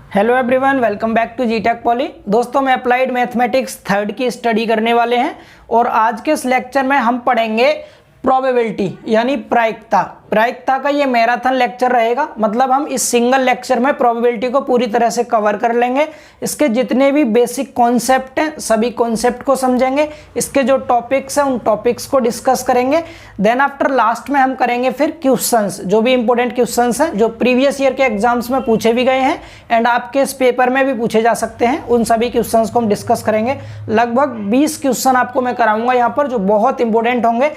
Hello everyone, welcome back to जीटेक poly. दोस्तों, मैं अप्लाइड मैथमेटिक्स थर्ड की स्टडी करने वाले हैं और आज के इस लेक्चर में हम पढ़ेंगे प्रोबेबिलिटी यानी प्रायिकता का ये मैराथन लेक्चर रहेगा। मतलब हम इस सिंगल लेक्चर में प्रोबेबिलिटी को पूरी तरह से कवर कर लेंगे। इसके जितने भी बेसिक कॉन्सेप्ट हैं सभी कॉन्सेप्ट को समझेंगे, इसके जो टॉपिक्स हैं उन टॉपिक्स को डिस्कस करेंगे। देन आफ्टर लास्ट में हम करेंगे फिर क्वेश्चंस, जो भी इंपॉर्टेंट क्वेश्चंस हैं जो प्रीवियस ईयर के एग्जाम्स में पूछे भी गए हैं एंड आपके इस पेपर में भी पूछे जा सकते हैं, उन सभी क्वेश्चंस को हम डिस्कस करेंगे। लगभग 20 क्वेश्चन आपको मैं कराऊंगा यहाँ पर जो बहुत इंपॉर्टेंट होंगे।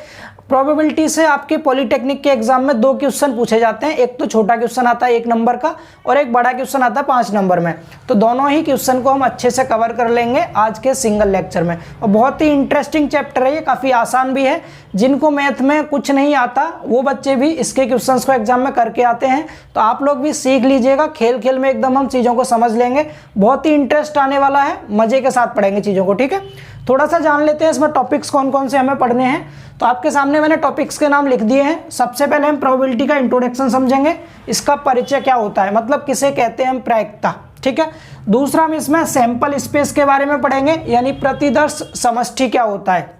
प्रोबेबिलिटी से आपके पॉलिटेक्निक के एग्जाम में 2 क्वेश्चन पूछे जाते हैं, एक तो छोटा क्वेश्चन आता है 1 नंबर का और एक बड़ा क्वेश्चन आता है 5 नंबर में। तो दोनों ही क्वेश्चन को हम अच्छे से कवर कर लेंगे आज के सिंगल लेक्चर में। और बहुत ही इंटरेस्टिंग चैप्टर है ये, काफ़ी आसान भी है। जिनको मैथ में कुछ नहीं आता वो बच्चे भी इसके क्वेश्चंस को एग्जाम में करके आते हैं, तो आप लोग भी सीख लीजिएगा। खेल खेल में एकदम हम चीज़ों को समझ लेंगे, बहुत ही इंटरेस्ट आने वाला है, मजे के साथ पढ़ेंगे चीज़ों को। ठीक है, थोड़ा सा जान लेते हैं इसमें टॉपिक्स कौन कौन से हमें पढ़ने हैं। तो आपके सामने मैंने टॉपिक्स के नाम लिख दिए हैं। सबसे पहले हम प्रोबेबिलिटी का इंट्रोडक्शन समझेंगे, इसका परिचय क्या होता है, मतलब किसे कहते हैं हम प्रायिकता। ठीक है, दूसरा हम इसमें सैंपल स्पेस के बारे में पढ़ेंगे, यानी प्रतिदर्श समष्टि क्या होता है।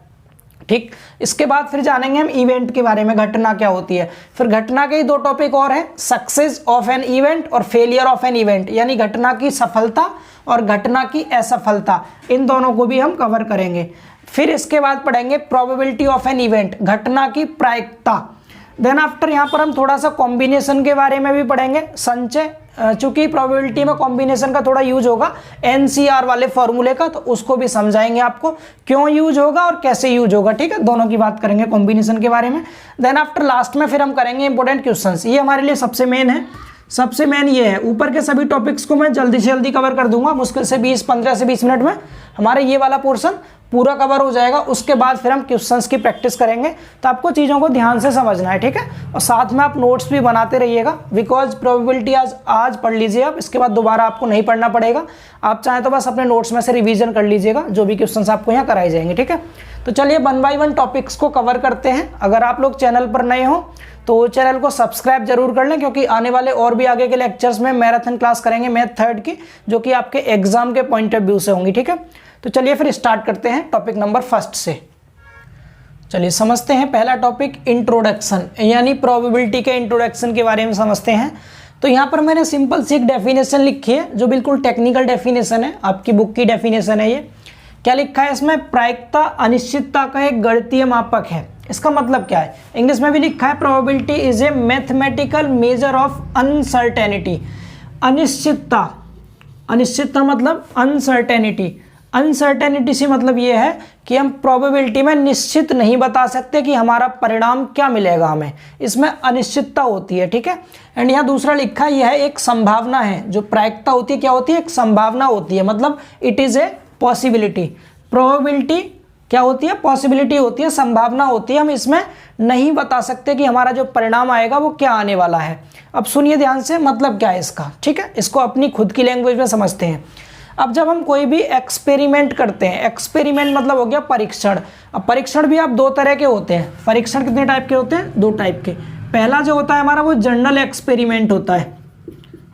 ठीक, इसके बाद फिर जानेंगे हम इवेंट के बारे में, घटना क्या होती है। फिर घटना के ही 2 टॉपिक और हैं, सक्सेस ऑफ एन इवेंट और फेलियर ऑफ एन इवेंट, यानी घटना की सफलता और घटना की असफलता, इन दोनों को भी हम कवर करेंगे। फिर इसके बाद पढ़ेंगे प्रोबेबिलिटी ऑफ एन इवेंट, घटना की प्रायिकता। देन आफ्टर यहाँ पर हम थोड़ा सा कॉम्बिनेशन के बारे में भी पढ़ेंगे, संचय, चूंकि प्रोबेबिलिटी में कॉम्बिनेशन का थोड़ा यूज होगा एनसीआर वाले फॉर्मूले का, तो उसको भी समझाएंगे आपको क्यों यूज होगा और कैसे यूज होगा। ठीक है, दोनों की बात करेंगे कॉम्बिनेशन के बारे में। देन आफ्टर लास्ट में फिर हम करेंगे इंपॉर्टेंट क्वेश्चंस, ये हमारे लिए सबसे मेन है। सबसे मेन ये है, ऊपर के सभी टॉपिक्स को मैं जल्दी से जल्दी कवर कर दूंगा, मुश्किल से 15 से 20 मिनट में हमारे ये वाला पोर्शन पूरा कवर हो जाएगा। उसके बाद फिर हम क्वेश्चंस की प्रैक्टिस करेंगे, तो आपको चीज़ों को ध्यान से समझना है। ठीक है, और साथ में आप नोट्स भी बनाते रहिएगा, बिकॉज प्रोबेबिलिटी आज पढ़ लीजिए आप, इसके बाद दोबारा आपको नहीं पढ़ना पड़ेगा। आप चाहें तो बस अपने नोट्स में से रिवीजन कर लीजिएगा जो भी क्वेश्चंस आपको यहाँ कराए जाएंगे। ठीक है, तो चलिए 1 बाय 1 टॉपिक्स को कवर करते हैं। अगर आप लोग चैनल पर नए हो तो चैनल को सब्सक्राइब जरूर कर लें, क्योंकि आने वाले और भी आगे के लेक्चर्स में मैराथन क्लास करेंगे मैथ थर्ड की, जो कि आपके एग्जाम के पॉइंट ऑफ व्यू से होंगी। ठीक है, तो चलिए फिर स्टार्ट करते हैं टॉपिक नंबर 1 से। चलिए समझते हैं पहला टॉपिक, इंट्रोडक्शन, यानी प्रोबेबिलिटी के इंट्रोडक्शन के बारे में समझते हैं। तो यहाँ पर मैंने सिंपल सी एक डेफिनेशन लिखी है जो बिल्कुल टेक्निकल डेफिनेशन है, आपकी बुक की डेफिनेशन है। ये क्या लिखा है इसमें, प्रायिकता अनिश्चितता का एक गणितीय मापक है। इसका मतलब क्या है, इंग्लिश में भी लिखा है probability is a mathematical measure of uncertainty. अनिश्चितता मतलब अनसर्टेनिटी से मतलब ये है कि हम प्रोबेबिलिटी में निश्चित नहीं बता सकते कि हमारा परिणाम क्या मिलेगा हमें, इसमें अनिश्चितता होती है। ठीक है, एंड यहाँ दूसरा लिखा है यह एक संभावना है। जो प्रायिकता होती है क्या होती है, एक संभावना होती है, मतलब it is a possibility. Probability क्या होती है, पॉसिबिलिटी होती है, संभावना होती है, हम इसमें नहीं बता सकते कि हमारा जो परिणाम आएगा वो क्या आने वाला है। अब सुनिए ध्यान से, मतलब क्या है इसका। ठीक है, इसको अपनी खुद की लैंग्वेज में समझते हैं। अब जब हम कोई भी एक्सपेरिमेंट करते हैं, एक्सपेरिमेंट मतलब हो गया परीक्षण। अब परीक्षण भी आप 2 तरह के होते हैं। परीक्षण कितने टाइप के होते हैं, 2 टाइप के। पहला जो होता है हमारा वो जनरल एक्सपेरिमेंट होता है,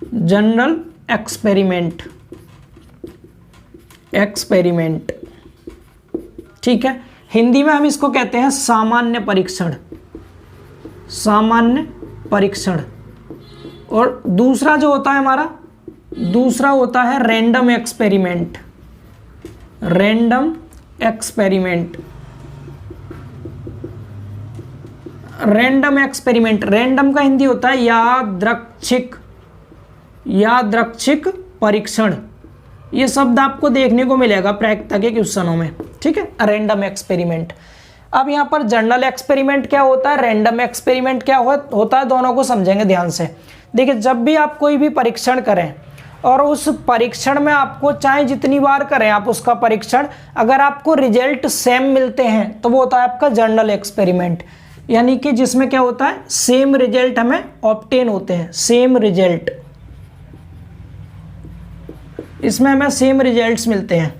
जनरल एक्सपेरिमेंट। ठीक है, हिंदी में हम इसको कहते हैं सामान्य परीक्षण। और दूसरा जो होता है हमारा, दूसरा होता है रैंडम एक्सपेरिमेंट। रैंडम का हिंदी होता है यादृच्छिक परीक्षण। ये शब्द आपको देखने को मिलेगा प्रायिकता के क्वेश्चनों में। ठीक है, रैंडम एक्सपेरिमेंट। अब यहाँ पर जनरल एक्सपेरिमेंट क्या होता है, रैंडम एक्सपेरिमेंट क्या होता है, दोनों को समझेंगे ध्यान से। देखिए, जब भी आप कोई भी परीक्षण करें और उस परीक्षण में आपको चाहे जितनी बार करें आप उसका परीक्षण, अगर आपको रिजल्ट सेम मिलते हैं तो वो होता है आपका जनरल एक्सपेरिमेंट। यानी कि जिसमें क्या होता है, सेम रिजल्ट हमें ऑब्टेन होते हैं, सेम रिजल्ट, इसमें हमें सेम रिजल्ट्स मिलते हैं,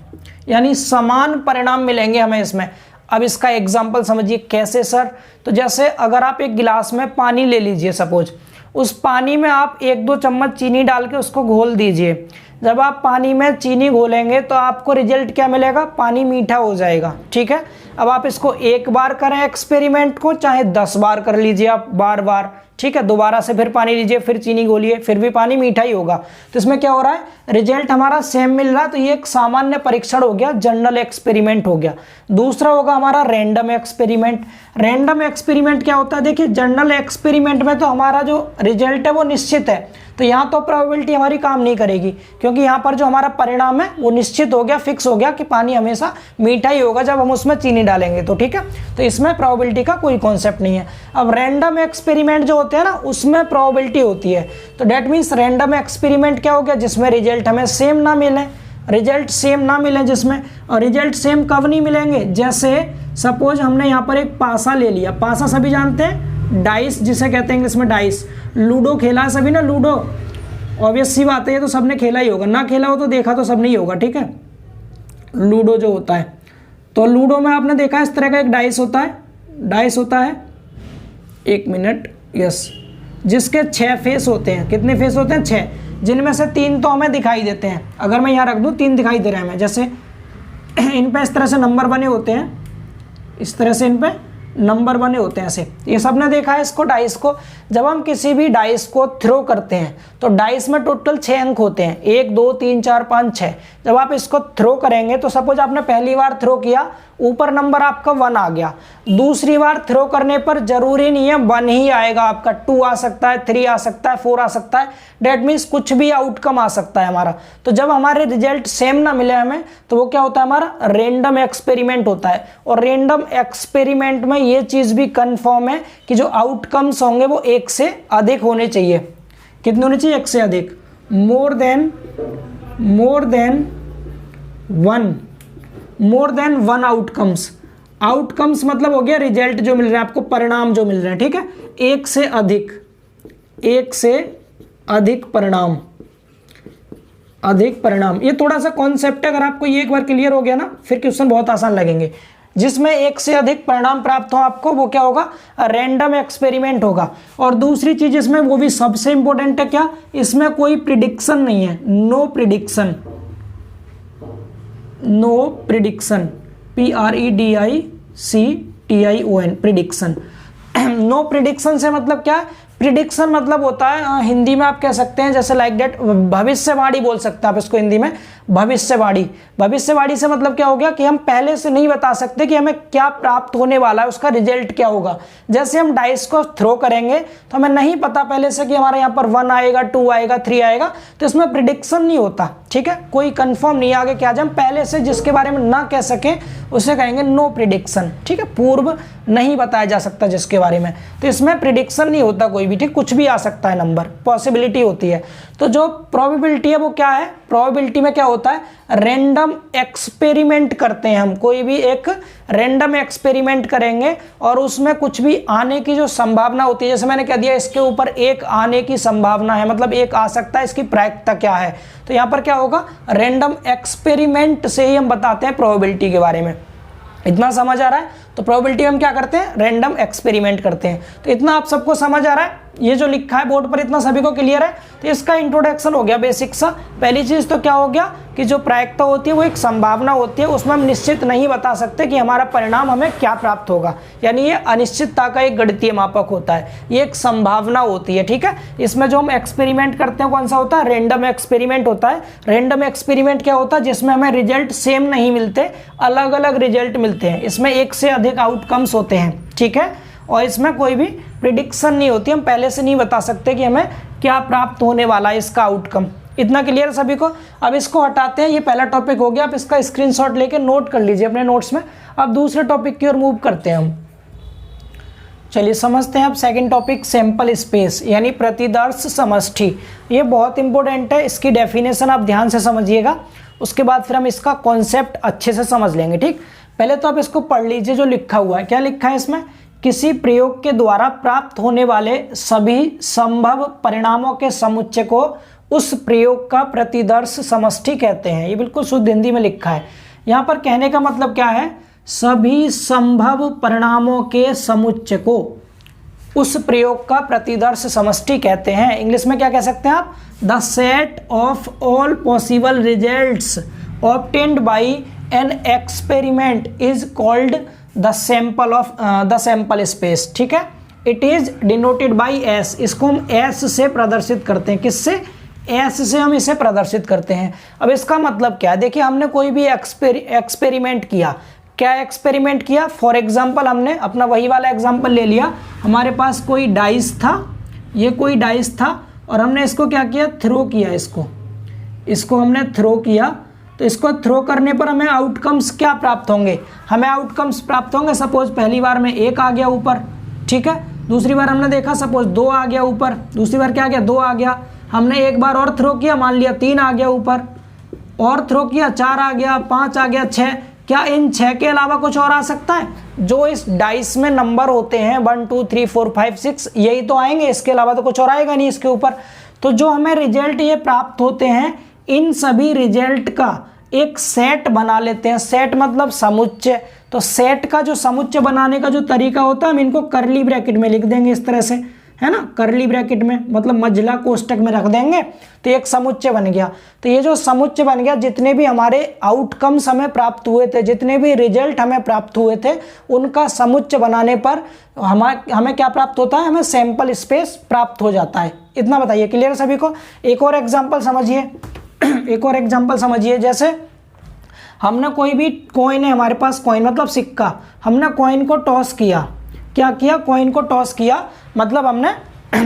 यानी समान परिणाम मिलेंगे हमें इसमें। अब इसका एग्जांपल समझिए कैसे सर। तो जैसे अगर आप एक गिलास में पानी ले लीजिए सपोज, उस पानी में आप 1-2 चम्मच चीनी डाल के उसको घोल दीजिए। जब आप पानी में चीनी घोलेंगे तो आपको रिजल्ट क्या मिलेगा, पानी मीठा हो जाएगा। ठीक है, अब आप इसको एक बार करें एक्सपेरिमेंट को, चाहे 10 बार कर लीजिए आप बार बार। ठीक है, दोबारा से फिर पानी लीजिए, फिर चीनी घोलिए, फिर भी पानी मीठा ही होगा। तो इसमें क्या हो रहा है, रिजल्ट हमारा सेम मिल रहा है। तो ये एक सामान्य परीक्षण हो गया, जनरल एक्सपेरिमेंट हो गया। दूसरा होगा हमारा रैंडम एक्सपेरिमेंट। रैंडम एक्सपेरिमेंट क्या होता है, देखिए जनरल एक्सपेरिमेंट में तो हमारा जो रिजल्ट है वो निश्चित है, तो यहाँ तो प्रोबेबिलिटी हमारी काम नहीं करेगी, क्योंकि यहाँ पर जो हमारा परिणाम है वो निश्चित हो गया, फिक्स हो गया कि पानी हमेशा मीठा ही होगा जब हम उसमें चीनी डालेंगे। तो ठीक है, तो इसमें प्रोबेबिलिटी का कोई कॉन्सेप्ट नहीं है। अब रैंडम एक्सपेरिमेंट जो होते हैं ना, उसमें प्रोबेबिलिटी होती है। तो डेट मीन्स रैंडम एक्सपेरिमेंट क्या हो गया, जिसमें रिजल्ट हमें सेम ना मिले, रिजल्ट सेम ना मिले जिसमें। और रिजल्ट सेम कब नहीं मिलेंगे, जैसे सपोज हमने यहाँ पर एक पासा ले लिया। पासा सभी जानते हैं, डाइस जिसे कहते हैं इंग्लिश में डाइस। लूडो खेला है सभी ना, लूडो ऑब्वियस सी बात है, ये तो सबने खेला ही होगा, ना खेला हो तो देखा तो सब नहीं होगा। ठीक है, लूडो जो होता है, तो लूडो में आपने देखा इस तरह का एक डाइस होता है, डाइस होता है, 1 मिनट, यस, जिसके 6 फेस होते हैं। कितने फेस होते हैं, 6, जिनमें से 3 तो हमें दिखाई देते हैं। अगर मैं यहाँ रख दूँ 3 दिखाई दे रहे हैं हमें, जैसे इन पे इस तरह से नंबर बने होते हैं, इस तरह से इन पे नंबर बने होते हैं ऐसे। ये सब ने देखा है इसको, डाइस को। जब हम किसी भी डाइस को थ्रो करते हैं तो डाइस में टोटल 6 अंक होते हैं, 1 2 3 4 5 6। जब आप इसको थ्रो करेंगे तो सपोज आपने पहली बार थ्रो किया, ऊपर नंबर आपका 1 आ गया। दूसरी बार थ्रो करने पर जरूरी नहीं है 1 ही आएगा आपका, 2 आ सकता है, 3 आ सकता है, 4 आ सकता है। डेट मीन्स कुछ भी आउटकम आ सकता है हमारा। तो जब हमारे रिजल्ट सेम ना मिले हमें, तो वो क्या होता है, हमारा रेंडम एक्सपेरिमेंट होता है। और रेंडम एक्सपेरिमेंट में ये चीज भी कंफर्म है कि जो आउटकम्स होंगे वो 1 से अधिक होने चाहिए। कितने होने चाहिए, 1 से अधिक, more than one outcomes. Outcomes मतलब हो गया रिजल्ट जो मिल रहा है आपको, परिणाम जो मिल रहे हैं। ठीक है, 1 से अधिक, 1 से अधिक परिणाम, अधिक परिणाम। ये थोड़ा सा कॉन्सेप्ट है, अगर आपको ये एक बार क्लियर हो गया ना, फिर क्वेश्चन बहुत आसान लगेंगे। जिसमें 1 से अधिक परिणाम प्राप्त हो आपको, वो क्या होगा, रैंडम एक्सपेरिमेंट होगा। और दूसरी चीज इसमें, वो भी सबसे इंपॉर्टेंट है, क्या, इसमें कोई प्रिडिक्शन नहीं है, no prediction, no prediction, PREDICTION, prediction. No prediction से मतलब क्या, प्रिडिक्शन मतलब होता है हिंदी में आप कह सकते हैं जैसे लाइक डेट, भविष्यवाणी बोल सकते हैं आप इसको हिंदी में, भविष्यवाणी। भविष्यवाणी से मतलब क्या हो गया कि हम पहले से नहीं बता सकते कि हमें क्या प्राप्त होने वाला है, उसका रिजल्ट क्या होगा। जैसे हम डाइस को थ्रो करेंगे तो हमें नहीं पता पहले से कि हमारे यहाँ पर 1 आएगा, 2 आएगा, 3 आएगा, तो इसमें प्रिडिक्शन नहीं होता। ठीक है, कोई कंफर्म नहीं आगे क्या, जब हम पहले से जिसके बारे में ना कह सके उसे कहेंगे नो प्रिडिक्शन। ठीक है, पूर्व नहीं बताया जा सकता जिसके बारे में, तो इसमें प्रिडिक्शन नहीं होता कोई भी। ठीक, कुछ भी आ सकता है, नंबर, पॉसिबिलिटी होती है। तो जो प्रोबेबिलिटी है वो क्या है, प्रोबेबिलिटी में क्या होता है, रैंडम एक्सपेरिमेंट करते हैं हम, कोई भी एक रैंडम एक्सपेरिमेंट करेंगे और उसमें कुछ भी आने की जो संभावना होती है, जैसे मैंने कह दिया इसके ऊपर 1 आने की संभावना है, मतलब 1 आ सकता है, इसकी प्रायिकता क्या है। तो यहाँ पर क्या होगा, रैंडम एक्सपेरिमेंट से ही हम बताते हैं प्रोबेबिलिटी के बारे में। इतना समझ आ रहा है, तो प्रोबेबिलिटी हम क्या करते हैं, रैंडम एक्सपेरिमेंट करते हैं। तो इतना आप सबको समझ आ रहा है, ये जो लिखा है बोर्ड पर इतना सभी को क्लियर है। तो इसका इंट्रोडक्शन हो गया बेसिक सा। पहली चीज तो क्या हो गया कि जो प्रायिकता होती है वो एक संभावना होती है, उसमें हम निश्चित नहीं बता सकते कि हमारा परिणाम हमें क्या प्राप्त होगा, यानी ये अनिश्चितता का एक गणितीय मापक होता है, ये एक संभावना होती है। ठीक है, इसमें जो हम एक्सपेरिमेंट करते हैं कौन सा होता है, रैंडम एक्सपेरिमेंट होता है। रैंडम एक्सपेरिमेंट क्या होता है, जिसमें हमें रिजल्ट सेम नहीं मिलते, अलग अलग रिजल्ट मिलते हैं। इसमें 1 से अधिक आउटकम्स होते हैं। ठीक है, और इसमें कोई भी प्रिडिक्शन नहीं होती, हम पहले से नहीं बता सकते कि हमें क्या प्राप्त होने वाला है, इसका आउटकम। इतना क्लियर सभी को। अब इसको हटाते हैं, ये पहला टॉपिक हो गया। आप इसका स्क्रीनशॉट लेके नोट कर लीजिए अपने नोट्स में। अब दूसरे टॉपिक की ओर मूव करते हैं हम। चलिए समझते हैं अब सेकंड टॉपिक, सैंपल स्पेस यानी प्रतिदर्श समष्टि। ये बहुत इंपॉर्टेंट है, इसकी डेफिनेशन आप ध्यान से समझिएगा, उसके बाद फिर हम इसका कॉन्सेप्ट अच्छे से समझ लेंगे। ठीक, पहले तो आप इसको पढ़ लीजिए जो लिखा हुआ है। क्या लिखा है इसमें, किसी प्रयोग के द्वारा प्राप्त होने वाले सभी संभव परिणामों के समुच्चय को उस प्रयोग का प्रतिदर्श समष्टि कहते हैं। ये बिल्कुल शुद्ध हिंदी में लिखा है। यहाँ पर कहने का मतलब क्या है, सभी संभव परिणामों के समुच्चय को उस प्रयोग का प्रतिदर्श समष्टि कहते हैं। इंग्लिश में क्या कह सकते हैं आप? The set of all possible results obtained by an experiment is called the sample space. ठीक है, it is denoted by S. इसको हम एस से प्रदर्शित करते हैं। किससे? एस से हम इसे प्रदर्शित करते हैं। अब इसका मतलब क्या है? देखिए, हमने कोई भी एक्सपेरिमेंट किया। क्या एक्सपेरिमेंट किया? फॉर एग्जाम्पल हमने अपना वही वाला एग्जाम्पल ले लिया। हमारे पास कोई डाइस था, ये कोई डाइस था और हमने इसको क्या किया? थ्रो किया। इसको हमने थ्रो किया। तो इसको थ्रो करने पर हमें आउटकम्स क्या प्राप्त होंगे? हमें आउटकम्स प्राप्त होंगे। सपोज पहली बार में 1 आ गया ऊपर, ठीक है। दूसरी बार हमने देखा सपोज 2 आ गया ऊपर, दूसरी बार क्या आ गया? 2 आ गया। हमने एक बार और थ्रो किया, मान लिया 3 आ गया ऊपर, और थ्रो किया 4 आ गया, 5 आ गया, 6। क्या इन 6 के अलावा कुछ और आ सकता है? जो इस डाइस में नंबर होते हैं 1 2 3 4 5 6, यही तो आएंगे, इसके अलावा तो कुछ और आएगा नहीं इसके ऊपर। तो जो हमें रिजल्ट ये प्राप्त होते हैं, इन सभी रिजल्ट का एक सेट बना लेते हैं। सेट मतलब समुच्चय। तो सेट का जो समुच्चय बनाने का जो तरीका होता है, हम इनको करली ब्रैकेट में लिख देंगे इस तरह से, है ना। करली ब्रैकेट में मतलब मझला कोष्टक में रख देंगे, तो एक समुच्चय बन गया। तो ये जो समुच्चय बन गया, जितने भी हमारे आउटकम्स हमें प्राप्त हुए थे, जितने भी रिजल्ट हमें प्राप्त हुए थे, उनका समुच्चय बनाने पर हमें क्या प्राप्त होता है? हमें सैंपल स्पेस प्राप्त हो जाता है। इतना बताइए, क्लियर है सभी को? एक और एग्जाम्पल समझिए। एक और एग्जाम्पल समझिए। जैसे हमने कोई भी कॉइन है, हमारे पास कॉइन मतलब सिक्का, हमने कॉइन को टॉस किया। क्या किया? कॉइन को टॉस किया, मतलब हमने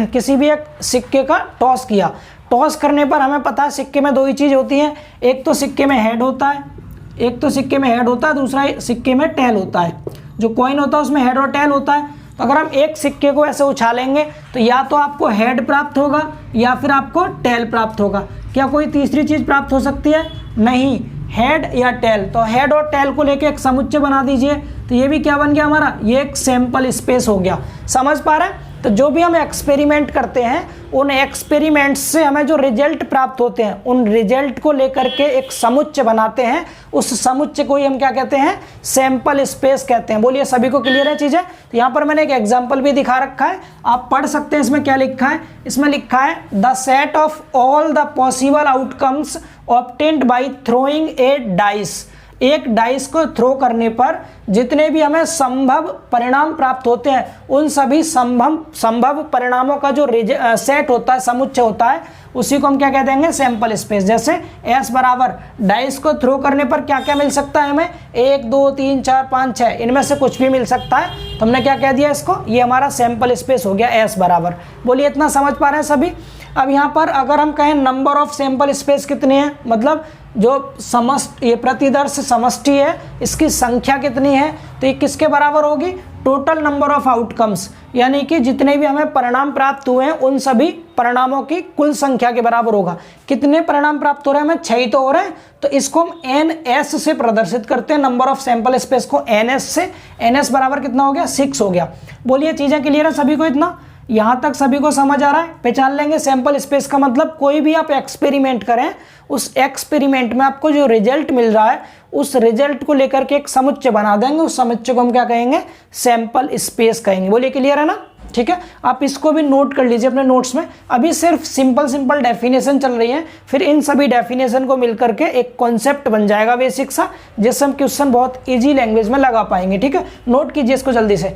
किसी भी एक सिक्के का टॉस किया। टॉस करने पर हमें पता है सिक्के में 2 ही चीज़ होती हैं, एक तो सिक्के में हेड होता है, दूसरा सिक्के में टेल होता है। जो कॉइन होता है उसमें हेड और टेल होता है। तो अगर हम एक सिक्के को ऐसे उछालेंगे तो या तो आपको हेड प्राप्त होगा या फिर आपको टेल प्राप्त होगा। क्या कोई तीसरी चीज़ प्राप्त हो सकती है? नहीं, हेड या टेल। तो हेड और टेल को लेके एक समुच्चय बना दीजिए। तो ये भी क्या बन गया हमारा? ये एक सैंपल स्पेस हो गया। समझ पा रहे हैं? तो जो भी हम एक्सपेरिमेंट करते हैं, उन एक्सपेरिमेंट्स से हमें जो रिजल्ट प्राप्त होते हैं, उन रिजल्ट को लेकर के एक समुच्चय बनाते हैं। उस समुच्चय को ही हम क्या कहते हैं? सैंपल स्पेस कहते हैं। बोलिए, सभी को क्लियर है चीज़ें? तो यहाँ पर मैंने एक एग्जाम्पल भी दिखा रखा है, आप पढ़ सकते हैं। इसमें क्या लिखा है? इसमें लिखा है the set of all the possible outcomes obtained by throwing A dice. एक डाइस को थ्रो करने पर जितने भी हमें संभव परिणाम प्राप्त होते हैं, उन सभी संभव परिणामों का जो सेट होता है, समुच्चय होता है, उसी को हम क्या कह देंगे? Sample space. जैसे S बराबर डाइस को थ्रो करने पर क्या क्या मिल सकता है हमें? 1 2 3 4 5 6, इनमें से कुछ भी मिल सकता है। तो हमने क्या कह दिया इसको? ये हमारा सैंपल स्पेस हो गया S बराबर। बोलिए, इतना समझ पा रहे हैं सभी? अब यहाँ पर अगर हम कहें नंबर ऑफ सैंपल स्पेस कितने हैं, मतलब जो ये प्रतिदर्श समष्टि है, इसकी संख्या कितनी है, तो ये किसके बराबर होगी? टोटल नंबर ऑफ आउटकम्स, यानी कि जितने भी हमें परिणाम प्राप्त हुए हैं, उन सभी परिणामों की कुल संख्या के बराबर होगा। कितने परिणाम प्राप्त हो रहे हैं हमें? 6 ही तो हो रहे हैं। तो इसको हम NS से प्रदर्शित करते हैं, नंबर ऑफ सैंपल स्पेस को NS से। NS बराबर कितना हो गया? 6 हो गया। बोलिए, चीज़ें क्लियर है सभी को? इतना यहाँ तक सभी को समझ आ रहा है? पहचान लेंगे सैंपल स्पेस का मतलब कोई भी आप एक्सपेरिमेंट करें, उस एक्सपेरिमेंट में आपको जो रिजल्ट मिल रहा है, उस रिजल्ट को लेकर के एक समुच्चय बना देंगे। उस समुच्चय को हम क्या कहेंगे? सैंपल स्पेस कहेंगे। बोलिए, क्लियर है ना? ठीक है, आप इसको भी नोट कर लीजिए अपने नोट्स में। अभी सिर्फ सिंपल डेफिनेशन चल रही है, फिर इन सभी डेफिनेशन को मिलकर के एक कॉन्सेप्ट बन जाएगा बेसिक सा, जिससे हम क्वेश्चन बहुत ईजी लैंग्वेज में लगा पाएंगे। ठीक है, नोट कीजिए इसको जल्दी से।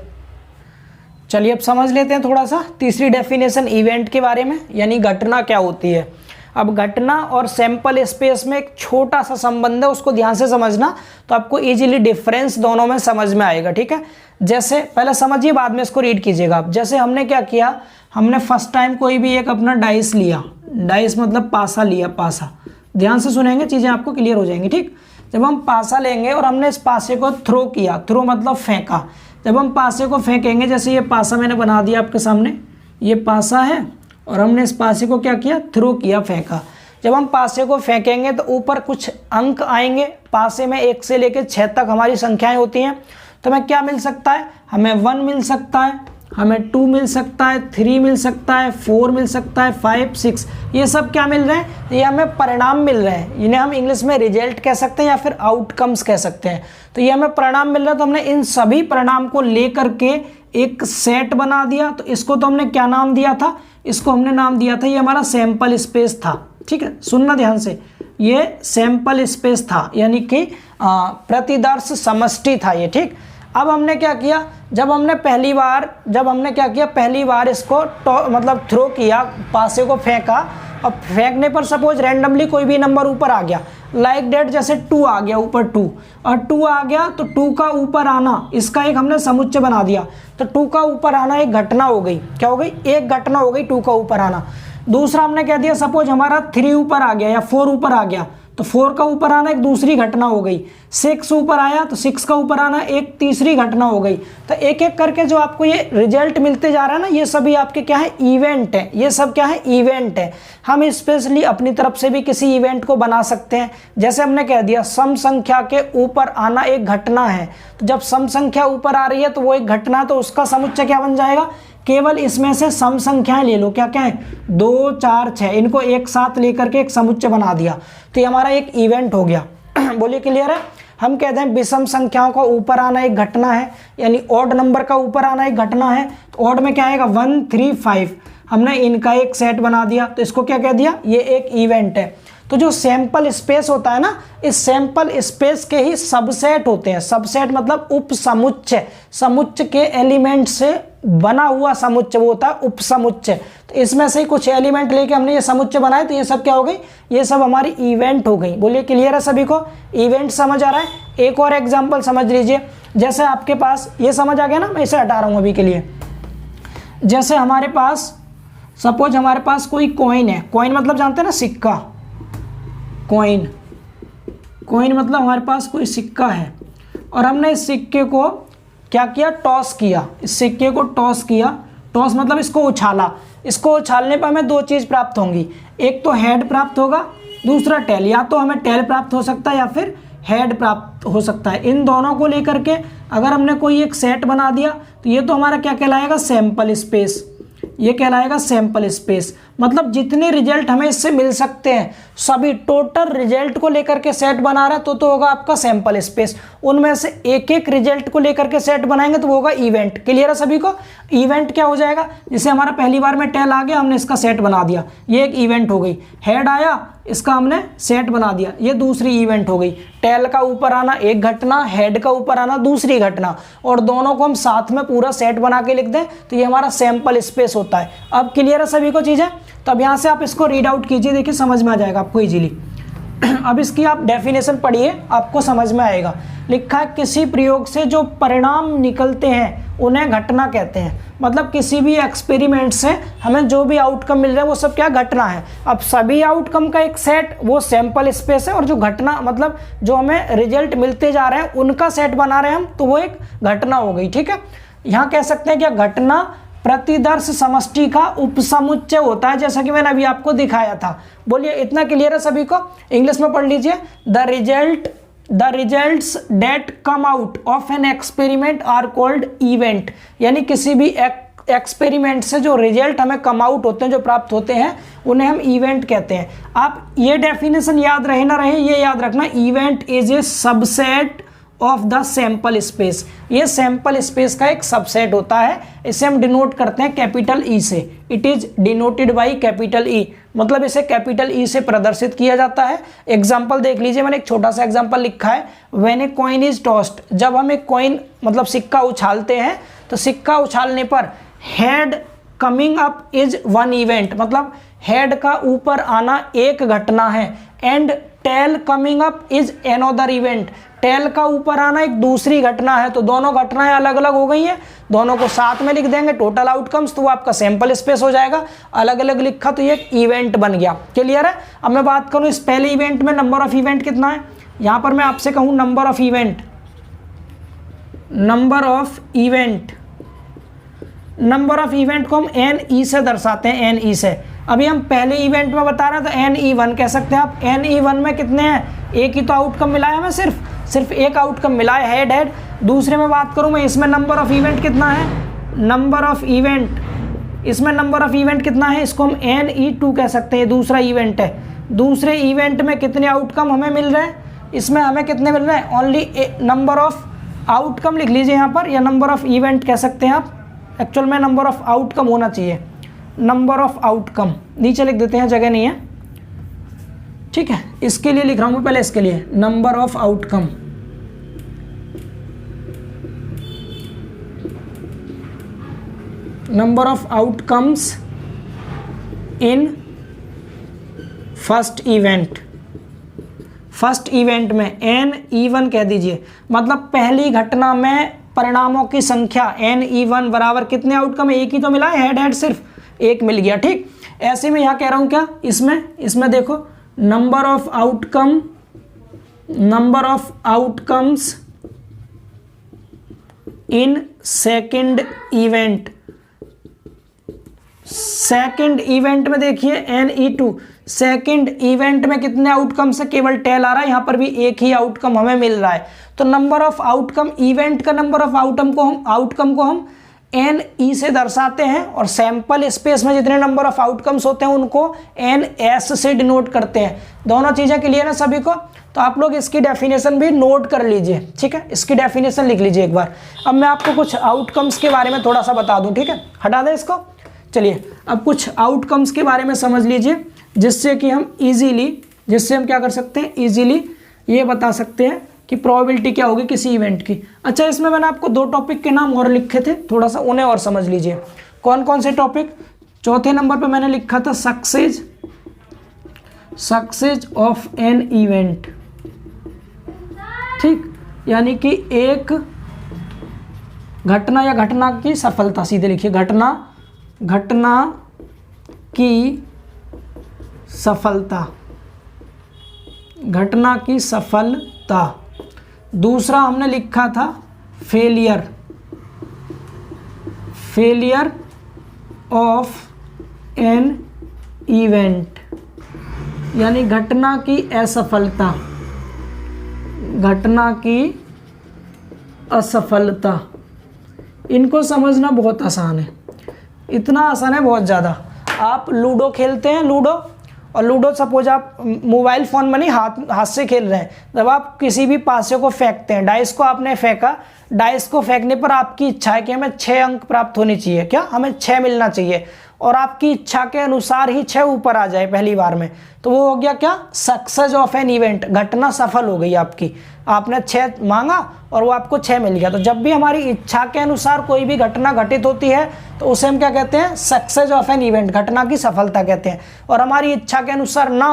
चलिए अब समझ लेते हैं थोड़ा सा तीसरी डेफिनेशन इवेंट के बारे में, यानी घटना क्या होती है। अब घटना और सैंपल स्पेस में एक छोटा सा संबंध है, उसको ध्यान से समझना, तो आपको इजीली डिफरेंस दोनों में समझ में आएगा। ठीक है, जैसे पहले समझिए, बाद में इसको रीड कीजिएगा आप। जैसे हमने क्या किया, हमने फर्स्ट टाइम कोई भी एक अपना डाइस लिया, डाइस मतलब पासा लिया, पासा। ध्यान से सुनेंगे, चीज़ें आपको क्लियर हो जाएंगी। ठीक, जब हम पासा लेंगे और हमने इस पासे को थ्रो किया, थ्रो मतलब फेंका। जब हम पासे को फेंकेंगे, जैसे ये पासा मैंने बना दिया आपके सामने, ये पासा है और हमने इस पासे को क्या किया? थ्रो किया, फेंका। जब हम पासे को फेंकेंगे तो ऊपर कुछ अंक आएंगे। पासे में 1 से लेकर 6 तक हमारी संख्याएं होती हैं। तो हमें क्या मिल सकता है? हमें 1 मिल सकता है, हमें 2 मिल सकता है, 3 मिल सकता है, 4 मिल सकता है, 5 6, ये सब क्या मिल रहे हैं? ये हमें परिणाम मिल रहे हैं। इन्हें हम इंग्लिश में रिजल्ट कह सकते हैं या फिर आउटकम्स कह सकते हैं। तो ये हमें परिणाम मिल रहा है, तो हमने इन सभी परिणाम को लेकर के एक सेट बना दिया, तो इसको तो हमने क्या नाम दिया था, इसको हमने नाम दिया था, ये हमारा सैंपल स्पेस था। ठीक है, सुनना ध्यान से, ये सैंपल स्पेस था, यानी कि प्रतिदर्श समष्टि था ये। ठीक, अब हमने क्या किया, जब हमने पहली बार इसको मतलब थ्रो किया, पासे को फेंका, अब फेंकने पर सपोज रैंडमली कोई भी नंबर ऊपर आ गया, लाइक डेट, जैसे 2 आ गया ऊपर, 2 और 2 आ गया, तो 2 का ऊपर आना, इसका एक हमने समुच्चय बना दिया, तो 2 का ऊपर आना एक घटना हो गई। क्या हो गई, एक घटना हो गई 2 का ऊपर आना। दूसरा हमने कह दिया सपोज हमारा 3 ऊपर आ गया या 4 ऊपर आ गया, तो 4 का ऊपर आना एक दूसरी घटना हो गई। 6 ऊपर आया तो 6 का ऊपर आना एक तीसरी घटना हो गई। तो एक एक करके जो आपको ये रिजल्ट मिलते जा रहा है ना, ये सभी आपके क्या है, इवेंट है। ये सब क्या है, इवेंट है। हम स्पेशली अपनी तरफ से भी किसी इवेंट को बना सकते हैं। जैसे हमने कह दिया सम संख्या के ऊपर आना एक घटना है, तो जब सम संख्या ऊपर आ रही है तो वो एक घटना, तो उसका समुच्चय क्या बन जाएगा, केवल इसमें से सम संख्याएं ले लो। क्या क्या है, 2, 4, 6, इनको एक साथ लेकर के एक समुच्चय बना दिया, तो ये हमारा एक इवेंट हो गया। बोलिए क्लियर है। हम कहते हैं विषम संख्याओं का ऊपर आना एक घटना है, यानी ऑड नंबर का ऊपर आना एक घटना है। तो ऑड में क्या आएगा, 1, 3, 5, हमने इनका एक सेट बना दिया, तो इसको क्या कह दिया, ये एक इवेंट है। तो जो सैंपल स्पेस होता है ना, इस सैंपल स्पेस के ही सबसेट होते हैं। सबसेट मतलब उपसमुच्चय, समुच्चय के एलिमेंट से बना हुआ समुच्चय वो होता है उपसमुच्चय। तो इसमें से ही कुछ एलिमेंट लेके हमने ये समुच्चय बनाए, तो ये सब क्या हो गई, ये सब हमारी इवेंट हो गई। बोलिए क्लियर है सभी को, इवेंट समझ आ रहा है। एक और एग्जांपल समझ लीजिए, जैसे आपके पास ये समझ आ गया ना, मैं इसे हटा रहा हूँ अभी के लिए। जैसे हमारे पास सपोज हमारे पास कोई कॉइन है, कॉइन मतलब जानते हैं ना, सिक्का। कॉइन मतलब हमारे पास कोई सिक्का है, और हमने इस सिक्के को क्या किया, टॉस किया। इस सिक्के को टॉस किया, टॉस मतलब इसको उछाला। इसको उछालने पर हमें 2 चीज़ प्राप्त होंगी, एक तो हेड प्राप्त होगा, दूसरा टेल। या तो हमें टेल प्राप्त हो सकता है या फिर हेड प्राप्त हो सकता है। इन दोनों को लेकर के अगर हमने कोई एक सेट बना दिया, तो ये तो हमारा क्या कहलाएगा, सैंपल स्पेस। ये कहलाएगा सैंपल स्पेस। मतलब जितने रिजल्ट हमें इससे मिल सकते हैं, सभी टोटल रिजल्ट को लेकर के सेट बना रहा है, तो होगा आपका सैंपल स्पेस। उनमें से एक एक रिजल्ट को लेकर के सेट बनाएंगे तो वो होगा इवेंट। क्लियर है सभी को। इवेंट क्या हो जाएगा, जैसे हमारा पहली बार में टेल आ गया, हमने इसका सेट बना दिया, ये एक इवेंट हो गई। हेड आया, इसका हमने सेट बना दिया, ये दूसरी इवेंट हो गई। टेल का ऊपर आना एक घटना, हेड का ऊपर आना दूसरी घटना, और दोनों को हम साथ में पूरा सेट बना के लिख दें तो ये हमारा सैंपल स्पेस होता है। अब क्लियर है सभी को चीज़ें। तो अब यहाँ से आप इसको रीड आउट कीजिए, देखिए समझ में आ जाएगा आपको इजीली। अब इसकी आप डेफिनेशन पढ़िए, आपको समझ में आएगा। लिखा है किसी प्रयोग से जो परिणाम निकलते हैं उन्हें घटना कहते हैं। मतलब किसी भी एक्सपेरिमेंट से हमें जो भी आउटकम मिल रहा है वो सब क्या, घटना है। अब सभी आउटकम का एक सेट वो सैंपल स्पेस है, और जो घटना मतलब जो हमें रिजल्ट मिलते जा रहे हैं उनका सेट बना रहे हैं हम, तो वो एक घटना हो गई। ठीक है, यहाँ कह सकते हैं कि घटना प्रतिदर्श समष्टि का उपसमुच्चय होता है, जैसा कि मैंने अभी आपको दिखाया था। बोलिए इतना क्लियर है सभी को। इंग्लिश में पढ़ लीजिए, the results that come out of an experiment are called event. यानी किसी भी एक्सपेरिमेंट से जो रिजल्ट हमें कम आउट होते हैं, जो प्राप्त होते हैं, उन्हें हम इवेंट कहते हैं। आप ये डेफिनेशन याद रहे ना रहे, ये याद रखना, event is a subset of the sample space. ये सैंपल स्पेस का एक सबसेट होता है। इसे हम डिनोट करते हैं कैपिटल ई से। It is denoted by capital E, मतलब इसे कैपिटल ई से प्रदर्शित किया जाता है। एग्जाम्पल देख लीजिए, मैंने एक छोटा सा एग्जाम्पल लिखा है। When a coin is tossed, जब हम एक कॉइन मतलब सिक्का उछालते हैं, तो सिक्का उछालने पर head coming up is one event, मतलब हेड का ऊपर आना एक घटना है। And tail coming up is another event, tail का ऊपर आना एक दूसरी घटना है। तो दोनों घटनाएं अलग अलग हो गई हैं, दोनों को साथ में लिख देंगे टोटल आउटकम्स, तो वो आपका सैंपल स्पेस हो जाएगा। अलग अलग लिखा तो ये एक इवेंट बन गया। क्लियर है। अब मैं बात करूं इस पहले इवेंट में नंबर ऑफ इवेंट कितना है। यहां पर मैं आपसे कहूं number of event, number of event को हम एन ई से दर्शाते हैं, एन ई से। अभी हम पहले इवेंट में बता रहे हैं तो एन ई वन कह सकते हैं आप। एन ई वन में कितने हैं, एक ही तो आउटकम मिला है हमें, सिर्फ एक आउटकम मिला है, हेड। दूसरे में बात करूं मैं, इसमें नंबर ऑफ इवेंट कितना है, नंबर ऑफ इवेंट, इसमें नंबर ऑफ इवेंट कितना है, इसको हम एन ई टू कह सकते हैं। दूसरा इवेंट है, दूसरे इवेंट में कितने आउटकम हमें मिल रहे हैं, इसमें हमें कितने मिल रहे हैं, ओनली नंबर ऑफ आउटकम लिख लीजिए यहाँ पर, या नंबर ऑफ इवेंट कह सकते हैं आप। एक्चुअल में नंबर ऑफ आउटकम होना चाहिए, नंबर ऑफ आउटकम नीचे लिख देते हैं, जगह नहीं है, ठीक है। इसके लिए लिख रहा हूं मैं पहले, इसके लिए number of outcome, number of outcomes in first event, first event में NE1 कह दीजिए, मतलब पहली घटना में परिणामों की संख्या NE1 बराबर कितने आउटकम है, एक ही तो मिला है, हेड हेड सिर्फ एक मिल गया, ठीक। ऐसे में यहां कह रहा हूं क्या, इसमें देखो number of outcome, number of outcomes in second event, second event में देखिए NE2, सेकंड इवेंट में कितने आउटकम से केवल टेल आ रहा है, यहां पर भी एक ही आउटकम हमें मिल रहा है। तो नंबर ऑफ आउटकम, इवेंट का नंबर ऑफ आउटकम को हम NE से दर्शाते हैं, और सैंपल स्पेस में जितने नंबर ऑफ आउटकम्स होते हैं उनको NS से डिनोट करते हैं। दोनों चीजें क्लियर है सभी को, तो आप लोग इसकी डेफिनेशन भी नोट कर लीजिए, ठीक है, इसकी डेफिनेशन लिख लीजिए एक बार। अब मैं आपको कुछ आउटकम्स के बारे में थोड़ा सा बता दूं, ठीक है, हटा दें इसको। चलिए अब कुछ आउटकम्स के बारे में समझ लीजिए, जिससे कि हम इजीली, जिससे हम क्या कर सकते हैं, इजीली ये बता सकते हैं कि प्रोबेबिलिटी क्या होगी किसी इवेंट की। अच्छा, इसमें मैंने आपको 2 टॉपिक के नाम और लिखे थे, थोड़ा सा उन्हें और समझ लीजिए। कौन कौन से टॉपिक? चौथे नंबर पे मैंने लिखा था सक्सेस ऑफ एन इवेंट, ठीक, यानी कि एक घटना या घटना की सफलता, सीधे लिखिए घटना की सफलता, घटना की सफलता। दूसरा हमने लिखा था फेलियर ऑफ एन इवेंट, यानी घटना की असफलता, घटना की असफलता। इनको समझना बहुत आसान है, इतना आसान है बहुत ज़्यादा। आप लूडो खेलते हैं, लूडो, और लूडो सपोज आप मोबाइल फ़ोन में नहीं हाथ से खेल रहे हैं, जब आप किसी भी पासे को फेंकते हैं, डाइस को आपने फेंका, डाइस को फेंकने पर आपकी इच्छा है कि हमें 6 अंक प्राप्त होने चाहिए, क्या हमें 6 मिलना चाहिए, और आपकी इच्छा के अनुसार ही 6 ऊपर आ जाए पहली बार में, तो वो हो गया क्या, सक्सेस ऑफ एन इवेंट, घटना सफल हो गई आपकी। आपने 6 मांगा और वो आपको 6 मिल गया। तो जब भी हमारी इच्छा के अनुसार कोई भी घटना घटित होती है तो उसे हम क्या कहते हैं, सक्सेस ऑफ एन इवेंट, घटना की सफलता कहते हैं। और हमारी इच्छा के अनुसार ना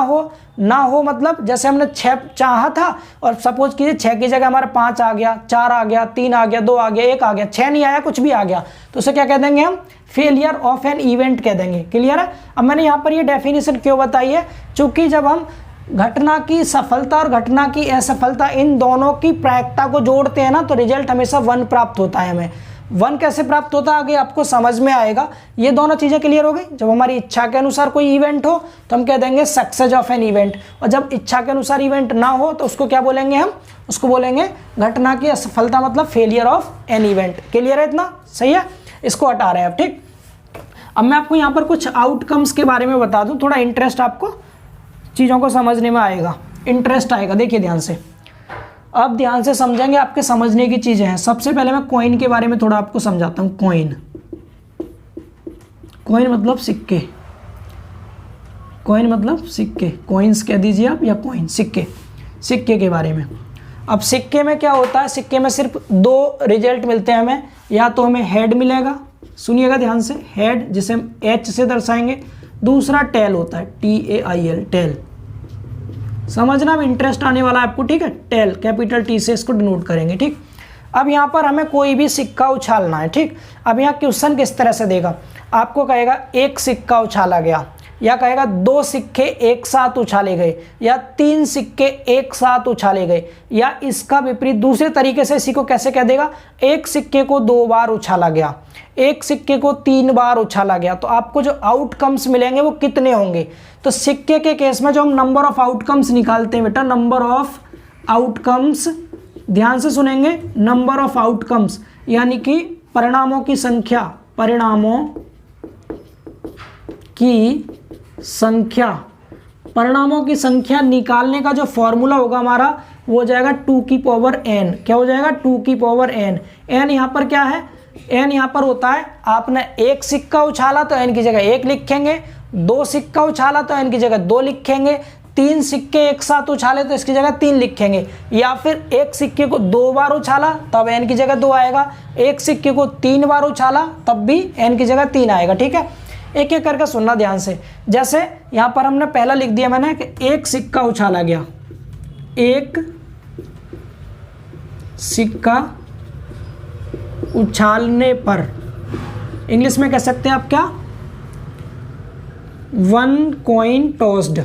हो मतलब जैसे हमने 6 चाहा था और सपोज कीजिए 6 की जगह हमारा 5 आ गया, 4 आ गया, 3 आ गया, 2 आ गया, 1 आ गया, 6 नहीं आया, कुछ भी आ गया, तो उसे क्या कह देंगे हम, फेलियर ऑफ एन इवेंट कह देंगे। क्लियर है? अब मैंने यहाँ पर ये डेफिनेशन क्यों बताई है, चूंकि जब हम घटना की सफलता और घटना की असफलता इन दोनों की प्रायिकता को जोड़ते हैं ना, तो रिजल्ट हमेशा 1 प्राप्त होता है। हमें 1 कैसे प्राप्त होता है आगे आपको समझ में आएगा। ये दोनों चीज़ें क्लियर हो गई। जब हमारी इच्छा के अनुसार कोई इवेंट हो तो हम कह देंगे सक्सेस ऑफ एन इवेंट, और जब इच्छा के अनुसार इवेंट ना हो तो उसको क्या बोलेंगे हम, उसको बोलेंगे घटना की असफलता, मतलब failure of an event. Clear है? इतना सही है, इसको हटा रहे हैं अब, ठीक। अब मैं आपको यहाँ पर कुछ आउटकम्स के बारे में बता दूँ, थोड़ा इंटरेस्ट आपको चीज़ों को समझने में आएगा, इंटरेस्ट आएगा। देखिए ध्यान से, अब ध्यान से समझेंगे, आपके समझने की चीज़ें हैं। सबसे पहले मैं कॉइन के बारे में थोड़ा आपको समझाता हूँ। कॉइन मतलब सिक्के, कॉइन मतलब सिक्के, कॉइन्स कह दीजिए आप, या कॉइन, सिक्के के बारे में। अब सिक्के में क्या होता है, सिक्के में सिर्फ 2 रिजल्ट मिलते हैं हमें, या तो हमें हेड मिलेगा, सुनिएगा ध्यान से, हेड जिसे हम H से दर्शाएंगे, दूसरा टेल होता है, TAIL, टेल। समझना, अब इंटरेस्ट आने वाला है आपको, ठीक है। टेल कैपिटल T से इसको डिनोट करेंगे, ठीक। अब यहाँ पर हमें कोई भी सिक्का उछालना है, ठीक। अब यहाँ क्वेश्चन किस तरह से देगा, आपको कहेगा 1 सिक्का उछाला गया, या कहेगा 2 सिक्के एक साथ उछाले गए, या 3 सिक्के एक साथ उछाले गए, या इसका विपरीत दूसरे तरीके से इसी को कैसे कह देगा, 1 सिक्के को 2 बार उछाला गया, 1 सिक्के को 3 बार उछाला गया। तो आपको जो आउटकम्स मिलेंगे वो कितने होंगे। तो सिक्के के केस में जो हम नंबर ऑफ आउटकम्स निकालते हैं बेटा, नंबर ऑफ आउटकम्स, ध्यान से सुनेंगे, नंबर ऑफ आउटकम्स यानी कि परिणामों की संख्या, परिणामों की संख्या निकालने का जो फॉर्मूला होगा हमारा वो हो जाएगा 2 की पावर n। क्या हो जाएगा, 2 की पावर n। n यहाँ पर क्या है, एन यहाँ पर होता है, आपने एक सिक्का उछाला तो एन की जगह 1 लिखेंगे, 2 सिक्का उछाला तो एन की जगह 2 लिखेंगे, 3 सिक्के एक साथ उछाले तो इसकी जगह 3 लिखेंगे, या फिर एक सिक्के को 2 बार उछाला तब एन की जगह 2 आएगा, एक सिक्के को 3 बार उछाला तब भी एन की जगह 3 आएगा। ठीक है, एक एक करके सुनना ध्यान से। जैसे यहाँ पर हमने पहला लिख दिया मैंने कि एक सिक्का उछाला गया, एक सिक्का उछालने पर, इंग्लिश में कह सकते हैं आप क्या, 1 कॉइन टॉस्ड,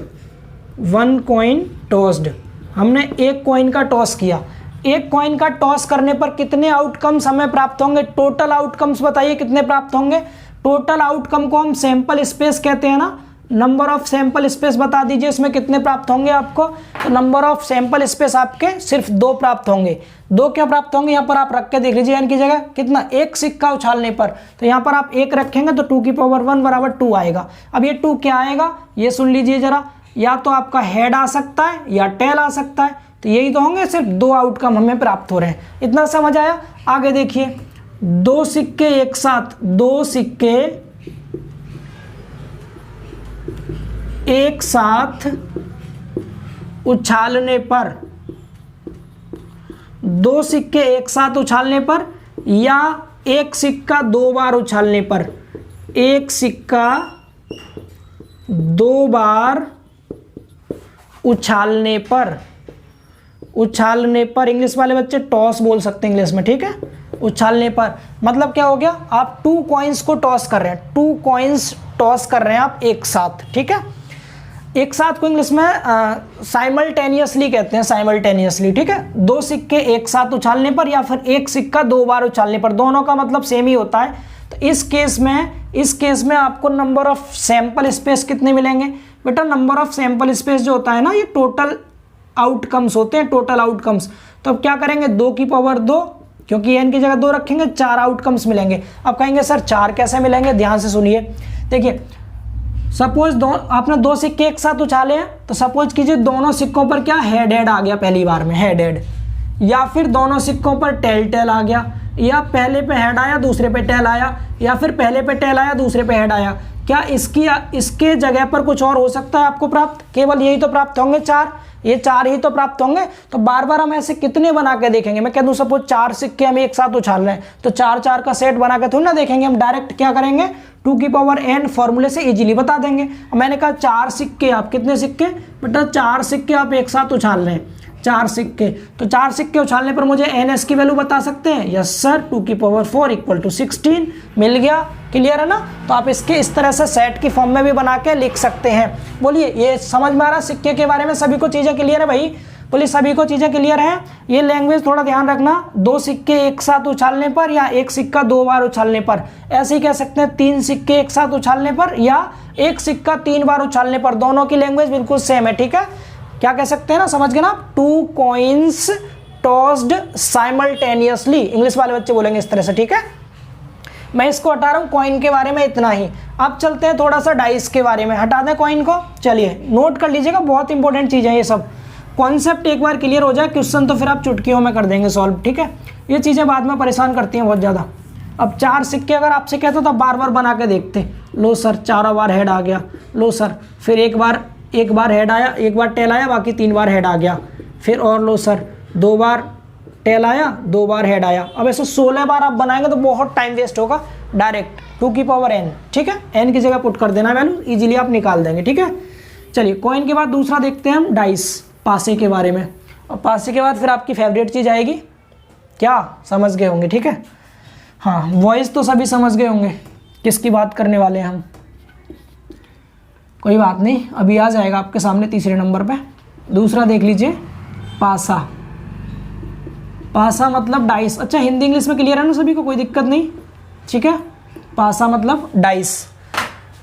1 कॉइन टॉस्ड। हमने एक कॉइन का टॉस किया, एक कॉइन का टॉस करने पर कितने आउटकम्स हमें प्राप्त होंगे, टोटल आउटकम्स बताइए कितने प्राप्त होंगे। टोटल आउटकम को हम सैंपल स्पेस कहते हैं ना, नंबर ऑफ सैंपल स्पेस बता दीजिए इसमें कितने प्राप्त होंगे आपको। तो नंबर ऑफ सैंपल स्पेस आपके सिर्फ 2 प्राप्त होंगे। 2 क्या प्राप्त होंगे, यहाँ पर आप रख के देख लीजिए एन की जगह कितना, एक सिक्का उछालने पर, तो यहाँ पर आप 1 रखेंगे तो 2 की पावर 1 बराबर 2 आएगा। अब ये 2 क्या आएगा, ये सुन लीजिए जरा, या तो आपका हेड आ सकता है या टेल आ सकता है, तो यही तो होंगे, सिर्फ 2 आउटकम हमें प्राप्त हो रहे हैं। इतना समझ आया। आगे देखिए, 2 सिक्के एक साथ, 2 सिक्के एक साथ उछालने पर, 2 सिक्के एक साथ उछालने पर, या एक सिक्का 2 बार उछालने पर, एक सिक्का 2 बार उछालने पर, उछालने पर इंग्लिश वाले बच्चे टॉस बोल सकते हैं इंग्लिश में। ठीक है, उछालने पर मतलब क्या हो गया, आप 2 कॉइन्स को टॉस कर रहे हैं, 2 कॉइन्स टॉस कर रहे हैं आप एक साथ। ठीक है, एक साथ को इंग्लिश में साइमल्टेनियसली कहते हैं, साइमल्टेनियसली। ठीक है, 2 सिक्के एक साथ उछालने पर या फिर एक सिक्का 2 बार उछालने पर, दोनों का मतलब सेम ही होता है। तो इस केस में आपको नंबर ऑफ सैंपल स्पेस कितने मिलेंगे बेटा, नंबर ऑफ सैंपल स्पेस जो होता है ना, ये टोटल आउटकम्स होते हैं, टोटल आउटकम्स। तो अब क्या करेंगे, 2 की पावर 2, क्योंकि एन की जगह 2 रखेंगे, 4 आउटकम्स मिलेंगे। अब कहेंगे सर 4 कैसे मिलेंगे, ध्यान से सुनिए। देखिए, सपोज आपने 2 सिक्के एक साथ उछाले हैं, तो सपोज कीजिए दोनों सिक्कों पर क्या हेड हेड आ गया पहली बार में, हेड हेड, या फिर दोनों सिक्कों पर टेल टेल आ गया, या पहले पे हेड आया दूसरे पे टेल आया, या फिर पहले पे टेल आया दूसरे पे हेड आया। क्या इसके जगह पर कुछ और हो सकता है आपको प्राप्त, केवल यही तो प्राप्त होंगे 4, ये 4 ही तो प्राप्त होंगे। तो बार बार हम ऐसे कितने बना के देखेंगे, मैं कह दूं सपोज 4 सिक्के हम एक साथ उछाल रहे हैं, तो 4 का सेट बना के थोड़ी ना देखेंगे, हम डायरेक्ट क्या करेंगे, 2 की पावर n फॉर्मूले से इजीली बता देंगे। मैंने कहा 4 सिक्के, आप कितने सिक्के बेटा, 4 सिक्के आप एक साथ उछाल रहे हैं, 4 सिक्के, तो 4 सिक्के उछालने पर मुझे ns की वैल्यू बता सकते हैं, यस सर, 2 की पावर 4 इक्वल टू 16 मिल गया। क्लियर है ना। तो आप इसके इस तरह से सेट की फॉर्म में भी बना के लिख सकते हैं। बोलिए, ये समझ में आ रहा सिक्के के बारे में, सभी को चीज़ें क्लियर है भाई, बोलिए सभी को चीज़ें क्लियर हैं। ये लैंग्वेज थोड़ा ध्यान रखना, 2 सिक्के एक साथ उछालने पर या एक सिक्का 2 बार उछालने पर, ऐसे ही कह सकते हैं 3 सिक्के एक साथ उछालने पर या एक सिक्का 3 बार उछालने पर, दोनों की लैंग्वेज बिल्कुल सेम है। ठीक है, क्या कह सकते हैं ना, समझ गए ना, 2 कॉइन्स टॉस्ड साइमल्टेनियसली, इंग्लिश वाले बच्चे बोलेंगे इस तरह से। ठीक है, मैं इसको हटा रहा हूँ, कॉइन के बारे में इतना ही। अब चलते हैं थोड़ा सा डाइस के बारे में, हटा दें कॉइन को। चलिए नोट कर लीजिएगा, बहुत इंपॉर्टेंट चीज़ है ये सब। कॉन्सेप्ट एक बार क्लियर हो जाए, क्वेश्चन तो फिर आप चुटकियों में कर देंगे सॉल्व। ठीक है, ये चीज़ें बाद में परेशान करती हैं बहुत ज़्यादा। अब 4 सिक्के अगर आपसे कहते तो बार बार बना के देखते, लो सर 4 बार हेड आ गया, लो सर फिर एक बार हेड आया, एक बार टेल आया, बाकी 3 बार हेड आ गया, फिर और लो सर 2 बार टेल आया, 2 बार हेड आया। अब ऐसे 16 बार आप बनाएंगे तो बहुत टाइम वेस्ट होगा। डायरेक्ट 2 की पावर n, ठीक है, n की जगह पुट कर देना वैल्यू, इजीली आप निकाल देंगे। ठीक है, चलिए कॉइन के बाद दूसरा देखते हैं हम डाइस, पासे के बारे में। और पासे के बाद फिर आपकी फेवरेट चीज़ आएगी, क्या समझ गए होंगे। ठीक है, हाँ वॉइस तो सभी समझ गए होंगे किसकी बात करने वाले हैं हम, कोई बात नहीं, अभी आ जाएगा आपके सामने तीसरे नंबर पे। दूसरा देख लीजिए, पासा। पासा मतलब डाइस। अच्छा हिंदी इंग्लिश में क्लियर है ना सभी को, कोई दिक्कत नहीं। ठीक है, पासा मतलब डाइस।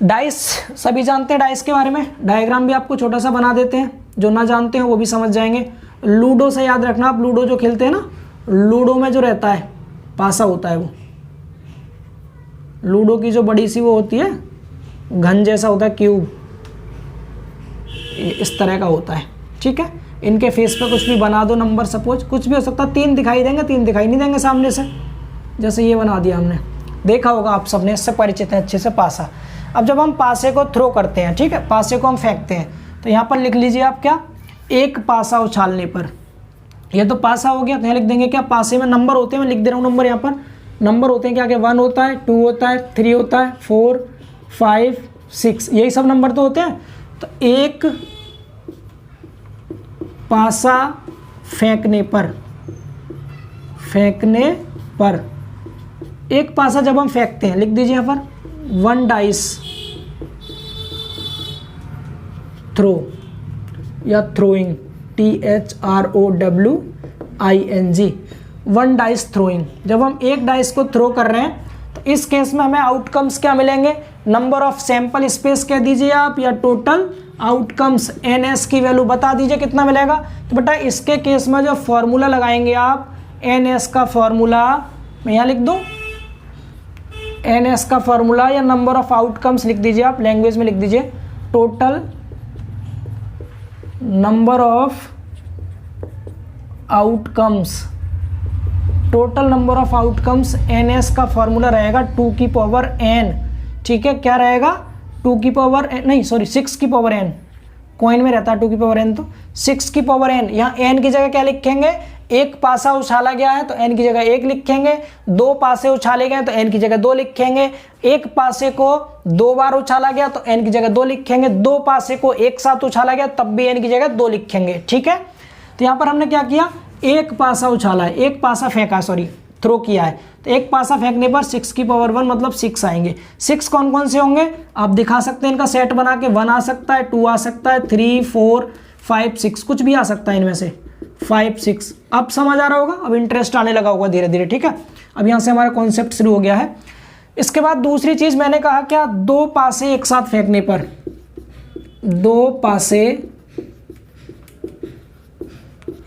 डाइस सभी जानते हैं डाइस के बारे में, डायग्राम भी आपको छोटा सा बना देते हैं, जो ना जानते हैं वो भी समझ जाएंगे। लूडो से याद रखना आप, लूडो जो खेलते हैं ना, लूडो में जो रहता है पासा होता है वो, लूडो की जो बड़ी सी वो होती है, घन जैसा होता है क्यूब, इस तरह का होता है। ठीक है, इनके फेस पे कुछ भी बना दो नंबर, सपोज कुछ भी हो सकता है, 3 दिखाई देंगे, 3 दिखाई नहीं देंगे सामने से, जैसे ये बना दिया हमने, देखा होगा आप सबने, इससे परिचित है अच्छे से पासा। अब जब हम पासे को थ्रो करते हैं, ठीक है, पासे को हम फेंकते हैं, तो यहाँ पर लिख लीजिए आप क्या, एक पासा उछालने पर। ये तो पासा हो गया, तो यहाँ लिख देंगे क्या, पासे में नंबर होते हैं, मैं लिख दे रहा हूँ नंबर, यहाँ पर नंबर होते हैं क्या, क्या 1 होता है, 2 होता है, 3 होता है, 4 5 6, यही सब नंबर तो होते हैं। तो एक पासा फेंकने पर, एक पासा जब हम फेंकते हैं, लिख दीजिए यहाँ पर 1 डाइस थ्रो या थ्रोइंग, THROWING, 1 डाइस थ्रोइंग। जब हम एक डाइस को थ्रो कर रहे हैं तो इस केस में हमें आउटकम्स क्या मिलेंगे, नंबर ऑफ सैंपल स्पेस कह दीजिए आप, या टोटल आउटकम्स NS की वैल्यू बता दीजिए कितना मिलेगा। तो बेटा इसके केस में जो फॉर्मूला लगाएंगे आप, NS का फॉर्मूला मैं यहाँ लिख दूँ, NS का फॉर्मूला या नंबर ऑफ आउटकम्स लिख दीजिए आप, लैंग्वेज में लिख दीजिए total number of outcomes, total number of outcomes NS का फॉर्मूला रहेगा 2 की पावर n, ठीक है, क्या रहेगा 2 की पावर नहीं सॉरी 6 की पावर n, कॉइन में रहता है 2 की पावर n, तो 6 की पावर n, यहाँ n की जगह क्या लिखेंगे, एक पासा उछाला गया है तो n की जगह 1 लिखेंगे, 2 पासे उछाले गए तो n की जगह 2 लिखेंगे, एक पासे को 2 बार उछाला गया तो n की जगह 2 लिखेंगे, 2 पासे को एक साथ उछाला गया तब भी n की जगह 2 लिखेंगे, ठीक है। तो यहाँ पर हमने क्या किया, एक पासा उछाला है, एक पासा फेंका, सॉरी थ्रो किया है, तो एक पासा फेंकने पर 6 की पावर 1 मतलब 6 आएंगे। 6 कौन कौन से होंगे आप दिखा सकते हैं, इनका सेट बना के 1 आ सकता है, 2 आ सकता है, 3 4 5 6, कुछ भी आ सकता है इनमें से, 5 6। अब समझ आ रहा होगा, अब इंटरेस्ट आने लगा होगा धीरे धीरे, ठीक है। अब यहाँ से हमारा कॉन्सेप्ट शुरू हो गया है। इसके बाद दूसरी चीज़ मैंने कहा क्या, 2 पासे एक साथ फेंकने पर, 2 पासे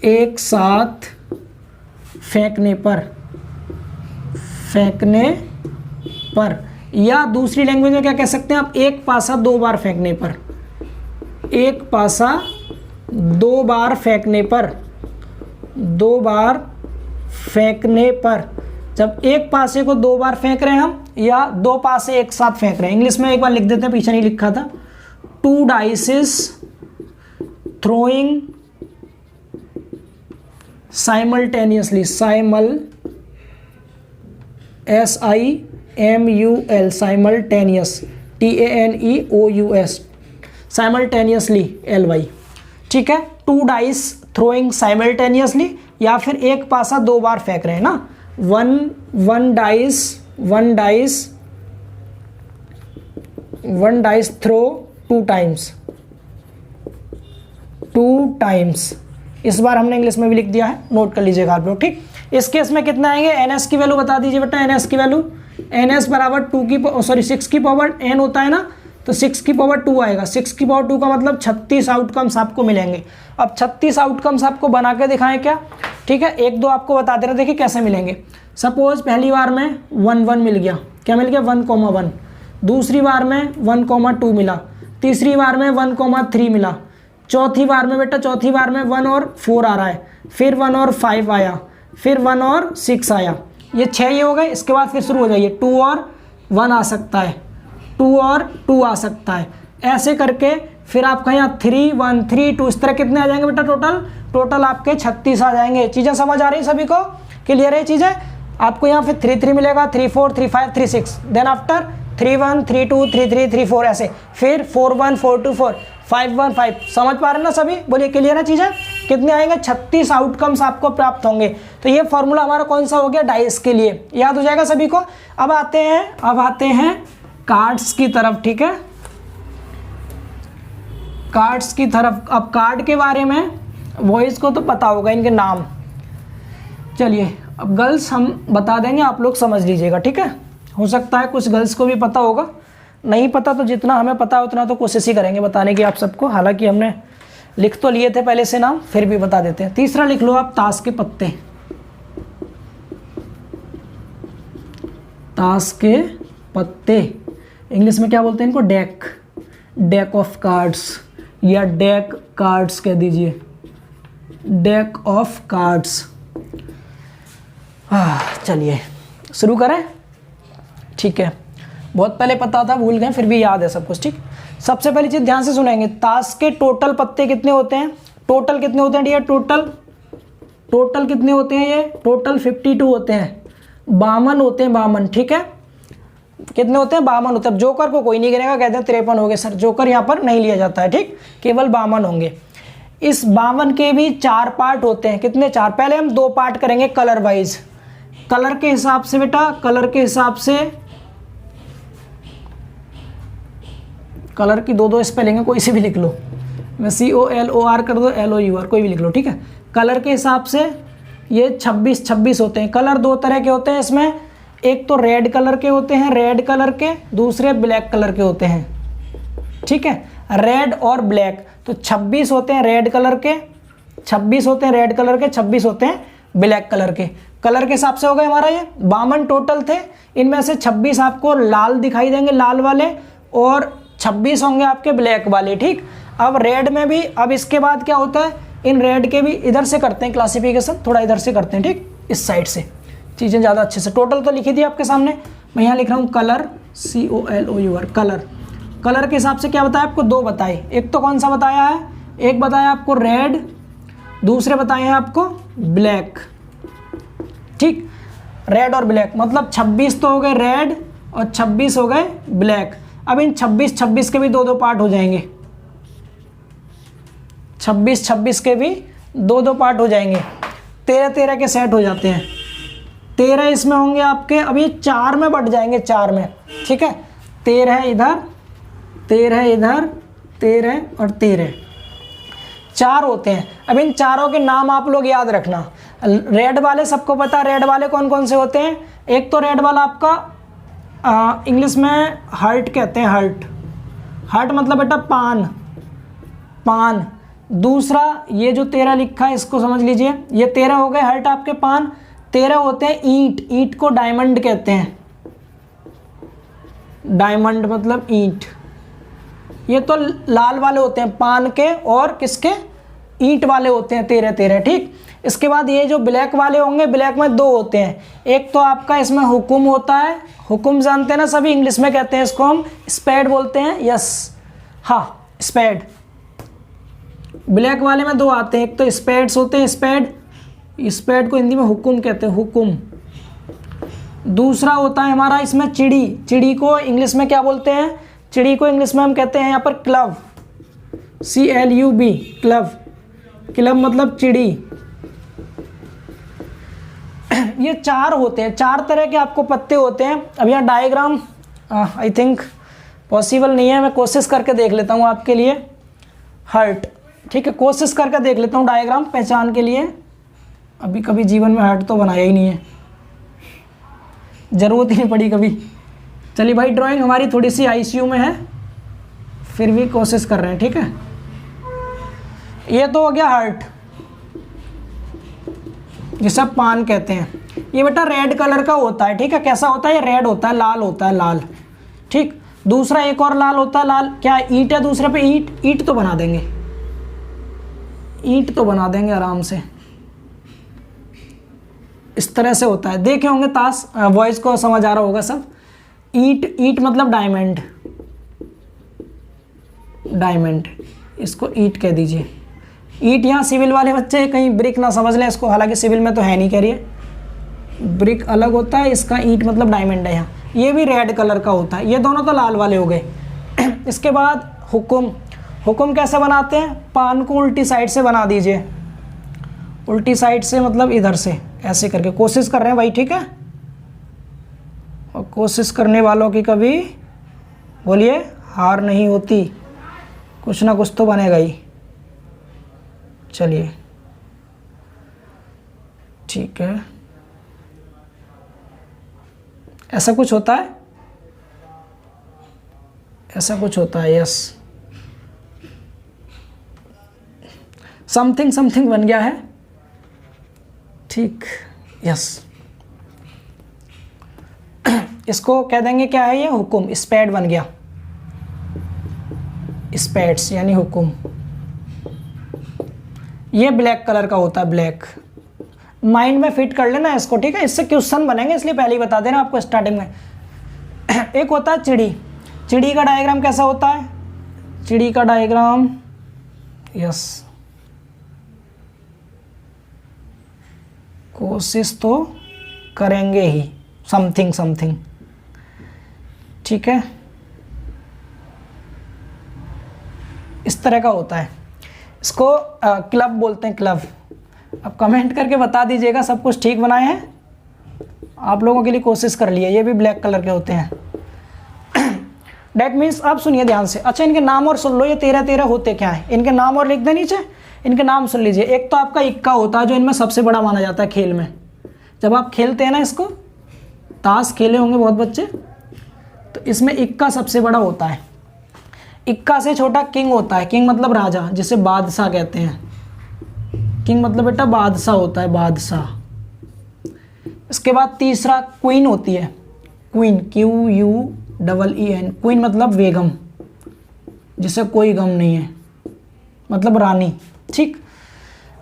एक साथ फेंकने पर, या दूसरी लैंग्वेज में क्या कह सकते हैं आप, एक पासा 2 बार फेंकने पर, एक पासा 2 बार फेंकने पर, 2 बार फेंकने पर। जब एक पासे को 2 बार फेंक रहे हैं हम, या 2 पासे एक साथ फेंक रहे हैं, इंग्लिश में एक बार लिख देते हैं, पीछे नहीं लिखा था, 2 dices throwing simultaneously, SIMUL, simultaneous, TANEOUS, simultaneously LY, ठीक है। 2 डाइस थ्रोइंग साइमल्टेनियसली, या फिर एक पासा 2 बार फेंक रहे हैं ना, वन डाइस थ्रो 2 टाइम्स। इस बार हमने इंग्लिश में भी लिख दिया है, नोट कर लीजिएगा आप लोग, ठीक। इस केस में कितना आएंगे, NS की वैल्यू बता दीजिए बेटा, NS की वैल्यू, NS बराबर 6 की पावर n होता है ना, तो 6 की पावर 2 आएगा, 6 की पावर 2 का मतलब 36 आउटकम्स आपको मिलेंगे। अब 36 आउटकम्स आपको बना के दिखाएं क्या, ठीक है, 1-2 आपको बता दे रहे, देखिए कैसे मिलेंगे। सपोज पहली बार में 1 1 मिल गया, क्या मिल गया 1,1, दूसरी बार में 1,2 मिला, तीसरी बार में 1,3 मिला, चौथी बार में बेटा 1 और 4 आ रहा है, फिर 1 और 5 आया, फिर 1 और 6 आया, ये 6 ये हो गए। इसके बाद फिर शुरू हो जाइए, 2 और 1 आ सकता है, 2 और 2 आ सकता है, ऐसे करके फिर आपका यहाँ 3 1 3 2, इस तरह कितने आ जाएंगे बेटा, टोटल आपके 36 आ जाएंगे। चीज़ें समझ आ रही सभी को, क्लियर है चीज़ें। आपको यहाँ फिर 3 3 मिलेगा, 3 4 3 5 3 6, देन आफ्टर 3 1 3 2 3 3 3 4, ऐसे फिर 4 1 4 2 4 5 1 5। समझ पा रहे हैं ना सभी, बोलिए क्लियर है चीज़ें। कितने आएंगे, 36 आउटकम्स आपको प्राप्त होंगे। तो ये फॉर्मूला हमारा कौन सा हो गया, डाइस के लिए, याद हो जाएगा सभी को। अब आते हैं कार्ड्स की तरफ, ठीक है, कार्ड्स की तरफ। अब कार्ड के बारे में बॉयज़ को तो पता होगा इनके नाम, चलिए अब गर्ल्स हम बता देंगे, आप लोग समझ लीजिएगा, ठीक है। हो सकता है कुछ गर्ल्स को भी पता होगा, नहीं पता तो जितना हमें पता उतना तो कोशिश ही करेंगे बताने की आप सबको। हालांकि हमने लिख तो लिए थे पहले से नाम, फिर भी बता देते हैं। तीसरा लिख लो आप, ताश के पत्ते, ताश के पत्ते, इंग्लिश में क्या बोलते हैं इनको, डेक ऑफ कार्ड्स, या डेक कार्ड्स कह दीजिए, डेक ऑफ कार्ड्स। चलिए शुरू करें? ठीक है, बहुत पहले पता था, भूल गए, फिर भी याद है सब कुछ। ठीक, सबसे पहली चीज़ ध्यान से सुनेंगे, ताश के टोटल पत्ते कितने होते हैं? टोटल कितने होते हैं डियर? टोटल कितने होते हैं? ये टोटल 52 होते हैं, 52 होते हैं, 52। ठीक है, कितने होते हैं? 52 होते हैं। जोकर को कोई नहीं गिनेगा, कहते हैं 53 हो गए सर, जोकर यहाँ पर नहीं लिया जाता है। ठीक, केवल 52 होंगे। इस 52 के भी 4 पार्ट होते हैं। कितने? 4। पहले हम 2 पार्ट करेंगे कलर वाइज, कलर के हिसाब से बेटा, कलर के हिसाब से, कलर की 2 स्पेलिंग है, कोई से भी लिख लो, मैं COLOR कर दो, LOUR, कोई भी लिख लो। ठीक है, कलर के हिसाब से ये 26 होते हैं। कलर 2 तरह के होते हैं इसमें, एक तो रेड कलर के होते हैं, रेड कलर के, दूसरे ब्लैक कलर के होते हैं। ठीक है, रेड और ब्लैक, तो 26 होते हैं रेड कलर के, 26 होते हैं रेड कलर के, 26 होते हैं ब्लैक कलर के। कलर के हिसाब से हो गए हमारा ये 52 टोटल थे। इनमें से 26 आपको लाल दिखाई देंगे, लाल वाले, और 26 होंगे आपके ब्लैक वाले। ठीक, अब रेड में भी, अब इसके बाद क्या होता है, इन रेड के भी इधर से करते हैं क्लासिफिकेशन, थोड़ा इधर से करते हैं। ठीक, इस साइड से चीज़ें ज़्यादा अच्छे से। टोटल तो लिखी थी आपके सामने, मैं यहाँ लिख रहा हूँ कलर, COLOUR, कलर। कलर के हिसाब से क्या बताया आपको? 2 बताए। एक तो कौन सा बताया है? एक बताया आपको रेड, दूसरे बताए हैं आपको ब्लैक। ठीक, रेड और ब्लैक, मतलब 26 तो हो गए रेड और 26 हो गए ब्लैक। अब इन 26 के भी 2 पार्ट हो जाएंगे, 26 के भी 2 पार्ट हो जाएंगे, 13 के सेट हो जाते हैं। 13 इसमें होंगे आपके, अब ये 4 में बट जाएंगे, 4 में। ठीक है, 13 इधर, 13 इधर, 13 और 13, 4 होते हैं। अब इन चारों के नाम आप लोग याद रखना। रेड वाले सबको पता, रेड वाले कौन कौन से होते हैं? एक तो रेड वाला आपका इंग्लिश में हर्ट कहते हैं, हर्ट मतलब बेटा पान। दूसरा ये जो 13 लिखा है इसको समझ लीजिए, ये 13 हो गए हर्ट आपके पान। 13 होते हैं ईंट को डायमंड कहते हैं, डायमंड मतलब ईंट। ये तो लाल वाले होते हैं पान के, और किसके? ईंट वाले होते हैं 13। ठीक, इसके बाद ये जो ब्लैक वाले होंगे, ब्लैक में 2 होते हैं। एक तो आपका इसमें हुकुम होता है, हुकुम जानते हैं ना सभी, इंग्लिश में कहते हैं इसको हम स्पेड बोलते हैं। यस, हाँ, स्पेड। ब्लैक वाले में 2 आते हैं, एक तो स्पेड्स होते हैं, स्पेड को हिंदी में हुकुम कहते हैं, हुकुम। दूसरा होता है हमारा इसमें चिड़ी को इंग्लिश में क्या बोलते हैं? चिड़ी को इंग्लिश में हम कहते हैं यहाँ पर क्लव, CLUB, क्लब मतलब चिड़ी। ये 4 होते हैं, 4 तरह के आपको पत्ते होते हैं। अब यहाँ डायग्राम आई थिंक पॉसिबल नहीं है, मैं कोशिश करके देख लेता हूँ आपके लिए। हर्ट, ठीक है, कोशिश करके देख लेता हूँ डायग्राम पहचान के लिए। अभी कभी जीवन में हर्ट तो बनाया ही नहीं है, ज़रूरत ही नहीं पड़ी कभी। चलिए भाई, ड्राइंग हमारी थोड़ी सी ICU में है, फिर भी कोशिश कर रहे हैं। ठीक है, ये तो हो गया हर्ट, जिसे पान कहते हैं। ये बेटा रेड कलर का होता है। ठीक है, कैसा होता है? ये रेड होता है, लाल होता है, लाल। ठीक, दूसरा एक और लाल होता है, लाल क्या? ईंट है दूसरे पे, ईंट तो बना देंगे, ईंट तो बना देंगे आराम से। इस तरह से होता है, देखे होंगे ताश, वॉइस को समझ आ रहा होगा सब। ईंट मतलब डायमंड, इसको ईंट कह दीजिए। ईंट यहाँ सिविल वाले बच्चे कहीं ब्रिक ना समझ लें इसको, हालांकि सिविल में तो है नहीं, कह रही है ब्रिक अलग होता है, इसका ईंट मतलब डायमंड है। यहाँ ये भी रेड कलर का होता है। ये दोनों तो लाल वाले हो गए। इसके बाद हुकुम कैसे बनाते हैं? पान को उल्टी साइड से बना दीजिए, उल्टी साइड से मतलब इधर से ऐसे करके। कोशिश कर रहे हैं भाई, ठीक है, और कोशिश करने वालों की कभी बोलिए हार नहीं होती, कुछ ना कुछ तो बनेगा ही। चलिए ठीक है, ऐसा कुछ होता है, ऐसा कुछ होता है। यस, समथिंग बन गया है। ठीक, यस, इसको कह देंगे क्या है? ये हुकुम, स्पेड बन गया, स्पेड्स यानी हुकुम। ये ब्लैक कलर का होता है, ब्लैक। माइंड में फिट कर लेना इसको, ठीक है। इससे क्वेश्चन बनेंगे, इसलिए पहले ही बता देना आपको स्टार्टिंग में। एक होता है चिड़ी। चिड़ी का डायग्राम कैसा होता है? चिड़ी का डायग्राम, यस, कोशिश तो करेंगे ही, समथिंग समथिंग, ठीक है, इस तरह का होता है। इसको क्लब बोलते हैं, क्लब। अब कमेंट करके बता दीजिएगा सब कुछ ठीक बनाए हैं? आप लोगों के लिए कोशिश कर लिए। ये भी ब्लैक कलर के होते हैं। डैट मीन्स, आप सुनिए ध्यान से। अच्छा, इनके नाम और सुन लो, ये 13 होते क्या है, इनके नाम और लिख दे नीचे। इनके नाम सुन लीजिए। एक तो आपका इक्का होता है, जो इनमें सबसे बड़ा माना जाता है खेल में। जब आप खेलते हैं ना इसको, ताश खेले होंगे बहुत बच्चे, तो इसमें इक्का सबसे बड़ा होता है। इक्का से छोटा किंग होता है। किंग मतलब राजा, जिसे बादशाह कहते हैं। किंग मतलब बेटा बादशाह होता है, बादशाह। इसके बाद तीसरा क्वीन होती है। क्वीन, QUEEN, क्वीन मतलब बेगम, जिसे कोई गम नहीं है, मतलब रानी, ठीक।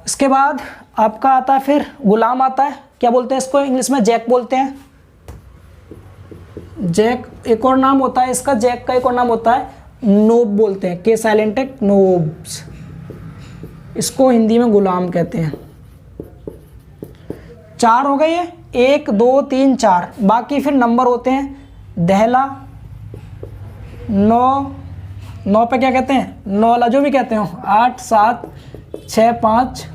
इसके बाद आपका आता है फिर गुलाम आता है। क्या बोलते हैं इसको इंग्लिश में? जैक बोलते हैं। जैक एक और नाम होता है इसका, जैक का एक और नाम होता है नोब बोलते हैं, के साइलेंट है, नोब्स। इसको हिंदी में गुलाम कहते हैं। 4 हो गए ये, 1 2 3 4। बाकी फिर नंबर होते हैं। दहला, 9 पे क्या कहते हैं? नौला, जो भी कहते हो। 8 7 6 5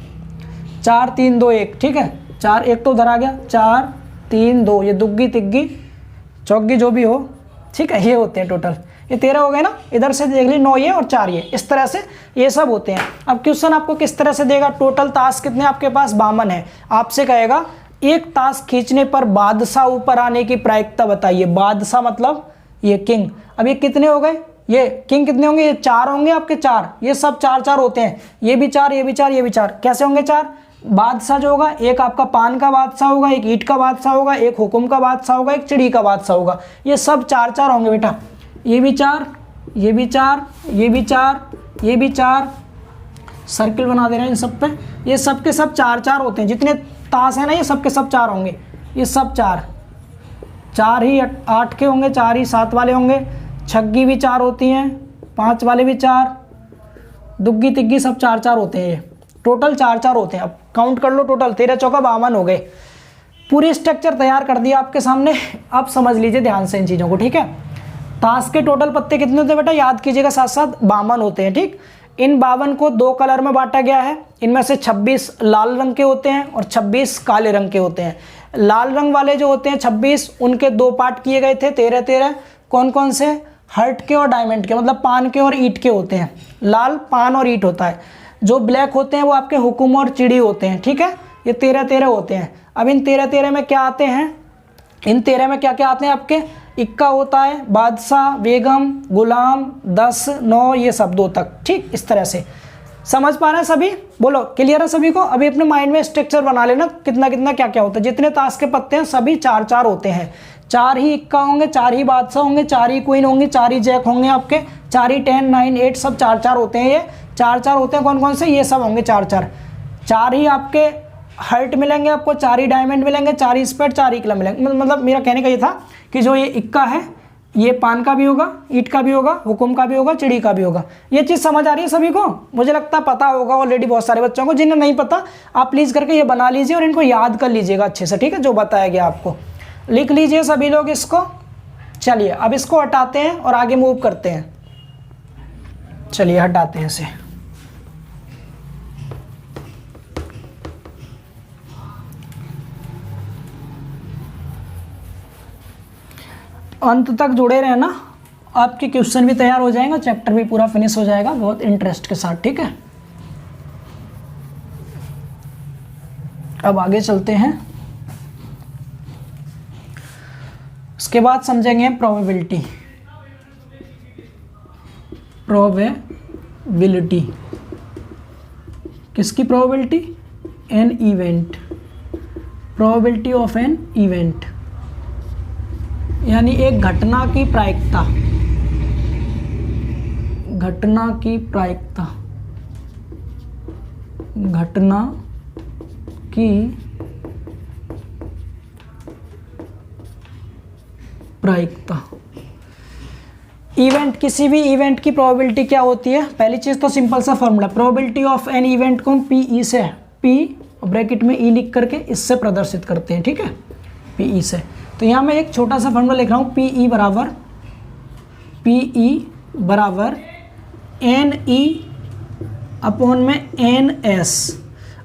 4 3 2 1, ठीक है। 4 1 तो उधर आ गया, 4 3 2, ये दुग्गी तिग्गी चौग्गी जो भी हो, ठीक है। ये होते हैं टोटल, ये 13 हो गए ना। इधर से देख ली 9 ये और 4 ये, इस तरह से ये सब होते हैं। अब क्वेश्चन आपको किस तरह से देगा? टोटल ताश कितने आपके पास? 52 है। आपसे कहेगा एक ताश खींचने पर बादशाह ऊपर आने की प्रायिकता बताइए। बादशाह मतलब ये किंग। अब ये कितने हो गए? ये किंग कितने होंगे? ये 4 होंगे आपके, 4। ये सब 4 होते हैं। ये भी 4, ये भी 4, ये भी 4। कैसे होंगे 4? बादशाह जो होगा, एक आपका पान का बादशाह होगा, एक ईंट का बादशाह होगा, एक हुकुम का बादशाह होगा, एक चिड़ी का बादशाह होगा। ये सब 4 होंगे बेटा। ये भी 4, ये भी 4, ये भी 4, ये भी 4। सर्किल बना दे रहे हैं इन सब पे। ये सब के सब 4 होते हैं। जितने ताश है ना, ये सब के सब 4 होंगे। ये सब 4 ही 8 के होंगे, 4 ही 7 वाले होंगे। छग्गी भी 4 होती हैं, 5 वाले भी 4, दुग्गी तिग्गी सब 4 होते हैं। ये टोटल 4 होते हैं। अब काउंट कर लो, टोटल 13 चौका 52 हो गए। पूरी स्ट्रक्चर तैयार कर दिया आपके सामने। अब समझ लीजिए ध्यान से इन चीज़ों को, ठीक है। ताश के टोटल पत्ते कितने होते हैं बेटा? याद कीजिएगा साथ साथ, 52 होते हैं, ठीक। इन 52 को 2 कलर में बांटा गया है। इनमें से 26 लाल रंग के होते हैं और 26 काले रंग के होते हैं। लाल रंग वाले जो होते हैं 26, उनके 2 पार्ट किए गए थे, 13। कौन कौन से? हर्ट के और डायमंड के, मतलब पान के और ईंट के होते हैं। लाल पान और ईंट होता है। जो ब्लैक होते हैं वो आपके हुकुम और चिड़ी होते हैं, ठीक है। ये 13 होते हैं। अब इन 13 में क्या आते हैं? इन 13 में क्या क्या आते हैं आपके? इक्का होता है, बादशाह, बेगम, गुलाम, 10 9, ये सब 2 तक, ठीक। इस तरह से समझ पा रहे हैं सभी? बोलो, क्लियर है सभी को? अभी अपने माइंड में स्ट्रक्चर बना लेना, कितना कितना क्या क्या होता है। जितने ताश के पत्ते हैं सभी 4 होते हैं। 4 ही इक्का होंगे, 4 ही बादशाह होंगे, 4 ही क्वीन होंगे, 4 ही जैक होंगे आपके, 4 ही 10 9 8 सब 4 होते हैं। ये 4 होते हैं। कौन कौन से? ये सब होंगे 4 ही आपके हर्ट मिलेंगे आपको, 4 ही डायमंड मिलेंगे, 4 ही स्पेड, 4 ही क्लब मिलेंगे। मतलब मेरा कहने का ये था कि जो ये इक्का है, ये पान का भी होगा, ईंट का भी होगा, हुकुम का भी होगा, चिड़ी का भी होगा। ये चीज़ समझ आ रही है सभी को? मुझे लगता है पता होगा ऑलरेडी बहुत सारे बच्चों को। जिन्हें नहीं पता, आप प्लीज़ करके ये बना लीजिए और इनको याद कर लीजिएगा अच्छे से, ठीक है। जो बताया गया आपको लिख लीजिए सभी लोग इसको। चलिए अब इसको हटाते हैं और आगे मूव करते हैं। चलिए हटाते हैं इसे। अंत तक जुड़े रहना, आपके क्वेश्चन भी तैयार हो जाएगा, चैप्टर भी पूरा फिनिश हो जाएगा बहुत इंटरेस्ट के साथ, ठीक है। अब आगे चलते हैं। उसके बाद समझेंगे प्रोबेबिलिटी। प्रोबेबिलिटी किसकी probability? An event, probability of an event, यानी एक घटना की प्रायिकता। घटना की प्रायिकता, घटना की प्रायिकता। इवेंट, किसी भी इवेंट की प्रोबेबिलिटी क्या होती है? पहली चीज़ तो सिंपल सा formula, probability of an event को हम पी ई से, पी ब्रैकेट में ई लिख करके इससे प्रदर्शित करते हैं, ठीक है, पी ई से। तो यहाँ मैं एक छोटा सा फॉर्मूला लिख रहा हूँ, पी ई बराबर एन ई अपॉन में एन एस।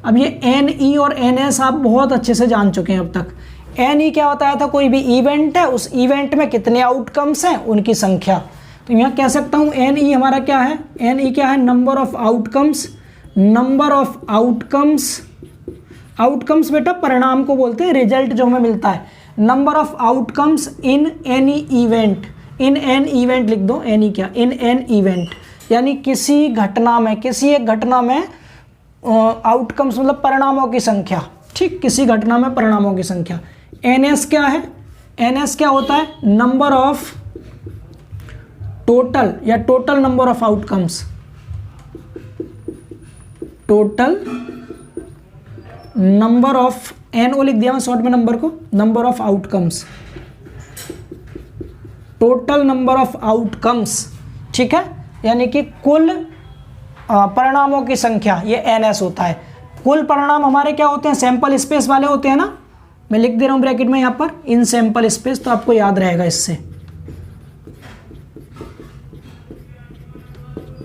अब ये एन ई और एन एस आप बहुत अच्छे से जान चुके हैं अब तक। एन ई क्या बताया था? कोई भी इवेंट है, उस इवेंट में कितने आउटकम्स हैं, उनकी संख्या। तो यहाँ कह सकता हूँ एन ई हमारा क्या है? एन ई क्या है? Number of outcomes. Number of outcomes, outcomes बेटा परिणाम को बोलते हैं, रिजल्ट जो हमें मिलता है। Number of outcomes in any event, in an event लिख दो, एनी क्या? इन एन इवेंट, यानी किसी घटना में, किसी एक घटना में आउटकम्स मतलब परिणामों की संख्या, ठीक, किसी घटना में परिणामों की संख्या। एन एस क्या है? एन एस क्या होता है? नंबर ऑफ टोटल या total number of outcomes, total number of, N O लिख दिया मैं शॉर्ट में नंबर को, number of outcomes, total number of outcomes, ठीक है, यानी कि कुल परिणामों की संख्या, ये एन एस होता है। कुल परिणाम हमारे क्या होते हैं? सैंपल स्पेस वाले होते हैं ना, मैं लिख दे रहा हूं ब्रैकेट में यहां पर इन सैंपल स्पेस, तो आपको याद रहेगा इससे।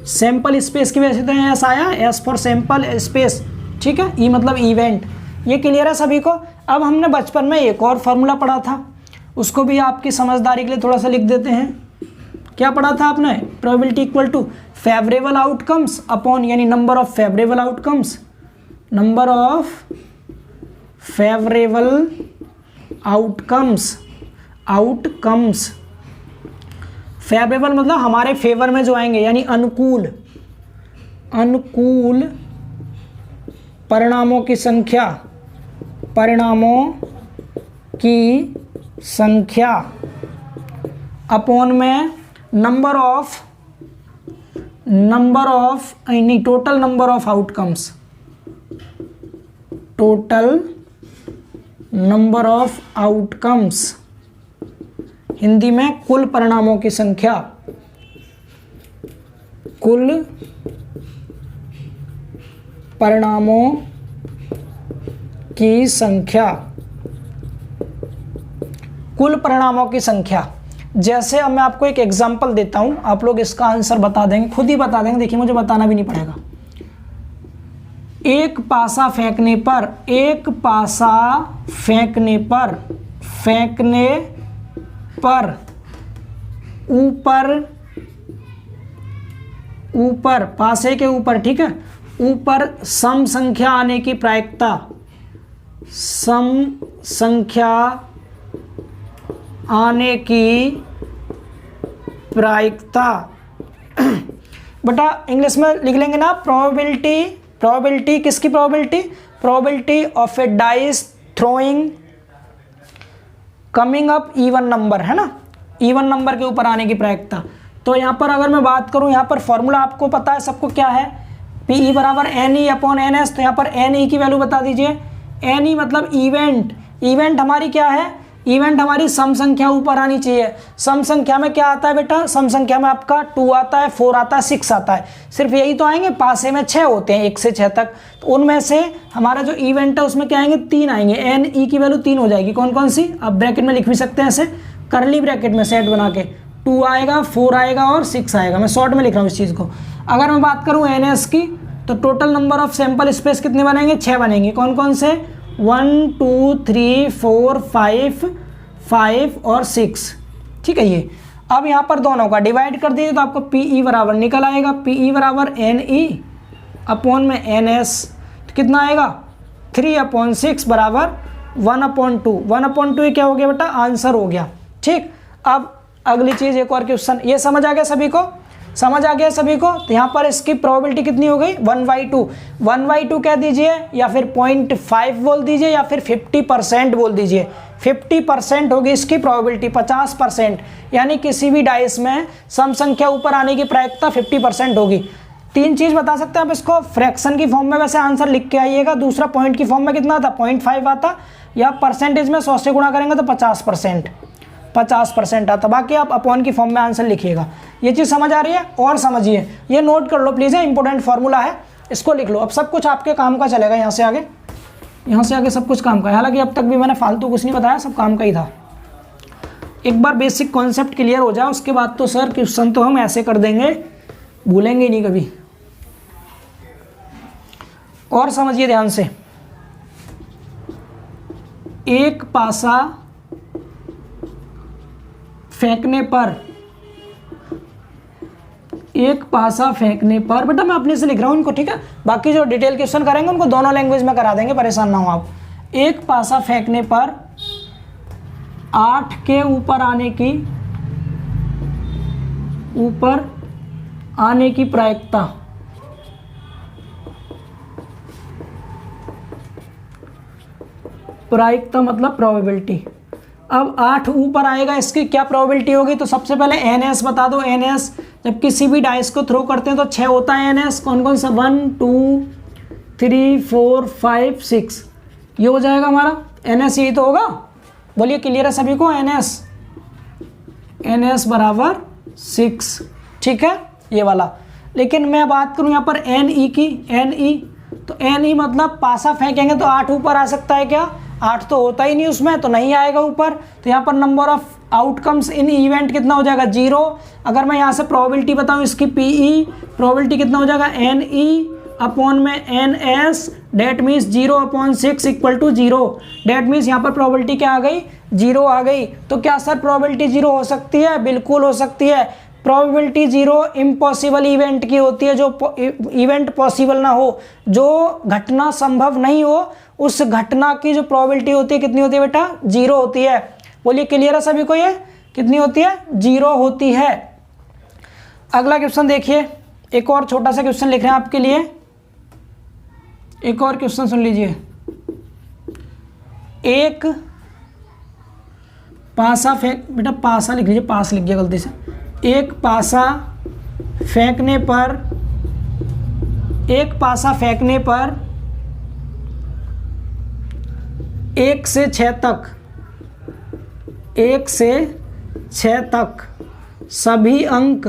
सैंपल स्पेस की वजह से तो एस आया, एस फॉर सैंपल स्पेस, ठीक है, ई मतलब इवेंट। ये क्लियर है सभी को? अब हमने बचपन में एक और फॉर्मूला पढ़ा था, उसको भी आपकी समझदारी के लिए थोड़ा सा लिख देते हैं। क्या पढ़ा था आपने? Probability equal to favourable outcomes upon, यानी number of favourable outcomes, number of favourable outcomes, outcomes favourable मतलब हमारे फेवर में जो आएंगे, यानी अनुकूल, अनुकूल परिणामों की संख्या, परिणामों की संख्या अपॉन में नंबर ऑफ नहीं, total number of outcomes, total number of outcomes, Hindi में कुल परिणामों की संख्या, कुल परिणामों की संख्या, कुल परिणामों की संख्या। जैसे अब मैं आपको एक एग्जांपल देता हूं, आप लोग इसका आंसर बता देंगे, खुद ही बता देंगे, देखिए मुझे बताना भी नहीं पड़ेगा। एक पासा फेंकने पर, एक पासा फेंकने पर, फेंकने पर ऊपर, ऊपर पासे के ऊपर, ठीक है, ऊपर सम संख्या आने की प्रायिकता, सम संख्या आने की प्रायिकता बेटा इंग्लिश में लिख लेंगे ना, प्रोबेबिलिटी, प्रोबेबिलिटी किसकी probability? Probability of A dice throwing coming up even number, है ना, इवन नंबर के ऊपर आने की प्रायिकता। तो यहाँ पर अगर मैं बात करूँ, यहाँ पर फॉर्मूला आपको पता है सबको क्या है? पी ई बराबर N E upon N S. तो यहाँ पर एन ई की वैल्यू बता दीजिए। एन ई मतलब इवेंट, इवेंट हमारी क्या है? इवेंट हमारी सम संख्या ऊपर आनी चाहिए। सम संख्या में क्या आता है बेटा? सम संख्या में आपका 2 आता है, 4 आता है, 6 आता है, सिर्फ यही तो आएंगे। पासे में 6 होते हैं, 1 से 6 तक, तो उनमें से हमारा जो इवेंट है उसमें क्या आएंगे? 3 आएंगे। एन ई की वैल्यू 3 हो जाएगी। कौन कौन सी? आप ब्रैकेट में लिख भी सकते हैं ऐसे, करली ब्रैकेट में सेट बना के। 2 आएगा, 4 आएगा और 6 आएगा। मैं शॉर्ट में लिख रहा हूँ इस चीज़ को। अगर मैं बात करूँ एन एस की, तो total number of sample space कितने बनेंगे? 6 बनेंगे। कौन कौन से? 1 2 3 4 5 और 6, ठीक है। ये अब यहाँ पर दोनों का डिवाइड कर दीजिए तो आपको पी ई बराबर निकल आएगा। पी ई बराबर एन ई अपॉन में एन एस, कितना आएगा? 3/6 बराबर 1/2। 1/2 क्या हो गया बेटा? आंसर हो गया। ठीक, अब अगली चीज़, एक और क्वेश्चन। ये समझ आ गया सभी को? समझ आ गया सभी को? तो यहाँ पर इसकी प्रोबेबिलिटी कितनी हो गई? 1/2। 1/2 कह दीजिए, या फिर 0.5 बोल दीजिए, या फिर 50% बोल दीजिए। 50% होगी इसकी प्रोबेबिलिटी, 50%, यानी किसी भी डाइस में सम संख्या ऊपर आने की प्रायिकता 50% होगी। 3 चीज़ बता सकते हैं आप इसको। फ्रैक्शन की फॉर्म में वैसे आंसर लिख के आइएगा। दूसरा, पॉइंट की फॉर्म में कितना आता? 0.5 आता, या परसेंटेज में 100 से गुणा करेंगे तो 50%। 50% आता। बाकी आप अपॉन की फॉर्म में आंसर लिखिएगा। ये चीज़ समझ आ रही है? और समझिए, ये नोट कर लो प्लीज़, है इंपॉर्टेंट फार्मूला है, इसको लिख लो। अब सब कुछ आपके काम का चलेगा यहाँ से आगे सब कुछ काम का है। हालांकि अब तक भी मैंने फालतू कुछ नहीं बताया, सब काम का ही था। एक बार बेसिक कॉन्सेप्ट क्लियर हो जाए उसके बाद तो सर क्वेश्चन तो हम ऐसे कर देंगे, भूलेंगे नहीं कभी। और समझिए ध्यान से, एक पासा फेंकने पर, बेटा मैं अपने से लिख रहा हूं इनको, ठीक है। बाकी जो डिटेल क्वेश्चन करेंगे उनको दोनों लैंग्वेज में करा देंगे, परेशान ना हो आप। एक पासा फेंकने पर 8 के ऊपर आने की प्रायिकता, मतलब प्रोबेबिलिटी। अब 8 ऊपर आएगा, इसकी क्या प्रोबेबिलिटी होगी? तो सबसे पहले NS बता दो। NS जब किसी भी डाइस को थ्रो करते हैं तो 6 होता है NS। कौन कौन सा? 1 2 3 4 5 6, ये हो जाएगा हमारा NS, यही तो होगा। बोलिए क्लियर है सभी को? NS बराबर 6, ठीक है, ये वाला। लेकिन मैं बात करूं यहाँ पर NE की, NE तो NE मतलब पासा फेंकेंगे तो 8 ऊपर आ सकता है क्या? 8 तो होता ही नहीं उसमें, तो नहीं आएगा ऊपर। तो यहाँ पर number of outcomes in event कितना हो जाएगा? 0। अगर मैं यहाँ से प्रोबेबिलिटी बताऊँ इसकी, PE प्रोबेबिलिटी कितना हो जाएगा? NE अपॉन में NS, that means 0/6 equal to 0। That means यहाँ पर प्रोबेबिलिटी क्या आ गई? 0 आ गई। तो क्या सर प्रोबेबिलिटी 0 हो सकती है? बिल्कुल हो सकती है। प्रोबेबिलिटी 0 इम्पॉसिबल इवेंट की होती है, जो इवेंट पॉसिबल ना हो, जो घटना संभव नहीं हो, उस घटना की जो प्रोबेबिलिटी होती है कितनी होती है बेटा? 0 होती है। बोलिए क्लियर है सभी को? ये कितनी होती है? 0 होती है। अगला क्वेश्चन देखिए, एक और छोटा सा क्वेश्चन लिख रहे हैं आपके लिए। एक और क्वेश्चन सुन लीजिए। एक पासा बेटा पासा लिख लीजिए, पास लिख गया गलती से। एक पासा फेंकने पर 1 से 6 तक सभी अंक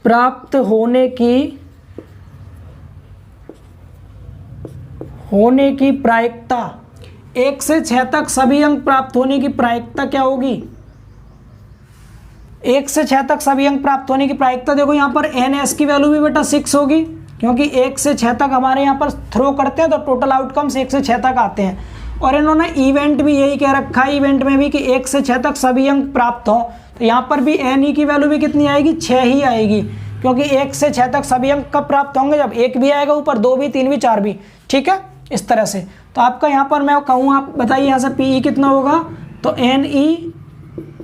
प्राप्त होने की प्रायिकता, 1 से 6 तक सभी अंक प्राप्त होने की प्रायिकता क्या होगी? 1 से 6 तक सभी अंक प्राप्त होने की प्रायिकता, देखो यहाँ पर NS की वैल्यू भी बेटा 6 होगी, क्योंकि 1 से 6 तक हमारे यहाँ पर थ्रो करते हैं तो टोटल आउटकम्स 1 से 6 तक आते हैं। और इन्होंने इवेंट भी यही कह रखा है, इवेंट में भी कि 1 से 6 तक सभी अंक प्राप्त हों, तो यहाँ पर भी NE की वैल्यू भी कितनी आएगी? 6 ही आएगी, क्योंकि 1 से 6 तक सभी अंक कब प्राप्त होंगे? जब 1 भी आएगा ऊपर, 2 भी, 3 भी, 4 भी, ठीक है, इस तरह से। तो आपका यहाँ पर मैं कहूँ, आप बताइए यहाँ से PE कितना होगा? तो NE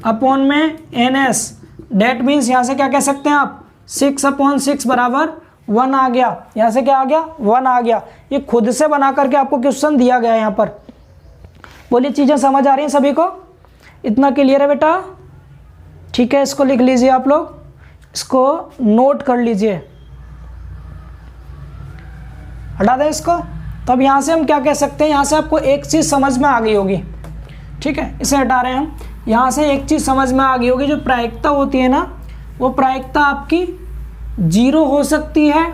अपॉन में NS, डेट मीन्स यहाँ से क्या कह सकते हैं आप? 6/6 बराबर 1 आ गया। यहाँ से क्या आ गया? 1 आ गया। ये खुद से बना करके आपको क्वेश्चन दिया गया है यहाँ पर। बोलिए चीज़ें समझ आ रही हैं सभी को? इतना क्लियर है बेटा? ठीक है, इसको लिख लीजिए आप लोग, इसको नोट कर लीजिए, हटा दें इसको। तब यहाँ से हम क्या कह सकते हैं? यहाँ से आपको एक चीज़ समझ में आ गई होगी, ठीक है, इसे हटा रहे हैं हम। यहाँ से एक चीज़ समझ में आ गई होगी, जो प्रायिकता होती है ना, वो प्रायिकता आपकी 0 हो सकती है,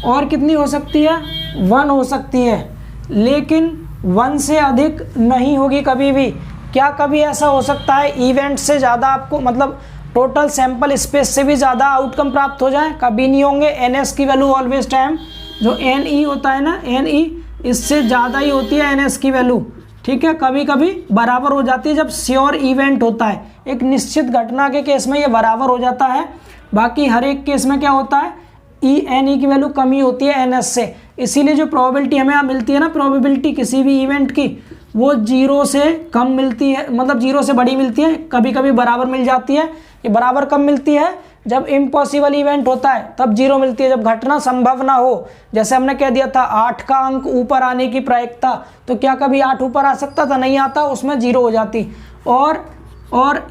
और कितनी हो सकती है? 1 हो सकती है, लेकिन 1 से अधिक नहीं होगी कभी भी। क्या कभी ऐसा हो सकता है इवेंट से ज़्यादा आपको, मतलब टोटल सैंपल स्पेस से भी ज़्यादा आउटकम प्राप्त हो जाए? कभी नहीं होंगे। NS की वैल्यू ऑलवेज टाइम, जो NE होता है ना, NE इससे ज़्यादा ही होती है NS की वैल्यू, ठीक है। कभी कभी बराबर हो जाती है जब श्योर इवेंट होता है, एक निश्चित घटना के केस में ये बराबर हो जाता है। बाकी हर एक केस में क्या होता है? NE की वैल्यू कमी होती है NS से। इसीलिए जो प्रोबेबिलिटी हमें यहाँ मिलती है ना, प्रोबेबिलिटी किसी भी इवेंट की, वो 0 से कम मिलती है, मतलब 0 से बड़ी मिलती है, कभी कभी बराबर मिल जाती है। ये बराबर कब मिलती है? जब इम्पॉसिबल इवेंट होता है तब 0 मिलती है, जब घटना संभव ना हो। जैसे हमने कह दिया था 8 का अंक ऊपर आने की प्रायिकता, तो क्या कभी 8 ऊपर आ सकता था? नहीं आता, उसमें 0 हो जाती। और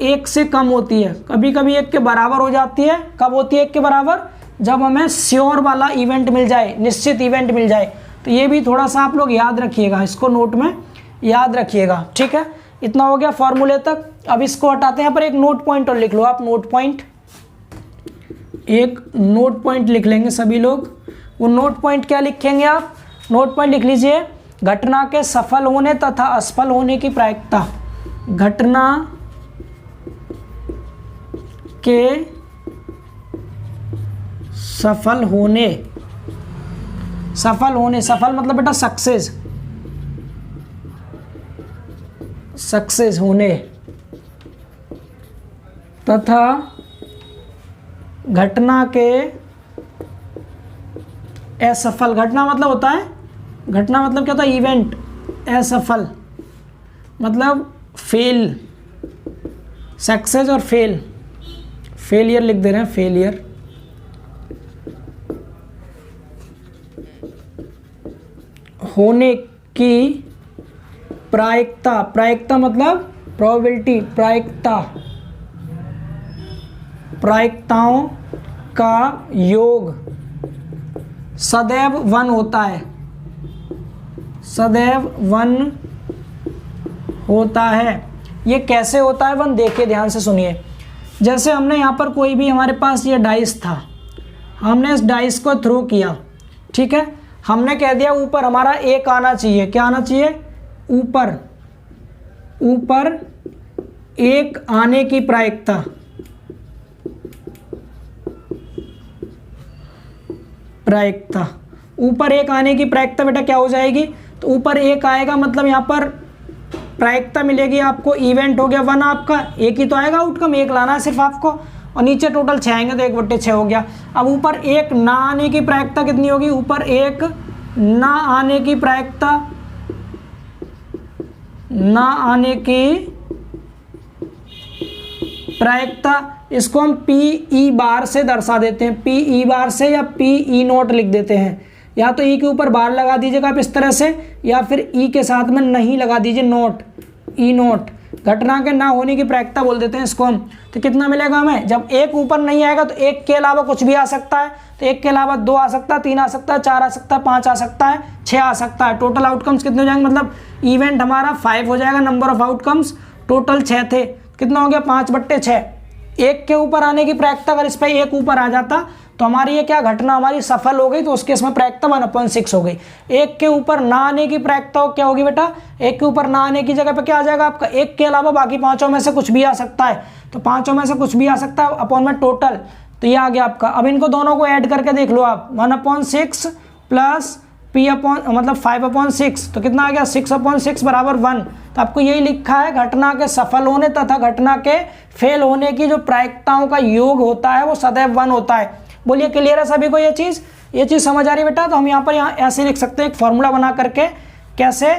1 से कम होती है, कभी कभी 1 के बराबर हो जाती है। कब होती है 1 के बराबर? जब हमें श्योर वाला इवेंट मिल जाए, निश्चित इवेंट मिल जाए। तो ये भी थोड़ा सा आप लोग याद रखिएगा, इसको नोट में याद रखिएगा, ठीक है। इतना हो गया फॉर्मूले तक। अब इसको हटाते हैं, यहाँ पर एक नोट पॉइंट और लिख लो आप, नोट पॉइंट, एक नोट पॉइंट लिख लेंगे सभी लोग। वो नोट पॉइंट क्या लिखेंगे आप, नोट पॉइंट लिख लीजिए, घटना के सफल होने तथा असफल होने की प्रायिकता, घटना के सफल होने, सफल होने, सफल मतलब बेटा सक्सेस, सक्सेस होने तथा घटना के असफल, घटना मतलब होता है, घटना मतलब क्या होता है, इवेंट, असफल मतलब फेल, सक्सेस और फेल, फेलियर लिख दे रहे हैं, फेलियर, होने की प्रायिकता, प्रायिकता मतलब प्रोबेबिलिटी, प्रायिकता, प्रायिकताओं का योग सदैव 1 होता है, सदैव 1 होता है। ये कैसे होता है 1, देखिए ध्यान से सुनिए। जैसे हमने यहाँ पर कोई भी, हमारे पास ये डाइस था, हमने इस डाइस को थ्रो किया, ठीक है, हमने कह दिया ऊपर हमारा 1 आना चाहिए, क्या आना चाहिए, ऊपर, ऊपर 1 आने की प्रायिकता, प्रायिकता, ऊपर 1 आने की प्रायिकता बेटा क्या हो जाएगी, तो ऊपर 1 आएगा मतलब यहाँ पर प्रायिकता मिलेगी आपको, इवेंट हो गया 1 आपका, 1 ही तो आएगा आउटकम, 1 लाना है सिर्फ आपको, और नीचे टोटल 6 आएंगे तो 1/6 हो गया। अब ऊपर 1 ना आने की प्रायिकता कितनी होगी, ऊपर 1 ना आने की प्रायिकता, ना आने की प्रायिकता, इसको हम PE बार से दर्शा देते हैं, PE बार से या PE नोट लिख देते हैं, या तो E के ऊपर बार लगा दीजिएगा आप इस तरह से, या फिर E के साथ में नहीं लगा दीजिए नोट, E नोट, घटना के ना होने की प्रायिकता बोल देते हैं इसको हम। तो कितना मिलेगा हमें, जब 1 ऊपर नहीं आएगा तो 1 के अलावा कुछ भी आ सकता है, तो 1 के अलावा 2 आ सकता है, 3 आ सकता है, 4 आ सकता है, 5 आ सकता है, 6 आ सकता है। टोटल आउटकम्स कितने हो जाएंगे, मतलब इवेंट हमारा 5 हो जाएगा, नंबर ऑफ आउटकम्स टोटल 6 थे, कितना हो गया 5/6। 1 के ऊपर आने की प्रायिकता, अगर इस पर 1 ऊपर आ जाता तो हमारी ये क्या घटना हमारी सफल हो गई, तो उस केस में प्रायिकता 1/6 हो गई। 1 के ऊपर ना आने की प्रायिकता क्या होगी बेटा, 1 के ऊपर ना आने की जगह पे क्या आ जाएगा आपका, 1 के अलावा बाकी 5 में से कुछ भी आ सकता है, तो 5 में से कुछ भी आ सकता है अपॉन में टोटल, तो ये आ गया आपका। अब इनको दोनों को ऐड करके देख लो आप, 1/6 प्लस P अपॉन मतलब 5/6, तो कितना आ गया 6/6 बराबर 1। तो आपको यही लिखा है, घटना के सफल होने तथा घटना के फेल होने की जो प्रायिकताओं का योग होता है वो सदैव 1 होता है। बोलिए क्लियर है सभी को ये चीज़ समझ आ रही है बेटा। तो हम यहाँ पर ऐसे लिख सकते हैं एक फॉर्मूला बना करके, कैसे,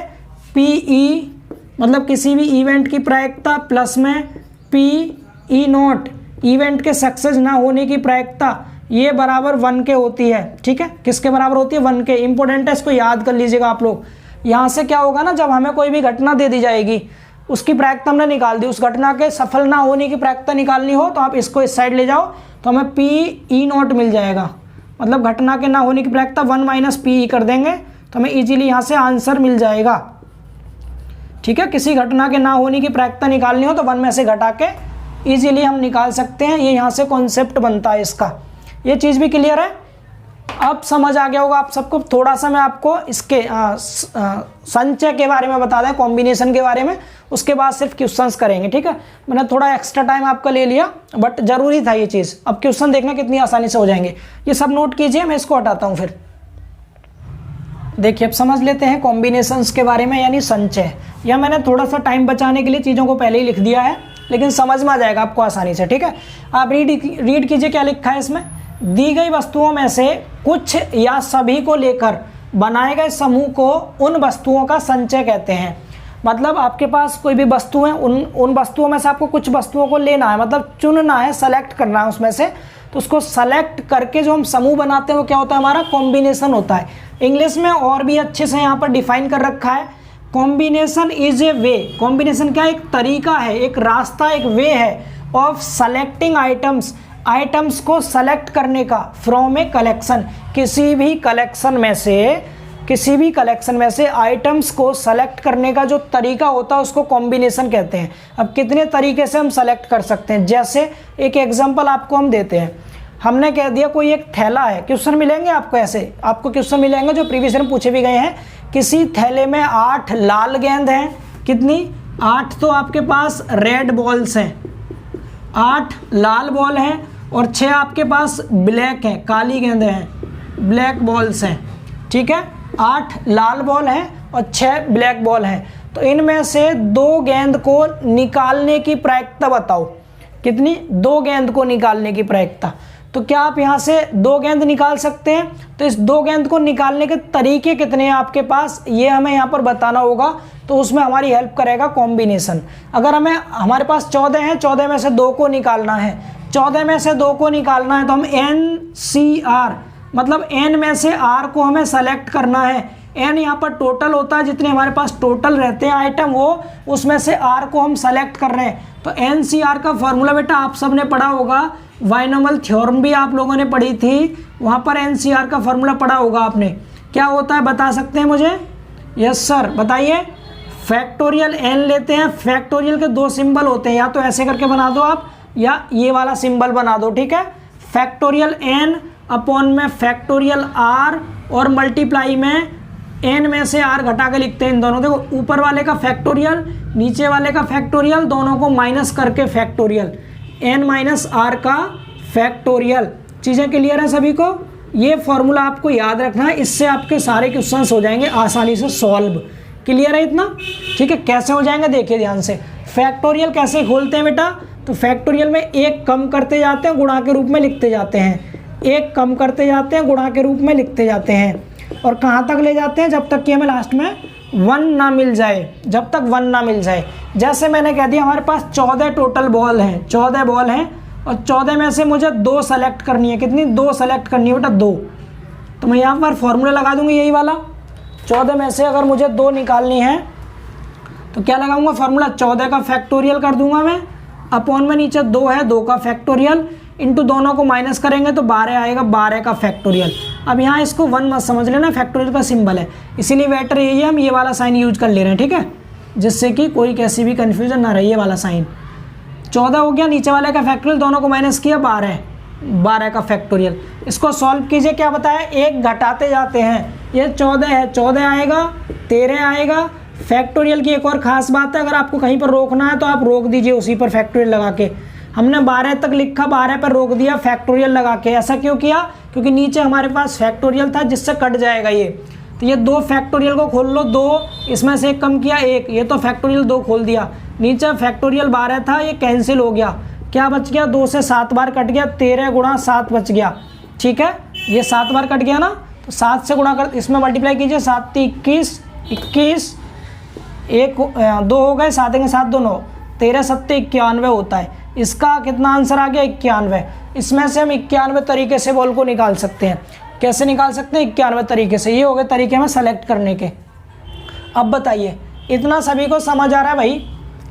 PE मतलब किसी भी इवेंट की प्रायिकता प्लस में PE नोट इवेंट के सक्सेस ना होने की प्रायिकता, ये बराबर 1 के होती है, ठीक है, किसके बराबर होती है 1 के। इंपॉर्टेंट है, इसको याद कर लीजिएगा आप लोग। यहाँ से क्या होगा ना, जब हमें कोई भी घटना दे दी जाएगी, उसकी प्रायिकता हमने निकाल दी, उस घटना के सफल ना होने की प्रायिकता निकालनी हो तो आप इसको इस साइड ले जाओ, तो हमें PE नोट मिल जाएगा, मतलब घटना के ना होने की प्रायिकता 1 - PE कर देंगे तो हमें इजीली यहाँ से आंसर मिल जाएगा, ठीक है। किसी घटना के ना होने की प्रायिकता निकालनी हो तो 1 में से घटा के इजीली हम निकाल सकते हैं, ये यहाँ से कॉन्सेप्ट बनता है इसका। ये चीज़ भी क्लियर है, अब समझ आ गया होगा आप सबको। थोड़ा सा मैं आपको इसके संचय के बारे में बता दें, कॉम्बिनेशन के बारे में, उसके बाद सिर्फ क्वेश्चंस करेंगे, ठीक है। मैंने थोड़ा एक्स्ट्रा टाइम आपका ले लिया, बट जरूरी था ये चीज़। अब क्वेश्चन देखना कितनी आसानी से हो जाएंगे, ये सब नोट कीजिए, मैं इसको हटाता हूँ फिर। देखिए अब समझ लेते हैं कॉम्बिनेशंस के बारे में, यानी संचय। या मैंने थोड़ा सा टाइम बचाने के लिए चीज़ों को पहले ही लिख दिया है, लेकिन समझ में आ जाएगा आपको आसानी से, ठीक है। आप रीड कीजिए क्या लिखा है इसमें। दी गई वस्तुओं में से कुछ या सभी को लेकर बनाए गए समूह को उन वस्तुओं का संचय कहते हैं। मतलब आपके पास कोई भी वस्तु है, उन वस्तुओं में से आपको कुछ वस्तुओं को लेना है, मतलब चुनना है, सेलेक्ट करना है उसमें से, तो उसको सेलेक्ट करके जो हम समूह बनाते हैं वो क्या होता है, हमारा कॉम्बिनेशन होता है। इंग्लिश में और भी अच्छे से यहाँ पर डिफाइन कर रखा है, combination is a way. Combination क्या, एक तरीका है, एक रास्ता, एक वे है ऑफ सेलेक्टिंग आइटम्स को सेलेक्ट करने का फ्रॉम ए कलेक्शन, किसी भी कलेक्शन में से किसी भी कलेक्शन में से आइटम्स को सेलेक्ट करने का जो तरीका होता है उसको कॉम्बिनेशन कहते हैं। अब कितने तरीके से हम सेलेक्ट कर सकते हैं, जैसे एक एग्जांपल आपको हम देते हैं। हमने कह दिया कोई एक थैला है, क्वेश्चन मिलेंगे आपको, ऐसे आपको क्वेश्चन मिलेंगे जो प्रीवियस में पूछे भी गए हैं। किसी थैले में 8 लाल गेंद हैं, कितनी 8 तो आपके पास रेड बॉल्स हैं, 8 लाल बॉल हैं और 6 आपके पास ब्लैक हैं, काली गेंदें हैं, ब्लैक बॉल्स हैं, ठीक है। 8 लाल बॉल हैं और 6 ब्लैक बॉल हैं। तो इनमें से 2 गेंद को निकालने की प्रायिकता बताओ, कितनी, 2 गेंद को निकालने की प्रायिकता। तो क्या आप यहाँ से 2 गेंद निकाल सकते हैं? तो इस 2 गेंद को निकालने के तरीके कितने हैं आपके पास, ये हमें यहाँ पर बताना होगा। तो उसमें हमारी हेल्प करेगा कॉम्बिनेशन। अगर हमारे पास 14 हैं, 14 में से 2 को निकालना है, 14 में से 2 को निकालना है तो हम NCR मतलब n में से r को हमें सेलेक्ट करना है। n यहाँ पर टोटल होता है, जितने हमारे पास टोटल रहते हैं आइटम वो, उसमें से r को हम सेलेक्ट कर रहे हैं। तो NCR का फॉर्मूला बेटा आप सब ने पढ़ा होगा, बाइनोमियल थ्योरम भी आप लोगों ने पढ़ी थी, वहाँ पर NCR का फॉर्मूला पढ़ा होगा आपने। क्या होता है बता सकते हैं मुझे? यस सर बताइए। फैक्टोरियल n लेते हैं, फैक्टोरियल के 2 सिंबल होते हैं, या तो ऐसे करके बना दो आप या ये वाला सिंबल बना दो, ठीक है। फैक्टोरियल n अपॉन में फैक्टोरियल r और मल्टीप्लाई में n में से r घटा के लिखते हैं इन दोनों। देखो ऊपर वाले का फैक्टोरियल, नीचे वाले का फैक्टोरियल, दोनों को माइनस करके फैक्टोरियल, n माइनस r का फैक्टोरियल। चीज़ें क्लियर है सभी को? ये फॉर्मूला आपको याद रखना है, इससे आपके सारे क्वेश्चंस हो जाएंगे आसानी से सॉल्व। क्लियर है इतना? ठीक है, कैसे हो जाएंगे देखिए ध्यान से। फैक्टोरियल कैसे खोलते हैं बेटा? तो फैक्टोरियल में एक कम करते जाते हैं, गुणा के रूप में लिखते जाते हैं, एक कम करते जाते हैं, गुणा के रूप में लिखते जाते हैं, और कहाँ तक ले जाते हैं? जब तक कि हमें लास्ट में 1 ना मिल जाए, जब तक 1 ना मिल जाए। जैसे मैंने कह दिया हमारे पास 14 टोटल बॉल हैं, 14 बॉल हैं और 14 में से मुझे 2 सेलेक्ट करनी है, कितनी? 2 सेलेक्ट करनी है बेटा, 2। तो मैं यहाँ पर फॉर्मूला लगा दूंगी यही वाला। 14 में से अगर मुझे 2 निकालनी है तो क्या लगाऊंगा फॉर्मूला? 14 का फैक्टोरियल कर दूंगा मैं, अपॉन में नीचे 2 है, 2 का फैक्टोरियल, इंटू दोनों को माइनस करेंगे तो 12 आएगा, 12 का फैक्टोरियल। अब यहाँ इसको 1 मत समझ लेना, फैक्टोरियल का सिंबल है, इसीलिए बेटर यही है हम ये वाला साइन यूज कर ले रहे हैं, ठीक है, जिससे कि कोई कैसी भी कन्फ्यूजन ना रहे। ये वाला साइन 14 हो गया, नीचे वाले का फैक्टोरियल, दोनों को माइनस किया, 12 का फैक्टोरियल। इसको सॉल्व कीजिए, क्या बताया? 1 घटाते जाते हैं, ये 14 है, 14 आएगा, 13 आएगा। फैक्टोरियल की एक और ख़ास बात है, अगर आपको कहीं पर रोकना है तो आप रोक दीजिए उसी पर फैक्टोरियल लगा के। हमने 12 तक लिखा, 12 पर रोक दिया फैक्टोरियल लगा के। ऐसा क्यों किया? क्योंकि नीचे हमारे पास फैक्टोरियल था जिससे कट जाएगा ये। तो ये 2 फैक्टोरियल को खोल लो, 2 इसमें से 1 कम किया, 1, ये तो फैक्टोरियल 2 खोल दिया। नीचे फैक्टोरियल 12 था, ये कैंसिल हो गया, क्या बच गया? 2 से 7 बार कट गया, 13 गुणा 7 बच गया, ठीक है। ये 7 बार कट गया ना, तो 7 से गुणा कर, इसमें मल्टीप्लाई कीजिए, 7 21, 21, 1 2 हो गए, 7 के 7 2 9, 13 7 91 होता है। इसका कितना आंसर आ गया? 91। इसमें से हम 91 तरीके से बॉल को निकाल सकते हैं। कैसे निकाल सकते हैं? 91 तरीके से। ये हो गए तरीके हमें सेलेक्ट करने के। अब बताइए, इतना सभी को समझ आ रहा है भाई?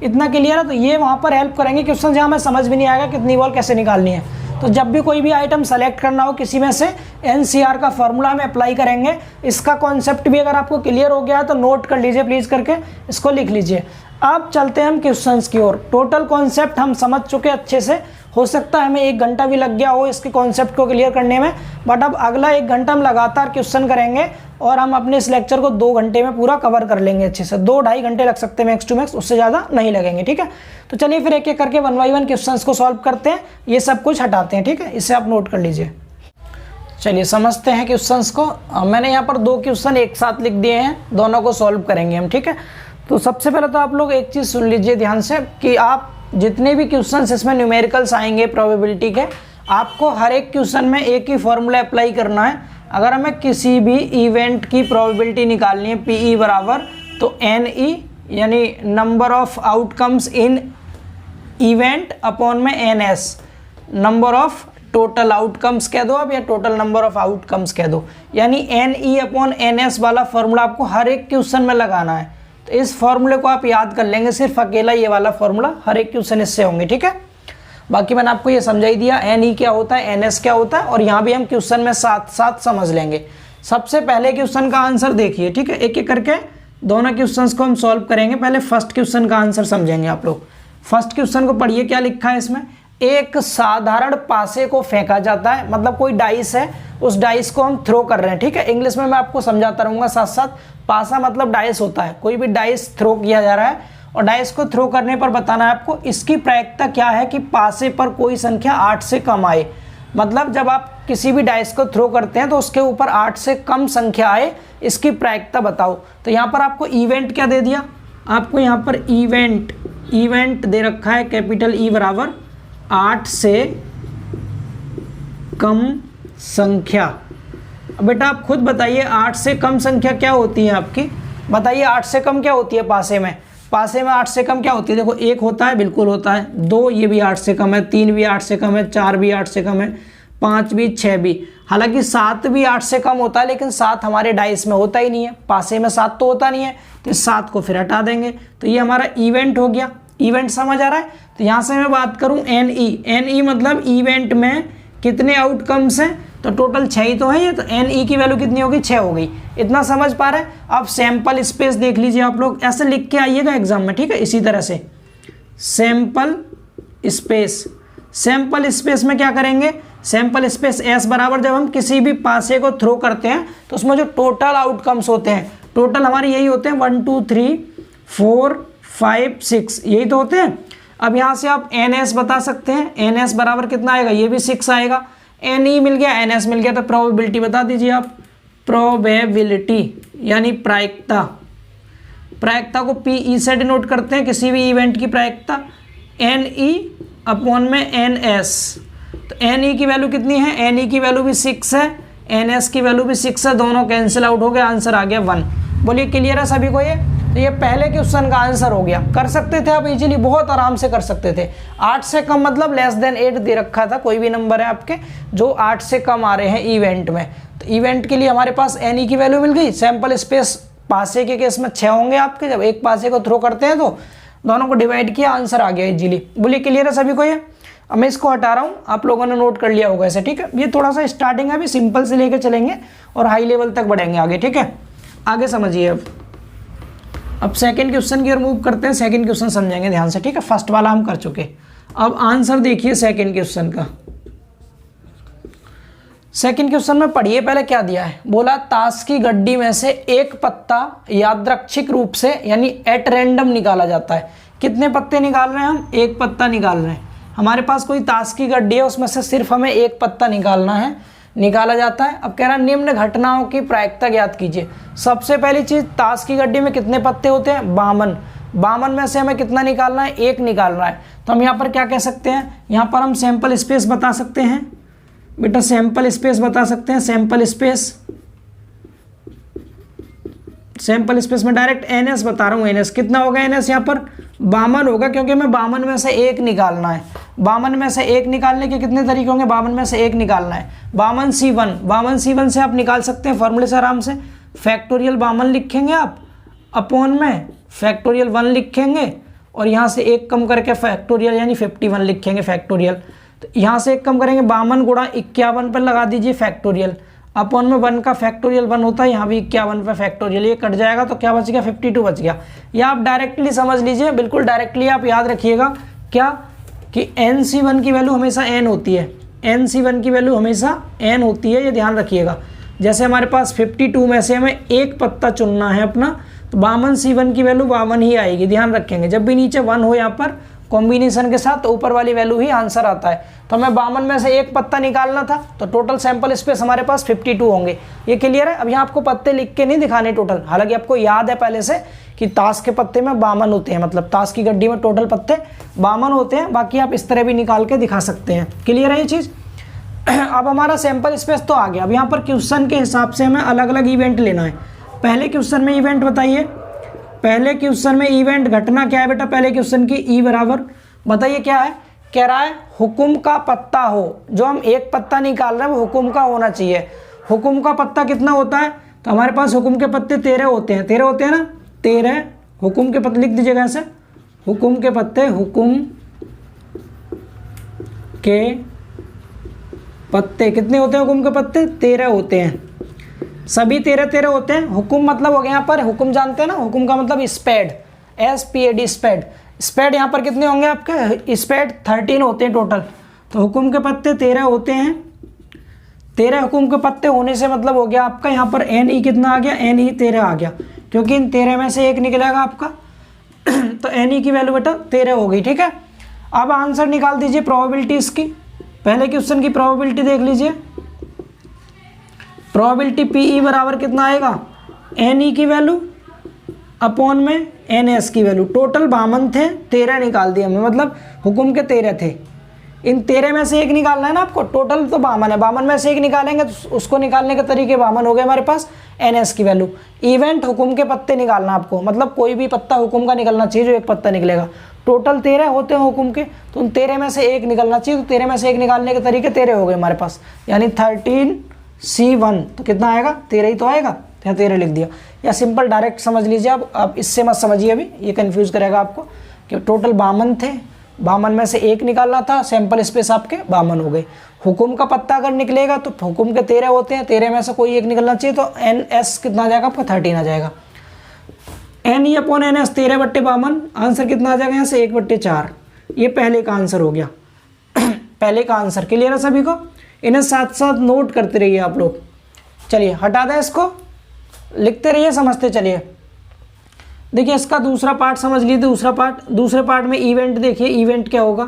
इतना क्लियर है? तो ये वहाँ पर हेल्प करेंगे क्वेश्चन जहाँ हमें समझ भी नहीं आएगा कितनी बॉल कैसे निकालनी है। तो जब भी कोई भी आइटम सेलेक्ट करना हो किसी में से, NCR का फॉर्मूला हम अप्लाई करेंगे। इसका कॉन्सेप्ट भी अगर आपको क्लियर हो गया है तो नोट कर लीजिए प्लीज़ करके, इसको लिख लीजिए। अब चलते हैं हम क्वेश्चंस की ओर। टोटल कॉन्सेप्ट हम समझ चुके अच्छे से, हो सकता है हमें 1 घंटा भी लग गया हो इसके कॉन्सेप्ट को क्लियर करने में, बट अब अगला 1 घंटा हम लगातार क्वेश्चन करेंगे और हम अपने इस लेक्चर को 2 घंटे में पूरा कवर कर लेंगे अच्छे से। 2-2.5 घंटे लग सकते हैं मैक्स टू मैक्स, उससे ज़्यादा नहीं लगेंगे, ठीक है। तो चलिए फिर एक एक करके 1 बाय 1 क्वेश्चंस को सॉल्व करते हैं, ये सब कुछ हटाते हैं, ठीक है। इसे आप नोट कर लीजिए। चलिए समझते हैं क्वेश्चंस को। मैंने यहाँ पर 2 क्वेश्चन एक साथ लिख दिए हैं, दोनों को सॉल्व करेंगे हम, ठीक है। तो सबसे पहले तो आप लोग एक चीज़ सुन लीजिए ध्यान से कि आप जितने भी क्वेश्चंस इसमें न्यूमेरिकल्स आएंगे प्रोबेबिलिटी के, आपको हर एक क्वेश्चन में एक ही फॉर्मूला अप्लाई करना है। अगर हमें किसी भी इवेंट की प्रोबेबिलिटी निकालनी है, PE बराबर तो NE यानी number of outcomes in event upon में NS, number of total outcomes कह दो आप, या टोटल नंबर ऑफ आउटकम्स कह दो, यानी NE अपॉन NS वाला फॉर्मूला आपको हर एक क्वेश्चन में लगाना है। तो इस फॉर्मूले को आप याद कर लेंगे, सिर्फ अकेला ये वाला फॉर्मूला, हर एक क्वेश्चन इससे होंगे, ठीक है। बाकी मैंने आपको ये समझा ही दिया NE क्या होता है, NS क्या होता है, और यहाँ भी हम क्वेश्चन में साथ साथ समझ लेंगे। सबसे पहले क्वेश्चन का आंसर देखिए, ठीक है, एक एक करके दोनों क्वेश्चंस को हम सॉल्व करेंगे। पहले फर्स्ट क्वेश्चन का आंसर समझेंगे आप लोग। फर्स्ट क्वेश्चन को पढ़िए, क्या लिखा है इसमें। एक साधारण पासे को फेंका जाता है, मतलब कोई डाइस है, उस डाइस को हम थ्रो कर रहे हैं, ठीक है। इंग्लिश में मैं आपको समझाता रहूंगा साथ साथ। पासा मतलब डाइस होता है, कोई भी डाइस थ्रो किया जा रहा है और डाइस को थ्रो करने पर बताना है आपको इसकी प्रायिकता क्या है कि पासे पर कोई संख्या 8 से कम आए। मतलब जब आप किसी भी डाइस को थ्रो करते हैं तो उसके ऊपर 8 से कम संख्या आए, इसकी प्रायिकता बताओ। तो यहाँ पर आपको इवेंट क्या दे दिया, आपको यहाँ पर इवेंट दे रखा है, कैपिटल ई बराबर 8 से कम संख्या। अब बेटा आप खुद बताइए 8 से कम संख्या क्या होती है आपकी, बताइए 8 से कम क्या होती है पासे में। पासे में 8 से कम क्या होती है, देखो 1 होता है, बिल्कुल होता है, 2 ये भी 8 से कम है, 3 भी 8 से कम है, 4 भी 8 से कम है, 5 भी, 6 भी। हालांकि 7 भी 8 से कम होता है, लेकिन 7 हमारे डाइस में होता ही नहीं है, पासे में 7 तो होता नहीं है, तो इस 7 को फिर हटा देंगे। तो ये हमारा इवेंट हो गया। इवेंट समझ आ रहा है। तो यहाँ से मैं बात करूँ एन ई मतलब इवेंट में कितने आउटकम्स हैं, तो टोटल 6 ही तो है ये, तो एन ई की वैल्यू कितनी होगी, 6 हो गई। इतना समझ पा रहे हैं। अब सैंपल स्पेस देख लीजिए आप लोग, ऐसे लिख के आइएगा एग्जाम में, ठीक है। इसी तरह से सैंपल स्पेस में क्या करेंगे, सैंपल स्पेस एस बराबर जब हम किसी भी पासे को थ्रो करते हैं तो उसमें जो टोटल आउटकम्स होते हैं, टोटल हमारे यही होते हैं 1 2 3 4 5 6, यही तो होते हैं। अब यहाँ से आप एन एस बता सकते हैं, एन एस बराबर कितना आएगा, ये भी 6 आएगा। एन ई मिल गया, एन एस मिल गया, तो प्रोबेबिलिटी बता दीजिए आप। प्रोबेबिलिटी यानी प्रायिकता को पी ई से डिनोट करते हैं, किसी भी इवेंट की प्रायिकता। एन ई अपॉन में एन एस, तो एन ई की वैल्यू कितनी है, एन ई की वैल्यू भी 6 है, एन एस की वैल्यू भी 6 है, दोनों कैंसिल आउट हो गए, आंसर आ गया 1। बोलिए क्लियर है सभी को ये। तो ये पहले क्वेश्चन का आंसर हो गया। कर सकते थे आप इजीली, बहुत आराम से कर सकते थे। 8 से कम मतलब लेस देन 8 दे रखा था, कोई भी नंबर है आपके जो 8 से कम आ रहे हैं इवेंट में। तो इवेंट के लिए हमारे पास एन ई की वैल्यू मिल गई। सैंपल स्पेस पासे के केस में 6 होंगे आपके, जब एक पासे को थ्रो करते हैं तो दोनों को डिवाइड किया, आंसर आ गया इजीली। बोलिए क्लियर है सभी को ये। अब मैं इसको हटा रहा हूँ, आप लोगों ने नोट कर लिया होगा ऐसे, ठीक है। ये थोड़ा सा स्टार्टिंग है, अभी सिंपल से लेकर चलेंगे और हाई लेवल तक बढ़ेंगे आगे, ठीक है। आगे समझिए। अब सेकंड क्वेश्चन की ओर मूव करते हैं, सेकंड क्वेश्चन समझेंगे ध्यान से, ठीक है। फर्स्ट वाला हम कर चुके, अब आंसर देखिए सेकंड क्वेश्चन का। सेकंड क्वेश्चन में पढ़िए पहले क्या दिया है, बोला ताश की गड्डी में से एक पत्ता यादृच्छिक रूप से यानी एट रैंडम निकाला जाता है। कितने पत्ते निकाल रहे हैं हम, एक पत्ता निकाल रहे हैं। हमारे पास कोई ताश की गड्डी है, उसमें से सिर्फ हमें एक पत्ता निकालना है, निकाला जाता है। अब कह रहा है निम्न घटनाओं की प्रायिकता ज्ञात कीजिए। सबसे पहली चीज, ताश की गड्डी में कितने पत्ते होते हैं, 52। 52 में से हमें कितना निकालना है, एक निकालना है। तो हम यहाँ पर क्या कह सकते हैं, यहाँ पर हम सैंपल स्पेस बता सकते हैं बेटा, सैंपल स्पेस बता सकते हैं। सैंपल स्पेस में डायरेक्ट एन एस बता रहा हूँ। एन एस कितना होगा, एन एस यहाँ पर 52 होगा, क्योंकि हमें 52 में से एक निकालना है। 52 में से एक निकालने के कितने तरीके होंगे, 52 में से एक निकालना है। 52C1 से आप निकाल सकते हैं फॉर्मूले से आराम से। फैक्टोरियल 52 लिखेंगे आप, अपॉन में फैक्टोरियल 1 लिखेंगे, और यहाँ से एक कम करके फैक्टोरियल यानी 51 लिखेंगे फैक्टोरियल। तो यहाँ से एक कम करेंगे, 52 गुणा 51 पर लगा दीजिए फैक्टोरियल, अपॉन में 1 का फैक्टोरियल 1 होता है, यहाँ भी 51 पे फैक्टोरियल, ये कट जाएगा तो क्या बच गया, 52 बच गया। या आप डायरेक्टली समझ लीजिए, बिल्कुल डायरेक्टली आप याद रखिएगा क्या कि NC1 की वैल्यू हमेशा n होती है। NC1 की वैल्यू हमेशा n होती है, ये ध्यान रखिएगा। जैसे हमारे पास 52 में से हमें एक पत्ता चुनना है अपना, तो 52C1 की वैल्यू 52 ही आएगी, ध्यान रखेंगे। जब भी नीचे 1 हो यहाँ पर कॉम्बिनेशन के साथ, तो ऊपर वाली वैल्यू ही आंसर आता है। तो हमें 52 में से एक पत्ता निकालना था, तो टोटल सैंपल स्पेस हमारे पास 52 होंगे। ये क्लियर है। अब यहाँ आपको पत्ते लिख के नहीं दिखाने टोटल, हालांकि आपको याद है पहले से कि ताश के पत्ते में 52 होते हैं, मतलब ताश की गड्डी में टोटल पत्ते 52 होते हैं। बाकी आप इस तरह भी निकाल के दिखा सकते हैं। क्लियर है ये चीज़। अब हमारा सैंपल स्पेस तो आ गया। अब यहाँ पर क्वेश्चन के हिसाब से हमें अलग अलग इवेंट लेना है। पहले क्वेश्चन में इवेंट बताइए, पहले क्वेश्चन में इवेंट घटना क्या है बेटा, पहले क्वेश्चन की ई बराबर बताइए क्या है, कह रहा है हुकुम का पत्ता हो। जो हम एक पत्ता निकाल रहे हैं वो हुकुम का होना चाहिए। हुकुम का पत्ता कितना होता है, तो हमारे पास हुकुम के पत्ते 13 होते हैं, 13 होते हैं ना, 13 हुकुम के पत्ते लिख दीजिएगा ऐसे, हुकुम के पत्ते, हुकुम के पत्ते कितने होते हैं, हुकुम के पत्ते 13 होते हैं। सभी 13 होते हैं। हुकुम मतलब हो गया यहाँ पर, हुकुम जानते हैं ना, हुकुम का मतलब स्पेड, SPAD स्पेड। स्पेड यहाँ पर कितने होंगे आपके, स्पेड 13 होते हैं टोटल। तो हुकुम के पत्ते 13 होते हैं। 13 हुकुम के पत्ते होने से मतलब हो गया आपका यहाँ पर NE कितना आ गया, NE 13 आ गया, क्योंकि इन 13 में से एक निकलेगा आपका। तो NE की वैल्यू बेटा 13 हो गई, ठीक है। अब आंसर निकाल दीजिए प्रोबेबिलिटी इसकी। पहले क्वेश्चन की प्रोबेबिलिटी देख लीजिए। प्रोबेबिलिटी PE बराबर कितना आएगा, NE की वैल्यू अपॉन में NS की वैल्यू। टोटल 52 थे, 13 निकाल दिए हमने, मतलब हुकुम के 13 थे। इन 13 में से एक निकालना है ना आपको, टोटल तो 52 है, 52 में से एक निकालेंगे तो उसको निकालने के तरीके 52 हो गए हमारे पास। NS की वैल्यू, इवेंट हुकुम के पत्ते निकालना आपको, मतलब कोई भी पत्ता हुकुम का निकलना चाहिए, जो एक पत्ता निकलेगा। टोटल 13 होते हैं हुकुम के, तो उन 13 में से एक निकलना चाहिए। तो 13 में से एक निकालने के तरीके 13 हो गए हमारे पास, यानी 13C1। तो कितना आएगा, 13 ही तो आएगा, यहाँ 13 लिख दिया। या सिंपल डायरेक्ट समझ लीजिए आप इससे मत समझिए, अभी ये कन्फ्यूज़ करेगा आपको कि टोटल 52 थे, 52 में से एक निकालना था, सैंपल स्पेस आपके 52 हो गए। हुकुम का पत्ता अगर निकलेगा तो हुकुम के 13 होते हैं, 13 में से कोई एक निकलना चाहिए, तो NS कितना आ जाएगा आपका, 13 आ जाएगा। NE अपॉन NS 13/52, आंसर कितना आ जाएगा यहाँ से 1/4। ये पहले का आंसर हो गया। पहले का आंसर क्लियर है सभी को, इन्हें साथ साथ नोट करते रहिए आप लोग। चलिए हटा दें इसको, लिखते रहिए, समझते चलिए। देखिए इसका दूसरा पार्ट समझ लीजिए। दूसरे पार्ट में इवेंट देखिए, इवेंट क्या होगा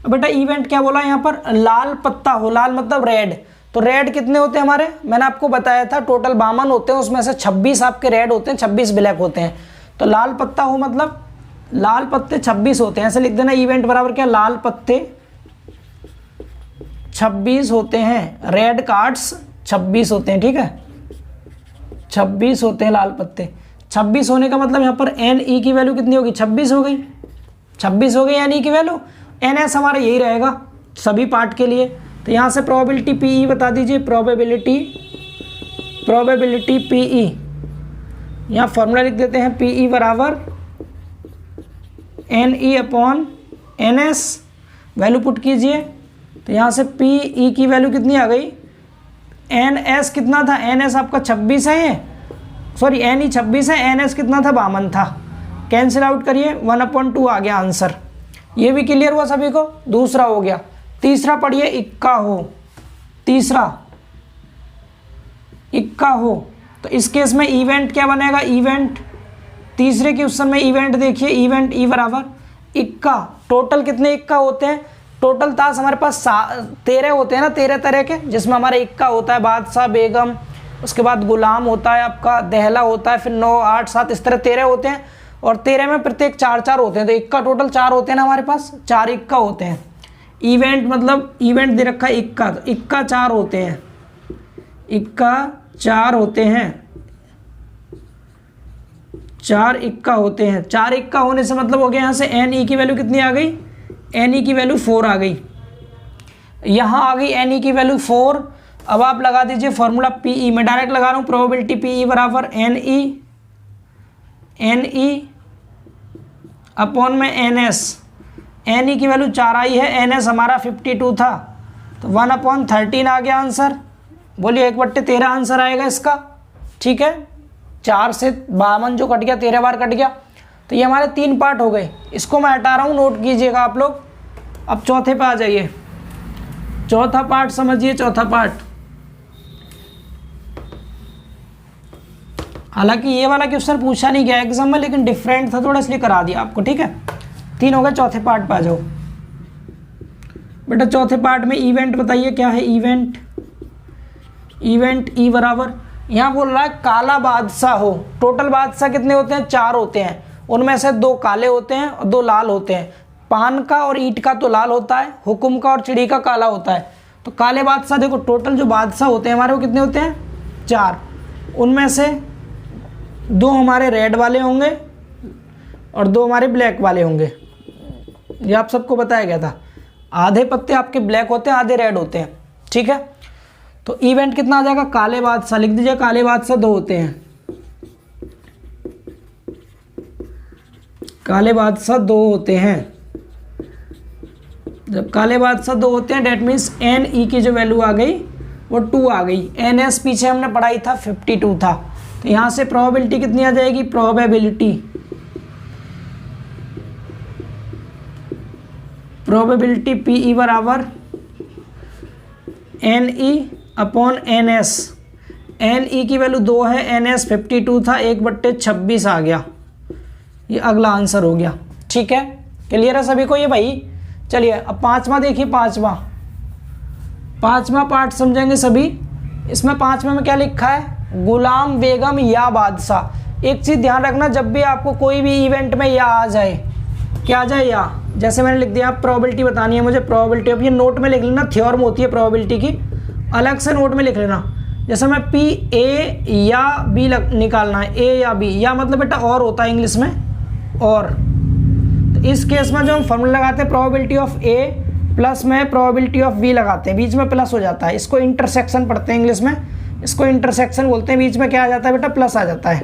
बेटा। इवेंट क्या बोला यहाँ पर, लाल पत्ता हो, लाल मतलब रेड। तो रेड कितने होते हैं हमारे, मैंने आपको बताया था टोटल 52 होते हैं, उसमें से 26 आपके रेड होते हैं, 26 ब्लैक होते हैं। तो लाल पत्ता हो मतलब लाल पत्ते 26 होते हैं, ऐसे लिख देना। इवेंट बराबर क्या, लाल पत्ते 26 होते हैं, रेड कार्ड्स 26 होते हैं, ठीक है। 26 होते हैं लाल पत्ते। 26 होने का मतलब यहाँ पर NE की वैल्यू कितनी होगी, 26 हो गई। 26 हो गई NE की वैल्यू। NS हमारा यही रहेगा सभी पार्ट के लिए। तो यहाँ से प्रोबेबिलिटी PE बता दीजिए। प्रोबेबिलिटी PE, यहाँ फॉर्मूला लिख देते हैं, PE बराबर NE upon NS। Value put कीजिए, तो यहाँ से PE की वैल्यू कितनी आ गई, NS कितना था, NS आपका 26 है, ये सॉरी NE 26 है, NS कितना था, 52 था। कैंसिल आउट करिए, 1/2 आ गया आंसर। ये भी क्लियर हुआ सभी को। दूसरा हो गया। तीसरा पढ़िए, इक्का हो। तीसरा इक्का हो, तो इस केस में इवेंट क्या बनेगा, इवेंट तीसरे क्वेश्चन में इवेंट देखिए, इवेंट E बराबर इक्का। टोटल कितने इक्का होते हैं, टोटल ताश हमारे पास 13 होते हैं ना, 13 तरह के, जिसमें हमारा इक्का होता है, बादशाह, बेगम, उसके बाद गुलाम होता है आपका, दहला होता है, फिर 9, 8, 7 इस तरह 13 होते हैं। और 13 में प्रत्येक 4-4 होते हैं, तो इक्का टोटल 4 होते हैं ना हमारे पास, 4 इक्का होते हैं। इवेंट मतलब इवेंट दे रखा है इक्का, तो इक्का 4 होते हैं, इक्का 4 होते हैं, 4 इक्का होते हैं। 4 इक्का होने से मतलब हो गया यहाँ से NE की वैल्यू कितनी आ गई, NE की वैल्यू 4 आ गई। यहाँ आ गई NE की वैल्यू 4। अब आप लगा दीजिए फॉर्मूला PE, मैं डायरेक्ट लगा रहा हूँ। प्रोबेबिलिटी PE बराबर NE अपॉन में NS। NE की वैल्यू 4 आई है, NS हमारा 52 था, तो 1/13 आ गया आंसर। बोलिए 1/13 आंसर आएगा इसका, ठीक है। 4 से 52 जो कट गया, 13 बार कट गया। तो ये हमारे 3 पार्ट हो गए, इसको मैं हटा रहा हूँ, नोट कीजिएगा आप लोग। अब चौथे पे आ जाइए। चौथा पार्ट समझिए, चौथा पार्ट। हालांकि ये वाला क्वेश्चन पूछा नहीं गया एग्जाम में, लेकिन डिफरेंट था थोड़ा, इसलिए करा दिया आपको, ठीक है। 3 हो गए, चौथे पार्ट पे आ जाओ बेटा। चौथे पार्ट में इवेंट बताइए क्या है, इवेंट। इवेंट E बराबर, यहाँ बोल रहा है काला बादशाह हो। टोटल बादशाह कितने होते हैं, 4 होते हैं, उनमें से 2 काले होते हैं और 2 लाल होते हैं। पान का और ईंट का तो लाल होता है, हुकुम का और चिड़ी का काला होता है। तो काले बादशाह देखो, टोटल जो बादशाह होते हैं हमारे वो कितने होते हैं, 4। उनमें से 2 हमारे रेड वाले होंगे और 2 हमारे ब्लैक वाले होंगे। ये आप सबको बताया गया था। आधे पत्ते आपके ब्लैक होते हैं, आधे रेड होते हैं, ठीक है। तो इवेंट कितना आ जाएगा, काले बादशाह लिख दीजिए। काले बादशाह 2 होते हैं, काले बादशाह 2 होते हैं। जब काले बादशाह 2 होते हैं, डेट मीन्स NE की जो वैल्यू आ गई वो 2 आ गई। NS पीछे हमने पढ़ाई था 52 था, तो यहाँ से प्रोबेबिलिटी कितनी आ जाएगी, प्रोबेबिलिटी PE बराबर NE अपॉन NS। NE की वैल्यू 2 है, NS 52 था, 1/26 आ गया। ये अगला आंसर हो गया। ठीक है, क्लियर है सभी को ये भाई। चलिए अब पांचवा देखिए, पांचवा पार्ट समझेंगे सभी। इसमें पांचवा में क्या लिखा है, गुलाम बेगम या बादशाह। एक चीज़ ध्यान रखना, जब भी आपको कोई भी इवेंट में या आ जाए, क्या आ जाए या, जैसे मैंने लिख दिया प्रोबेबिलिटी बतानी है मुझे, प्रोबेबिलिटी अब ये नोट में लिख लेना, थ्योरम होती है प्रोबेबिलिटी की, अलग से नोट में लिख लेना। जैसे मैं P A या B निकालना है, A या B, या मतलब बेटा और होता है इंग्लिश में, और तो इस केस में जो हम फॉर्मूला लगाते हैं प्रोबेबिलिटी ऑफ A प्लस में प्रोबेबिलिटी ऑफ B लगाते हैं, बीच में प्लस हो जाता है, इसको इंटरसेक्शन पढ़ते हैं इंग्लिश में, इसको इंटरसेक्शन बोलते हैं। बीच में क्या आ जाता है बेटा, प्लस आ जाता है,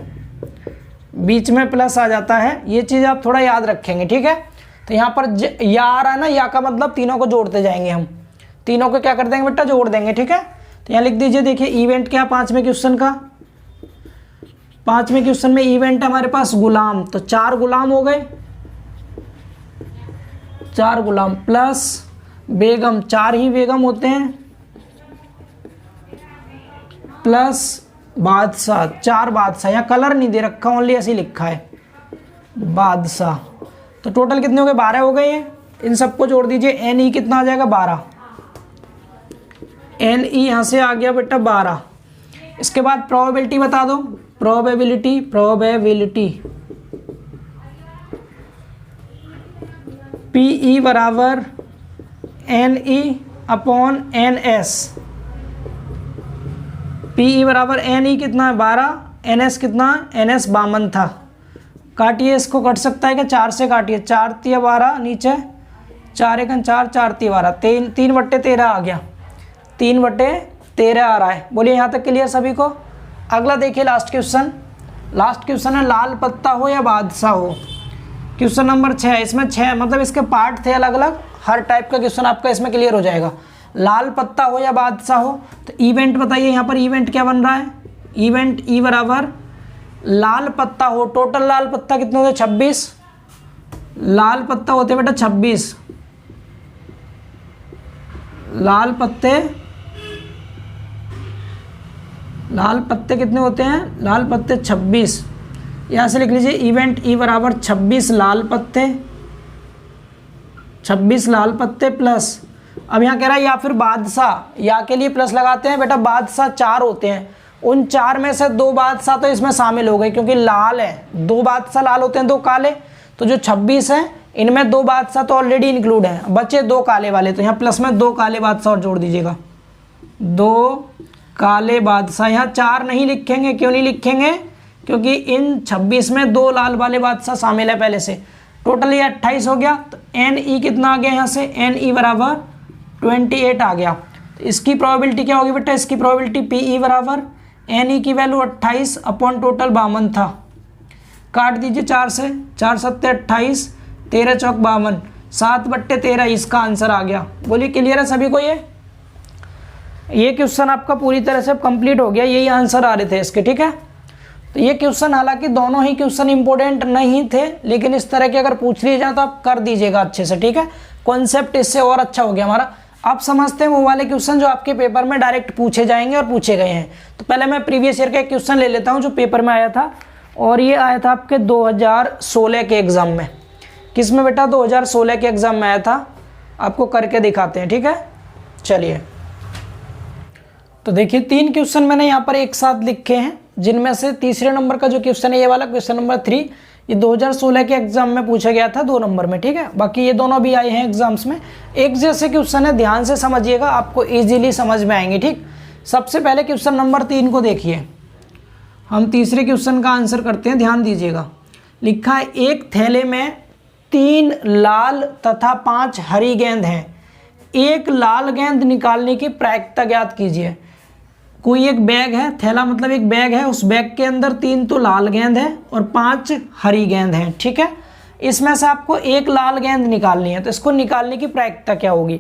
बीच में प्लस आ जाता है। ये चीज़ आप थोड़ा याद रखेंगे, ठीक है। तो यहाँ पर या आ रहा है ना, या का मतलब तीनों को जोड़ते जाएंगे हम, तीनों को क्या कर देंगे बेटा, जोड़ देंगे, ठीक है। तो यहाँ लिख दीजिए, देखिए इवेंट क्या, पांचवें क्वेश्चन का, पांचवें क्वेश्चन में इवेंट है हमारे पास गुलाम, तो 4 गुलाम हो गए, 4 गुलाम प्लस बेगम, 4 ही बेगम होते हैं, प्लस बादशाह, 4 बादशाह। यहाँ कलर नहीं दे रखा, ओनली ऐसे ही लिखा है बादशाह। तो टोटल कितने हो गए, 12 हो गए हैं। इन सबको जोड़ दीजिए, NE कितना आ जाएगा, 12। NE यहाँ से आ गया बेटा 12। इसके बाद प्रोबेबिलिटी बता दो, प्रोबेबिलिटी PE बराबर NE अपॉन NS। PE बराबर NE कितना है, 12, NS कितना, NS 52 था। काटिए, इसको कट सकता है क्या, 4 से काटिए, 4 तिया 12, नीचे 4 एकन 4, 4 तिया 12, 3/13 आ गया, 3/13 आ रहा है। बोलिए यहाँ तक क्लियर सभी को। अगला देखिए लास्ट क्वेश्चन, लास्ट क्वेश्चन है लाल पत्ता हो या बादशाह हो। क्वेश्चन नंबर 6, इसमें 6 मतलब इसके पार्ट थे अलग अलग, हर टाइप का क्वेश्चन आपका इसमें क्लियर हो जाएगा। लाल पत्ता हो या बादशाह हो, तो इवेंट बताइए, यहाँ पर इवेंट क्या बन रहा है, इवेंट E बराबर लाल पत्ता हो, टोटल लाल पत्ता कितने होते, 26 लाल पत्ता होते बेटा, 26 लाल पत्ते कितने होते हैं, लाल पत्ते 26। यहाँ से लिख लीजिए इवेंट E बराबर 26 लाल पत्ते, 26 लाल पत्ते प्लस, अब यहाँ कह रहा है या फिर बादशाह, या के लिए प्लस लगाते हैं बेटा, बादशाह 4 होते हैं, उन 4 में से 2 बादशाह तो इसमें शामिल हो गए क्योंकि लाल है, 2 बादशाह लाल होते हैं, 2 काले, तो जो 26 हैं इनमें 2 बादशाह तो ऑलरेडी इंक्लूड हैं, बचे 2 काले वाले, तो यहाँ प्लस में 2 काले बादशाह और जोड़ दीजिएगा, 2 काले बादशाह। यहाँ 4 नहीं लिखेंगे, क्यों नहीं लिखेंगे, क्योंकि इन 26 में 2 लाल वाले बादशाह शामिल है पहले से। टोटल ये 28 हो गया, तो NE कितना आ गया, यहाँ से NE बराबर 28 आ गया। तो इसकी प्रोबेबिलिटी क्या होगी बेटा, इसकी प्रोबेबिलिटी PE बराबर NE की वैल्यू 28 अपॉन टोटल 52 था, काट दीजिए 4 से, 4 7 28, 13 चौक 52, 7/13 इसका आंसर आ गया। बोलिए क्लियर है सभी को। ये क्वेश्चन आपका पूरी तरह से कंप्लीट हो गया, यही आंसर आ रहे थे इसके, ठीक है। तो ये क्वेश्चन, हालांकि दोनों ही क्वेश्चन इंपॉर्टेंट नहीं थे, लेकिन इस तरह के अगर पूछ लिए जाए तो आप कर दीजिएगा अच्छे से, ठीक है। कॉन्सेप्ट इससे और अच्छा हो गया हमारा। आप समझते हैं वो वाले क्वेश्चन जो आपके पेपर में डायरेक्ट पूछे जाएंगे और पूछे गए हैं। तो पहले मैं प्रीवियस ईयर का एक क्वेश्चन ले लेता हूँ जो पेपर में आया था, और ये आया था आपके 2016 के एग्जाम में। किस में बेटा, 2016 के एग्जाम में आया था, आपको करके दिखाते हैं, ठीक है। चलिए, तो देखिए 3 क्वेश्चन मैंने यहाँ पर एक साथ लिखे हैं, जिनमें से तीसरे नंबर का जो क्वेश्चन है, ये वाला क्वेश्चन नंबर 3, ये 2016 के एग्जाम में पूछा गया था 2 नंबर में, ठीक है। बाकी ये दोनों भी आए हैं एग्जाम्स में, एक जैसे क्वेश्चन है, ध्यान से समझिएगा, आपको इजीली समझ में आएंगे, ठीक। सबसे पहले क्वेश्चन नंबर 3 को देखिए, हम तीसरे क्वेश्चन का आंसर करते हैं, ध्यान दीजिएगा। लिखा है एक थैले में 3 लाल तथा 5 हरी गेंद हैं, एक लाल गेंद निकालने की प्रायिकता ज्ञात कीजिए। कोई एक बैग है, थैला मतलब एक बैग है, उस बैग के अंदर 3 तो लाल गेंद है और 5 हरी गेंद हैं, ठीक है। इसमें से आपको एक लाल गेंद निकालनी है, तो इसको निकालने की प्रायिकता क्या होगी।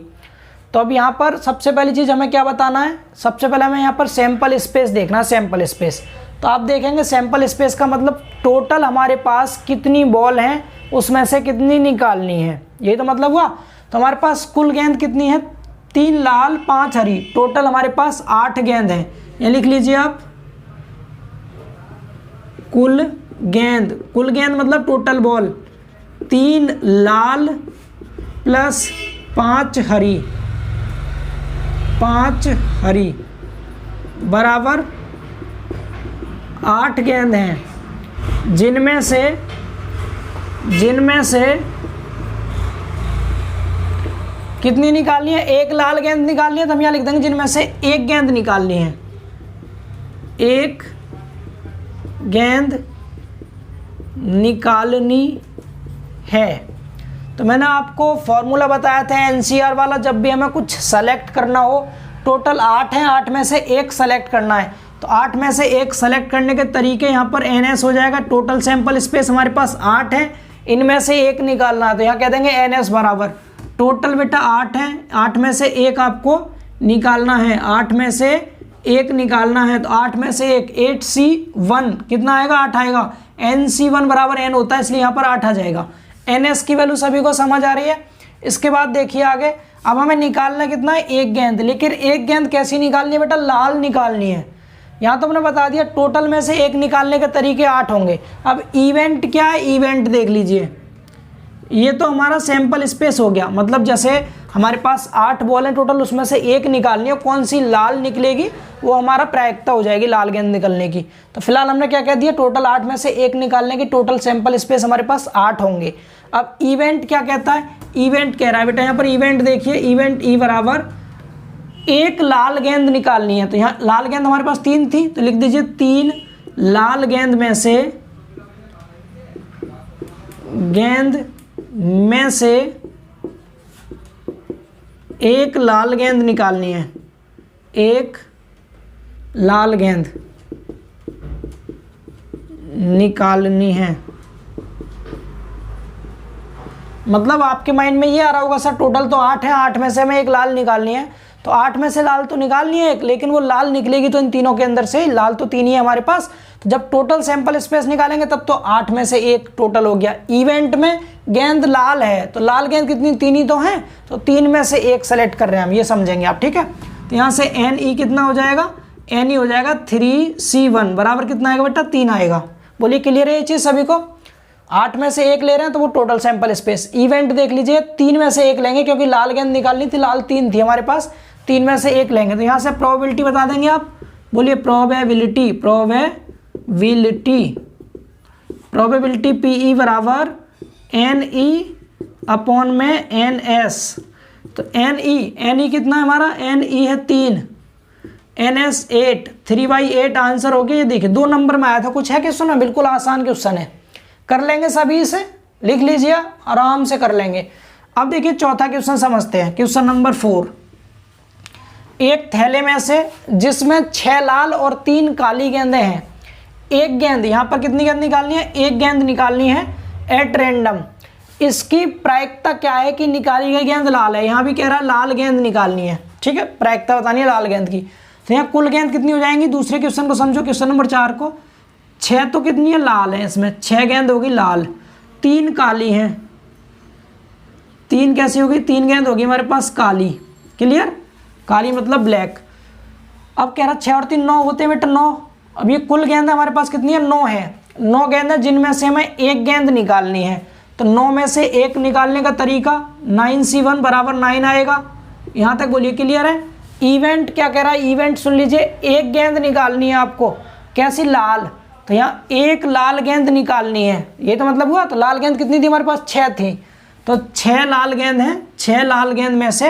तो तो अब यहाँ पर सबसे पहली चीज़ हमें क्या बताना है, सबसे पहले हमें यहाँ पर सैंपल स्पेस देखना है, सैंपल स्पेस। तो आप देखेंगे सैंपल स्पेस का मतलब टोटल हमारे पास कितनी बॉल हैं उसमें से कितनी निकालनी है, यही तो मतलब हुआ। तो हमारे पास कुल गेंद कितनी है, 3 लाल 5 हरी, टोटल हमारे पास 8 गेंद हैं। ये लिख लीजिए आप, कुल गेंद मतलब टोटल बॉल 3 लाल प्लस 5 हरी बराबर 8 गेंद हैं, जिनमें से कितनी निकालनी है, 1 लाल गेंद निकालनी है। तो हम यहाँ लिख देंगे जिनमें से 1 गेंद निकालनी है, 1 गेंद निकालनी है। तो मैंने आपको फॉर्मूला बताया था एनसीआर वाला, जब भी हमें कुछ सेलेक्ट करना हो, टोटल 8 हैं, 8 में से 1 सेलेक्ट करना है। तो 8 में से 1 सेलेक्ट करने के तरीके यहाँ पर NS हो जाएगा। टोटल सैंपल स्पेस हमारे पास 8 है, इनमें से 1 निकालना है, तो यहाँ कह देंगे NS बराबर टोटल बेटा 8 है, 8 में से 1 आपको निकालना है, 8 में से 1 निकालना है। तो 8 में से 1 8C1 कितना आएगा, 8 आएगा। NC1 बराबर N होता है, इसलिए यहाँ पर 8 आ जाएगा। NS की वैल्यू सभी को समझ आ रही है। इसके बाद देखिए आगे, अब हमें निकालना कितना है, 1 गेंद। लेकिन 1 गेंद कैसी निकालनी है बेटा, लाल निकालनी है। यहाँ तो हमने बता दिया टोटल में से 1 निकालने के तरीके 8 होंगे। अब इवेंट क्या है, इवेंट देख लीजिए, ये तो हमारा सैंपल स्पेस हो गया। मतलब जैसे हमारे पास 8 बॉल हैं टोटल, उसमें से 1 निकालनी है, कौन सी लाल निकलेगी वो हमारा प्रायिकता हो जाएगी लाल गेंद निकलने की। तो फिलहाल हमने क्या कह दिया, टोटल 8 में से 1 निकालने की टोटल सैंपल स्पेस हमारे पास 8 होंगे। अब इवेंट क्या कहता है, इवेंट कह रहा है बेटा यहाँ पर इवेंट देखिए, इवेंट ई बराबर 1 लाल गेंद निकालनी है। तो यहाँ लाल गेंद हमारे पास 3 थी, तो लिख दीजिए 3 लाल गेंद में से 1 लाल गेंद निकालनी है, 1 लाल गेंद निकालनी है। मतलब आपके माइंड में ये आ रहा होगा सर टोटल तो 8 है, 8 में से हमें 1 लाल निकालनी है। तो 8 में से लाल तो निकालनी है 1, लेकिन वो लाल निकलेगी तो इन तीनों के अंदर से, लाल तो 3 ही है हमारे पास। तो जब टोटल सैंपल स्पेस निकालेंगे तब तो 8 में से 1 टोटल हो गया। इवेंट में गेंद लाल है, तो लाल गेंद कितनी, 3 ही तो हैं, तो 3 में से 1 सेलेक्ट कर रहे हैं हम, ये समझेंगे आप, ठीक है। तो यहाँ से NE कितना हो जाएगा, NE हो जाएगा 3C1 बराबर कितना आएगा बेटा, 3 आएगा। बोलिए क्लियर है ये चीज़ सभी को। 8 में से 1 ले रहे हैं तो वो टोटल सैंपल स्पेस। इवेंट देख लीजिए, 3 में से 1 लेंगे क्योंकि लाल गेंद निकालनी थी, लाल 3 थी हमारे पास, 3 में से 1 लेंगे। तो यहाँ से प्रोबेबिलिटी बता देंगे आप, बोलिए प्रोबेबिलिटी PE बराबर NE अपॉन में NS। तो NE कितना है हमारा, NE है 3, NS 8, 3/8 आंसर हो गया। ये देखिए 2 नंबर में आया था, कुछ है क्वेश्चन में, बिल्कुल आसान क्वेश्चन है, कर लेंगे सभी इसे, लिख लीजिए आराम से कर लेंगे। अब देखिए चौथा क्वेश्चन समझते हैं, क्वेश्चन नंबर 4। एक थैले में से जिसमें 6 लाल और 3 काली गेंदें हैं, 1 गेंद, यहाँ पर कितनी गेंद निकालनी है, 1 गेंद निकालनी है एट रैंडम। इसकी प्रायिकता क्या है कि निकाली गई गेंद लाल है, यहाँ भी कह रहा है लाल गेंद निकालनी है, ठीक है, प्रायिकता बतानी है लाल गेंद की। तो यहाँ कुल गेंद कितनी हो जाएंगी, दूसरे क्वेश्चन को समझो, क्वेश्चन नंबर 4 को। 6 तो कितनी है, लाल है, इसमें 6 गेंद होगी लाल, 3 काली हैं, 3 कैसी होगी, 3 गेंद होगी हमारे पास काली, क्लियर, काली मतलब ब्लैक। अब कह रहा 6 और 3 9 होते हैं बेटा 9। अब ये कुल गेंद हमारे पास कितनी है, 9 है, 9 गेंद है जिनमें से हमें 1 गेंद निकालनी है। तो 9 में से 1 निकालने का तरीका 9C1 बराबर 9 आएगा। यहाँ तक बोलिए क्लियर है। इवेंट क्या कह रहा है, इवेंट सुन लीजिए, 1 गेंद निकालनी है आपको, कैसी, लाल। तो यहाँ 1 लाल गेंद निकालनी है, ये तो मतलब हुआ। तो लाल गेंद कितनी थी हमारे पास, 6 थी, तो 6 लाल गेंद हैं, 6 लाल गेंद में से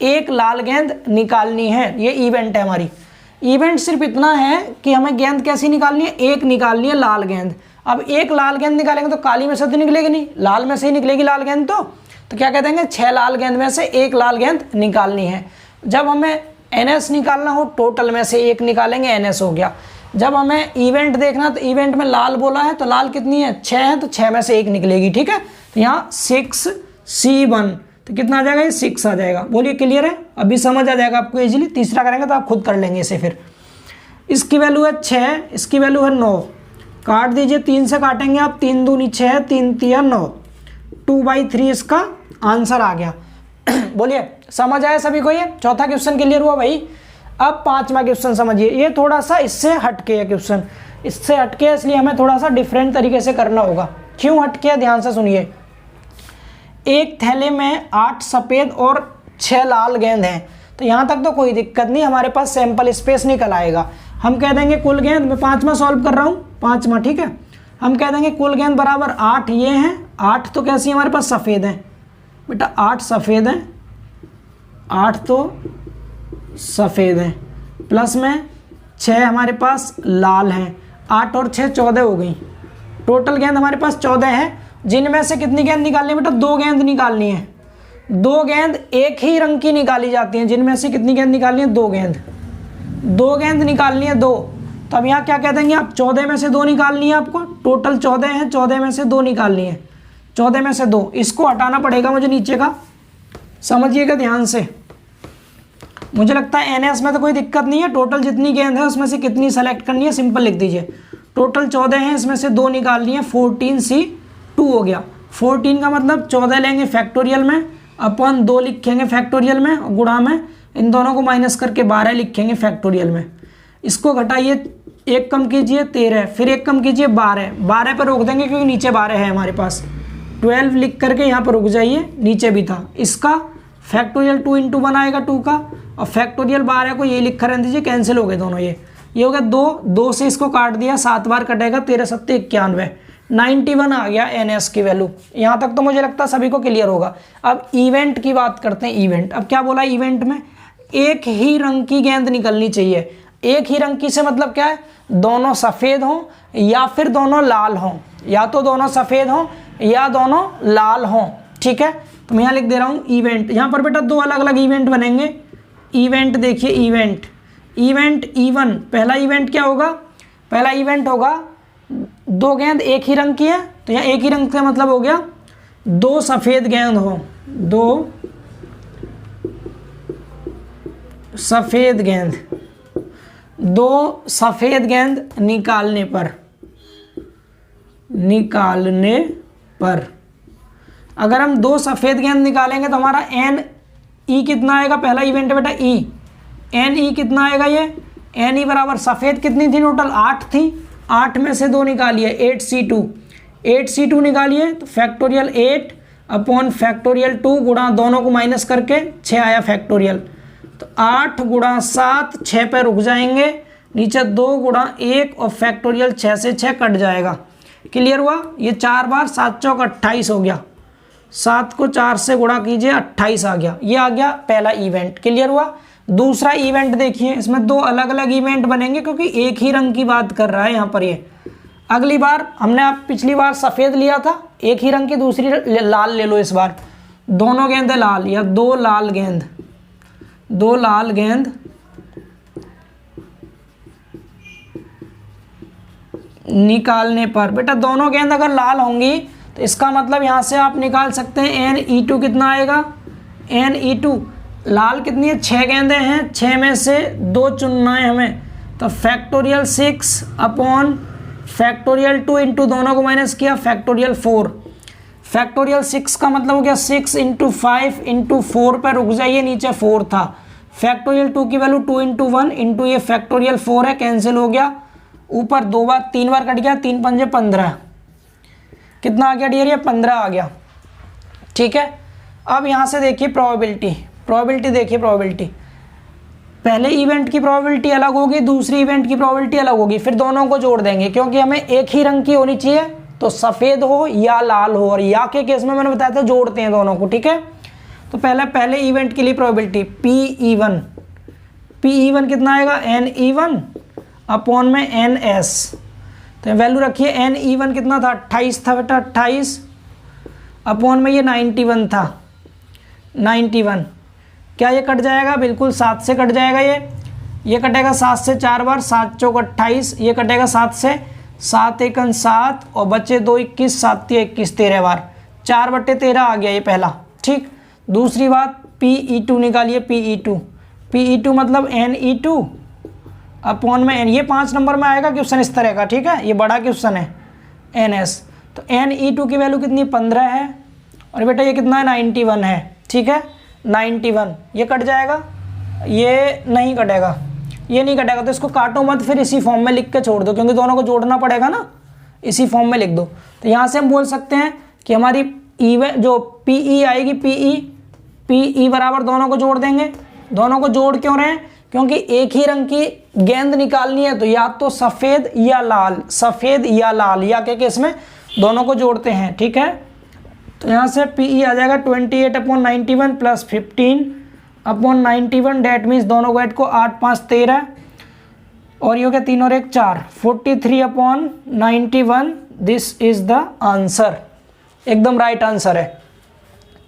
1 लाल गेंद निकालनी है, ये इवेंट है हमारी। इवेंट सिर्फ इतना है कि हमें गेंद कैसी निकालनी है, 1 निकालनी है लाल गेंद। अब 1 लाल गेंद निकालेंगे तो काली में से तो निकलेगी नहीं, लाल में से ही निकलेगी लाल गेंद। तो क्या कहते हैं, 6 लाल गेंद में से 1 लाल गेंद निकालनी है। जब हमें NS निकालना हो, टोटल में से 1 निकालेंगे, NS हो गया। जब हमें इवेंट देखना, तो इवेंट में लाल बोला है, तो लाल कितनी है, 6 है, तो 6 में से 1 निकलेगी, ठीक है। तो यहाँ 6C1, तो कितना आ जाएगा, ये 6 आ जाएगा। बोलिए क्लियर है, अभी समझ आ जाएगा आपको इजीली। तीसरा करेंगे तो आप खुद कर लेंगे इसे। फिर इसकी वैल्यू है 6, इसकी वैल्यू है 9, काट दीजिए, 3 से काटेंगे आप, 3 दूनी 6, 3 तिया 9, 2/3 इसका आंसर आ गया। बोलिए समझ आया सभी को? ये चौथा क्वेश्चन क्लियर हुआ भाई। अब पांचवा क्वेश्चन समझिए, ये थोड़ा सा इससे हटके है क्वेश्चन, इससे हटके है, इसलिए हमें थोड़ा सा डिफरेंट तरीके से करना होगा। क्यों हटके है, ध्यान से सुनिए। एक थैले में 8 सफ़ेद और 6 लाल गेंद हैं, तो यहाँ तक तो कोई दिक्कत नहीं, हमारे पास सैंपल स्पेस निकल आएगा। हम कह देंगे कुल गेंद, मैं पांचवा सॉल्व कर रहा हूँ, पांचवा, ठीक है। हम कह देंगे कुल गेंद बराबर 8 ये हैं, 8 तो कैसी हमारे पास सफ़ेद हैं बेटा, 8 सफ़ेद हैं, 8 तो सफ़ेद हैं, प्लस में 6 हमारे पास लाल हैं, 8 और 6 14 हो गई। टोटल गेंद हमारे पास 14 है, जिनमें से कितनी गेंद निकालनी है बेटा, 2 गेंद निकालनी है। 2 गेंद एक ही रंग की निकाली जाती हैं, जिनमें से कितनी गेंद निकालनी है, 2 गेंद, 2 गेंद निकालनी है, 2। तो अब यहाँ क्या कह देंगे आप, 14 में से 2 निकालनी है आपको, टोटल 14 है, 14 में से 2 निकालनी है, 14 में से 2, इसको हटाना पड़ेगा मुझे नीचे का, समझिएगा ध्यान से। मुझे लगता है NS में तो कोई दिक्कत नहीं है, टोटल जितनी गेंद है उसमें से कितनी सेलेक्ट करनी है, सिंपल लिख दीजिए। टोटल 14 है, इसमें से 2 निकालनी है, 14C2 हो गया। 14 का मतलब 14 लेंगे फैक्टोरियल में, अपन 2 लिखेंगे फैक्टोरियल में, और गुणा में इन दोनों को माइनस करके 12 लिखेंगे फैक्टोरियल में। इसको घटाइए, 1 कम कीजिए 13, फिर 1 कम कीजिए 12, 12 पर रोक देंगे क्योंकि नीचे 12 है हमारे पास। 12 लिख करके यहाँ पर रुक जाइए, नीचे भी था। इसका फैक्टोरियल 2 × 1 आएगा 2 का, और फैक्टोरियल 12 को ये लिखा रहने दीजिए, कैंसिल हो गए दोनों। ये हो गया 2 से इसको काट दिया, 7 बार कटेगा, 13 7 91, 91 आ गया NS की वैल्यू। यहाँ तक तो मुझे लगता है सभी को क्लियर होगा। अब इवेंट की बात करते हैं। इवेंट, अब क्या बोला इवेंट में, एक ही रंग की गेंद निकलनी चाहिए। एक ही रंग की से मतलब क्या है, दोनों सफ़ेद हों या फिर दोनों लाल हों, या तो दोनों सफ़ेद हों या दोनों लाल हों, ठीक है। तो मैं यहाँ लिख दे रहा हूँ इवेंट। यहाँ पर बेटा 2 अलग अलग इवेंट बनेंगे। इवेंट देखिए, इवेंट E1, पहला इवेंट क्या होगा, पहला इवेंट होगा 2 गेंद एक ही रंग की है, तो यहाँ एक ही रंग का मतलब हो गया 2 सफ़ेद गेंद हो, 2 सफ़ेद गेंद, 2 सफ़ेद गेंद निकालने पर अगर हम 2 सफ़ेद गेंद निकालेंगे तो हमारा NE कितना आएगा, पहला इवेंट है बेटा NE कितना आएगा, ये NE बराबर सफ़ेद कितनी थी टोटल, 8 थी, 8 में से 2 निकालिए, 8C2 निकालिए, तो फैक्टोरियल 8 अपॉन फैक्टोरियल 2 गुणा दोनों को माइनस करके 6 आया फैक्टोरियल। तो 8 × 7, 6 पे रुक जाएंगे, नीचे 2 × 1 और फैक्टोरियल 6 से 6 कट जाएगा। क्लियर हुआ? ये 4 बार 7 चौक 28 हो गया, 7 को 4 से गुणा कीजिए, 28 आ गया। ये आ गया पहला इवेंट। क्लियर हुआ? दूसरा इवेंट देखिए, इसमें 2 अलग अलग इवेंट बनेंगे क्योंकि एक ही रंग की बात कर रहा है यहाँ पर। ये अगली बार हमने आप पिछली बार सफ़ेद लिया था एक ही रंग की, दूसरी लाल ले लो। इस बार दोनों गेंदें लाल, या 2 लाल गेंद निकालने पर, बेटा दोनों गेंद अगर लाल होंगी तो इसका मतलब यहाँ से आप निकाल सकते हैं NE2 कितना आएगा, NE2 लाल कितनी है, 6 गेंदें हैं, 6 में से 2 चुनना है हमें, तो फैक्टोरियल 6 अपॉन फैक्टोरियल 2 इंटू दोनों को माइनस किया फैक्टोरियल 4। फैक्टोरियल 6 का मतलब हो गया 6 × 5 × 4 पर रुक जाइए, नीचे 4 था। फैक्टोरियल 2 की वैल्यू 2 × 1 इंटू ये फैक्टोरियल 4 है, कैंसिल हो गया, ऊपर 3 बार कट गया, 3 पंजे 15, कितना आ गया डियर, ये 15 आ गया। ठीक है, अब यहाँ से देखिए प्रोबेबिलिटी देखिए, प्रोबेबिलिटी पहले इवेंट की प्रोबेबिलिटी अलग होगी, दूसरी इवेंट की प्रोबेबिलिटी अलग होगी, फिर दोनों को जोड़ देंगे क्योंकि हमें एक ही रंग की होनी चाहिए, तो सफ़ेद हो या लाल हो, और या के केस में मैंने बताया था जोड़ते हैं दोनों को। ठीक है, तो पहले इवेंट के लिए प्रोबेबिलिटी P1 कितना आएगा, NE1 अपॉन में NS, तो वैल्यू रखिए NE1 कितना था, 28 था बेटा, 28 अपॉन में ये 91 था, 91, क्या ये कट जाएगा, बिल्कुल 7 से कट जाएगा, ये कटेगा 7 से 4 बार, 7 चौक 28, ये कटेगा 7 से, 7 × 1 = 7 और बच्चे 2 21, 7 × 3 = 21, 13 बार, 4/13 आ गया ये पहला। ठीक, दूसरी बात PE2 निकालिए, PE2 मतलब NE2 अपॉन में N, ये 5 नंबर में आएगा क्वेश्चन इस तरह का, ठीक है, ये बड़ा क्वेश्चन है NS। तो NE2 की वैल्यू कितनी 15 है, और बेटा ये कितना है 91 है, ठीक है 91, ये कट जाएगा, ये नहीं कटेगा, ये नहीं कटेगा, तो इसको काटो मत, फिर इसी फॉर्म में लिख के छोड़ दो, क्योंकि दोनों को जोड़ना पड़ेगा ना, इसी फॉर्म में लिख दो। तो यहाँ से हम बोल सकते हैं कि हमारी जो PE आएगी, PE बराबर दोनों को जोड़ देंगे। दोनों को जोड़ क्यों रहे हैं, क्योंकि एक ही रंग की गेंद निकालनी है, तो या तो सफ़ेद या लाल, सफ़ेद या लाल, या के केस में दोनों को जोड़ते हैं, ठीक है। तो यहाँ से PE आ जाएगा 28/91 प्लस 15/91, डेट मीन्स दोनों को ऐड को 8 5 13, और ये हो गया 3 और 1 4, 43/91, दिस इज द आंसर, एकदम राइट आंसर है,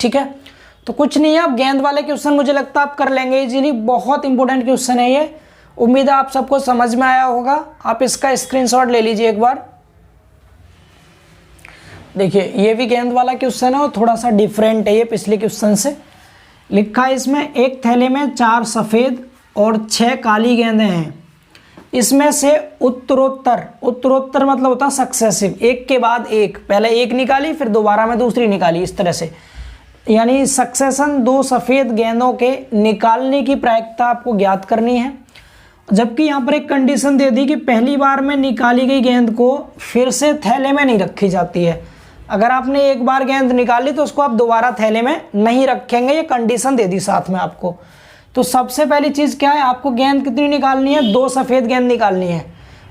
ठीक है। तो कुछ नहीं है, अब गेंद वाले क्वेश्चन मुझे लगता है आप कर लेंगे इजीली, बहुत इंपॉर्टेंट क्वेश्चन है ये, उम्मीद है आप सबको समझ में आया होगा। आप इसका स्क्रीनशॉट ले लीजिए एक बार, देखिए ये भी गेंद वाला क्वेश्चन है और थोड़ा सा डिफरेंट है ये पिछले क्वेश्चन से। लिखा है इसमें, एक थैले में 4 सफ़ेद और 6 काली गेंदें हैं, इसमें से उत्तरोत्तर मतलब होता है सक्सेसिव, एक के बाद एक, पहले एक निकाली फिर दोबारा में दूसरी निकाली, इस तरह से, यानी सक्सेशन 2 सफ़ेद गेंदों के निकालने की प्रायिकता आपको ज्ञात करनी है। जबकि यहाँ पर एक कंडीशन दे दी कि पहली बार में निकाली गई गेंद को फिर से थैले में नहीं रखी जाती है। अगर आपने एक बार गेंद निकाली तो उसको आप दोबारा थैले में नहीं रखेंगे, ये कंडीशन दे दी साथ में आपको। तो सबसे पहली चीज़ क्या है, आपको गेंद कितनी निकालनी है, 2 सफ़ेद गेंद निकालनी है,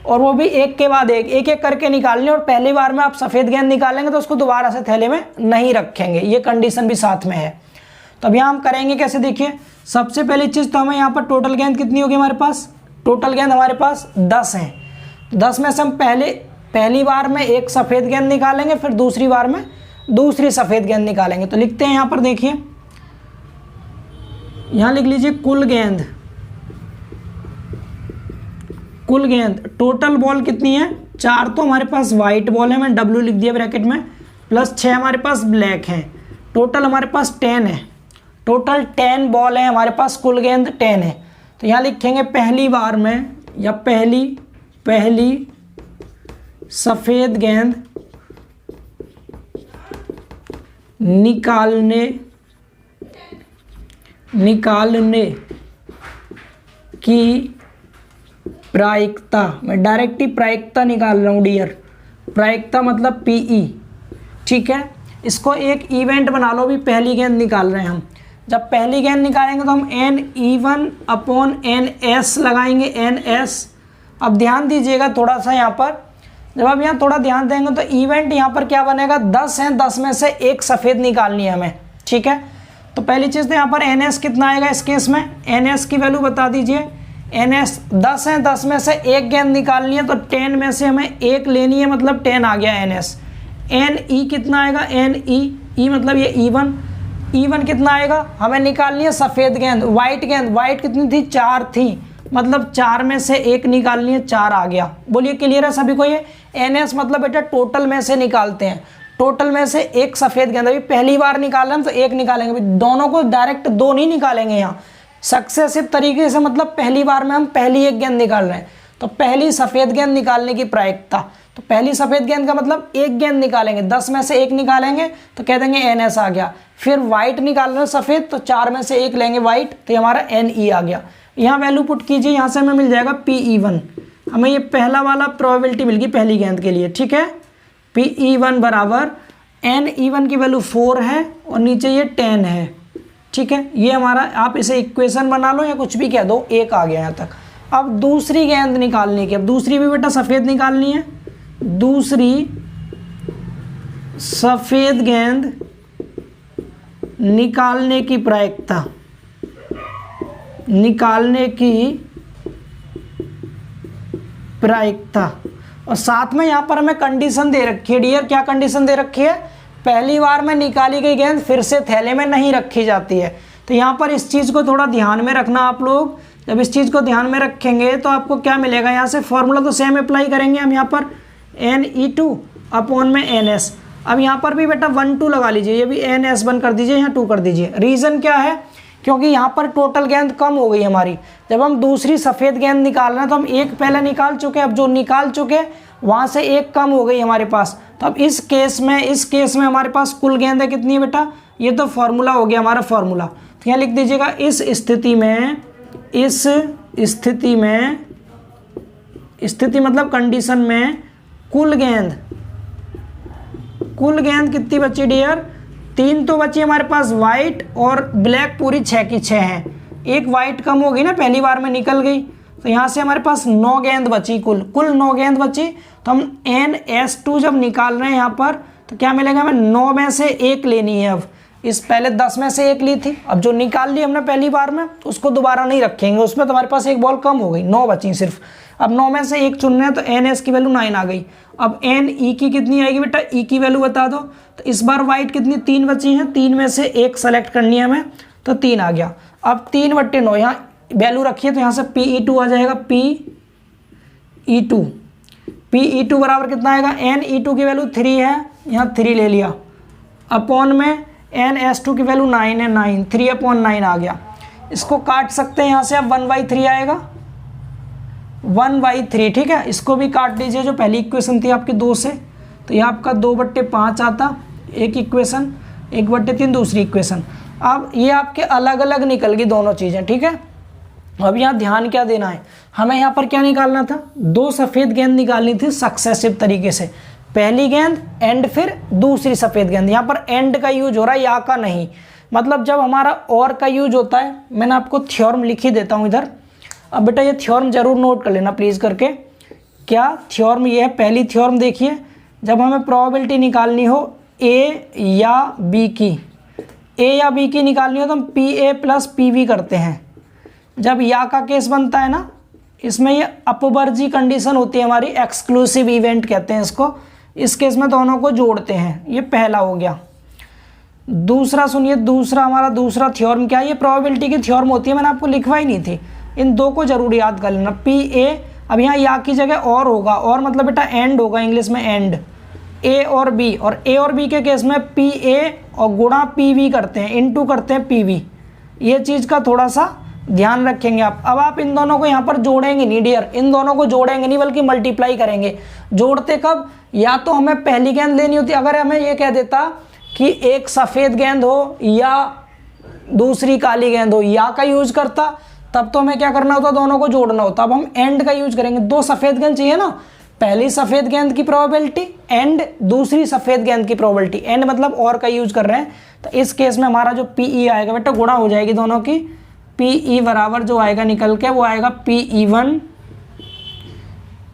और वो भी एक के बाद एक, एक एक करके निकालनी है, और पहली बार में आप सफ़ेद गेंद निकालेंगे तो उसको दोबारा से थैले में नहीं रखेंगे, ये कंडीशन भी साथ में है। तो अब यहाँ हम करेंगे कैसे, देखिए सबसे पहली चीज़ तो हमें यहाँ पर टोटल गेंद कितनी होगी हमारे पास, टोटल गेंद हमारे पास 10 हैं। 10 में से हम पहली बार में एक सफ़ेद गेंद निकालेंगे, फिर दूसरी बार में दूसरी सफ़ेद गेंद निकालेंगे। तो लिखते हैं यहाँ पर, देखिए यहाँ लिख लीजिए कुल गेंद टोटल बॉल कितनी है, 4 तो हमारे पास वाइट बॉल है, मैं W लिख दिया ब्रैकेट में, प्लस 6 हमारे पास ब्लैक हैं, टोटल हमारे पास 10 है, टोटल 10 बॉल है हमारे पास, कुल गेंद 10 है। तो यहाँ लिखेंगे पहली बार में, या पहली सफ़ेद गेंद निकालने की प्रायिकता, मैं डायरेक्ट ही प्रायिकता निकाल रहा हूँ डियर, प्रायिकता मतलब PE, ठीक है। इसको एक इवेंट बना लो, भी पहली गेंद निकाल रहे हैं हम, जब पहली गेंद निकालेंगे तो हम NE1/NS लगाएंगे, NS। अब ध्यान दीजिएगा थोड़ा सा यहाँ पर, जब आप यहाँ थोड़ा ध्यान देंगे तो इवेंट यहाँ पर क्या बनेगा, 10 हैं, 10 में से एक सफ़ेद निकालनी है हमें, ठीक है। तो पहली चीज़ तो यहाँ पर NS कितना आएगा इस केस में, NS की वैल्यू बता दीजिए। NS 10 हैं, 10 में से एक गेंद निकालनी है, तो 10 में से हमें एक लेनी है, मतलब 10 आ गया NS। NE कितना आएगा, NE मतलब ये E1 कितना आएगा, हमें निकालनी है सफ़ेद गेंद, वाइट कितनी थी, 4 थी, मतलब 4 में से एक निकालनी है, 4 आ गया। बोलिए क्लियर है सभी को ये। NS मतलब बेटा टोटल में से निकालते हैं, टोटल में से एक सफ़ेद गेंद, अभी पहली बार निकाल रहे हैं तो एक निकालेंगे, दोनों को डायरेक्ट 2 नहीं निकालेंगे यहाँ, सक्सेसिव तरीके से, मतलब पहली बार में हम पहली एक गेंद निकाल रहे हैं, तो पहली सफ़ेद गेंद निकालने की प्रायिकता, तो पहली सफ़ेद गेंद का मतलब एक गेंद निकालेंगे, 10 में से एक निकालेंगे तो कह देंगे NS आ गया। फिर वाइट निकाल रहे हैं सफ़ेद, तो 4 में से एक लेंगे वाइट, तो हमारा NE आ गया। यहाँ वैल्यू पुट कीजिए, यहाँ से हमें मिल जाएगा PE1, हमें ये पहला वाला प्रोबेबिलिटी मिल गई पहली गेंद के लिए, ठीक है। PE1 बराबर NE1 की वैल्यू 4 है और नीचे ये 10 है, ठीक है। ये हमारा, आप इसे इक्वेशन बना लो या कुछ भी कह दो, 1 आ गया यहाँ तक। अब दूसरी गेंद निकालने की, अब दूसरी भी बेटा सफ़ेद निकालनी है, दूसरी सफ़ेद गेंद निकालने की प्रायिकता, और साथ में यहाँ पर हमें कंडीशन दे रखी है डियर, क्या कंडीशन दे रखी है, पहली बार में निकाली गई गेंद फिर से थैले में नहीं रखी जाती है। तो यहाँ पर इस चीज़ को थोड़ा ध्यान में रखना आप लोग, जब इस चीज़ को ध्यान में रखेंगे तो आपको क्या मिलेगा, यहाँ से फॉर्मूला तो सेम अप्लाई करेंगे हम, यहाँ पर NE2 अपॉन में NS, अब यहाँ पर भी बेटा 1 2 लगा लीजिए, ये भी NS1 कर दीजिए, यहाँ 2 कर दीजिए। रीज़न क्या है, क्योंकि यहाँ पर टोटल गेंद कम हो गई हमारी। जब हम दूसरी सफ़ेद गेंद निकाल रहे हैं तो हम एक पहले निकाल चुके हैं, अब जो निकाल चुके वहाँ से एक कम हो गई हमारे पास। तो अब इस केस में हमारे पास कुल गेंद है कितनी है बेटा, ये तो फॉर्मूला हो गया हमारा फॉर्मूला। तो यहाँ लिख दीजिएगा इस स्थिति मतलब कंडीशन में कुल गेंद कितनी बची डियर, 3 तो बची हमारे पास वाइट और ब्लैक पूरी 6 की 6 हैं। एक वाइट कम हो गई ना, पहली बार में निकल गई, तो यहाँ से हमारे पास 9 गेंद बची, कुल 9 गेंद बची। तो हम NS2 जब निकाल रहे हैं यहाँ पर तो क्या मिलेगा हमें, 9 में से 1 लेनी है। अब इस पहले 10 में से 1 ली थी, अब जो निकाल ली हमने पहली बार में उसको दोबारा नहीं रखेंगे, उसमें तो हमारे पास एक बॉल कम हो गई, 9 बची सिर्फ। अब 9 में से 1 चुनना है तो NS की वैल्यू 9 आ गई। अब NE की कितनी आएगी बेटा, E की वैल्यू बता दो। तो इस बार वाइट कितनी, 3 बची हैं, 3 में से 1 सेलेक्ट करनी है हमें, तो 3 आ गया। अब 3/9 यहाँ वैल्यू रखिए तो यहाँ से PE2 आ जाएगा, PE2 बराबर कितना आएगा, NE2 की वैल्यू 3 है, यहाँ 3 ले लिया, अपॉन में NS2 की वैल्यू 9 है, 9 3/9 आ गया। इसको काट सकते हैं यहाँ से, अब 1/3 आएगा, 1/3 ठीक है। इसको भी काट दीजिए, जो पहली इक्वेशन थी आपकी 2 से, तो ये आपका 2/5 आता, एक इक्वेशन, 1/3 दूसरी इक्वेशन। अब ये आपके अलग अलग निकल गई दोनों चीज़ें, ठीक है। अब यहाँ ध्यान क्या देना है, हमें यहाँ पर क्या निकालना था, 2 सफ़ेद गेंद निकालनी थी सक्सेसिव तरीके से, पहली गेंद एंड फिर दूसरी सफ़ेद गेंद। यहाँ पर एंड का यूज हो रहा है, या का नहीं। मतलब जब हमारा और का यूज होता है, मैंने आपको थ्योरम लिख ही देता हूँ इधर। अब बेटा ये थ्योरम जरूर नोट कर लेना प्लीज़ करके। क्या थ्योरम ये है, पहली थ्योरम देखिए, जब हमें प्रोबेबिलिटी निकालनी हो ए या बी की निकालनी हो तो हम PA + PB करते हैं। जब या का केस बनता है ना, इसमें ये अपवर्जी कंडीशन होती है हमारी, एक्सक्लूसिव इवेंट कहते हैं इसको। इस केस में दोनों को जोड़ते हैं, ये पहला हो गया। दूसरा सुनिए, हमारा दूसरा थ्योरम क्या है, ये प्रोबेबिलिटी की थ्योरम होती है, मैंने आपको लिखवाई नहीं थी, इन 2 को जरूर याद कर लेना। PA, अब यहाँ या की जगह और होगा, और मतलब बेटा एंड होगा, इंग्लिश में एंड, A और B के केस में PA और गुणा PB करते हैं, इनटू करते हैं PB। ये चीज़ का थोड़ा सा ध्यान रखेंगे आप। अब आप इन दोनों को यहाँ पर जोड़ेंगे नहीं डियर, इन दोनों को जोड़ेंगे नहीं बल्कि मल्टीप्लाई करेंगे। जोड़ते कब, या तो हमें पहली गेंद लेनी होती, अगर हमें ये कह देता कि एक सफ़ेद गेंद हो या दूसरी काली गेंद हो, या का यूज करता, तब तो हमें क्या करना होता, दोनों को जोड़ना होता। अब हम एंड का यूज करेंगे, 2 सफ़ेद गेंद चाहिए ना, पहली सफ़ेद गेंद की प्रोबेबिलिटी एंड दूसरी सफ़ेद गेंद की प्रोबेबिलिटी, एंड मतलब और का यूज कर रहे हैं। तो इस केस में हमारा जो PE आएगा बेटा, गुणा हो जाएगी दोनों की, PE बराबर जो आएगा निकल के वो आएगा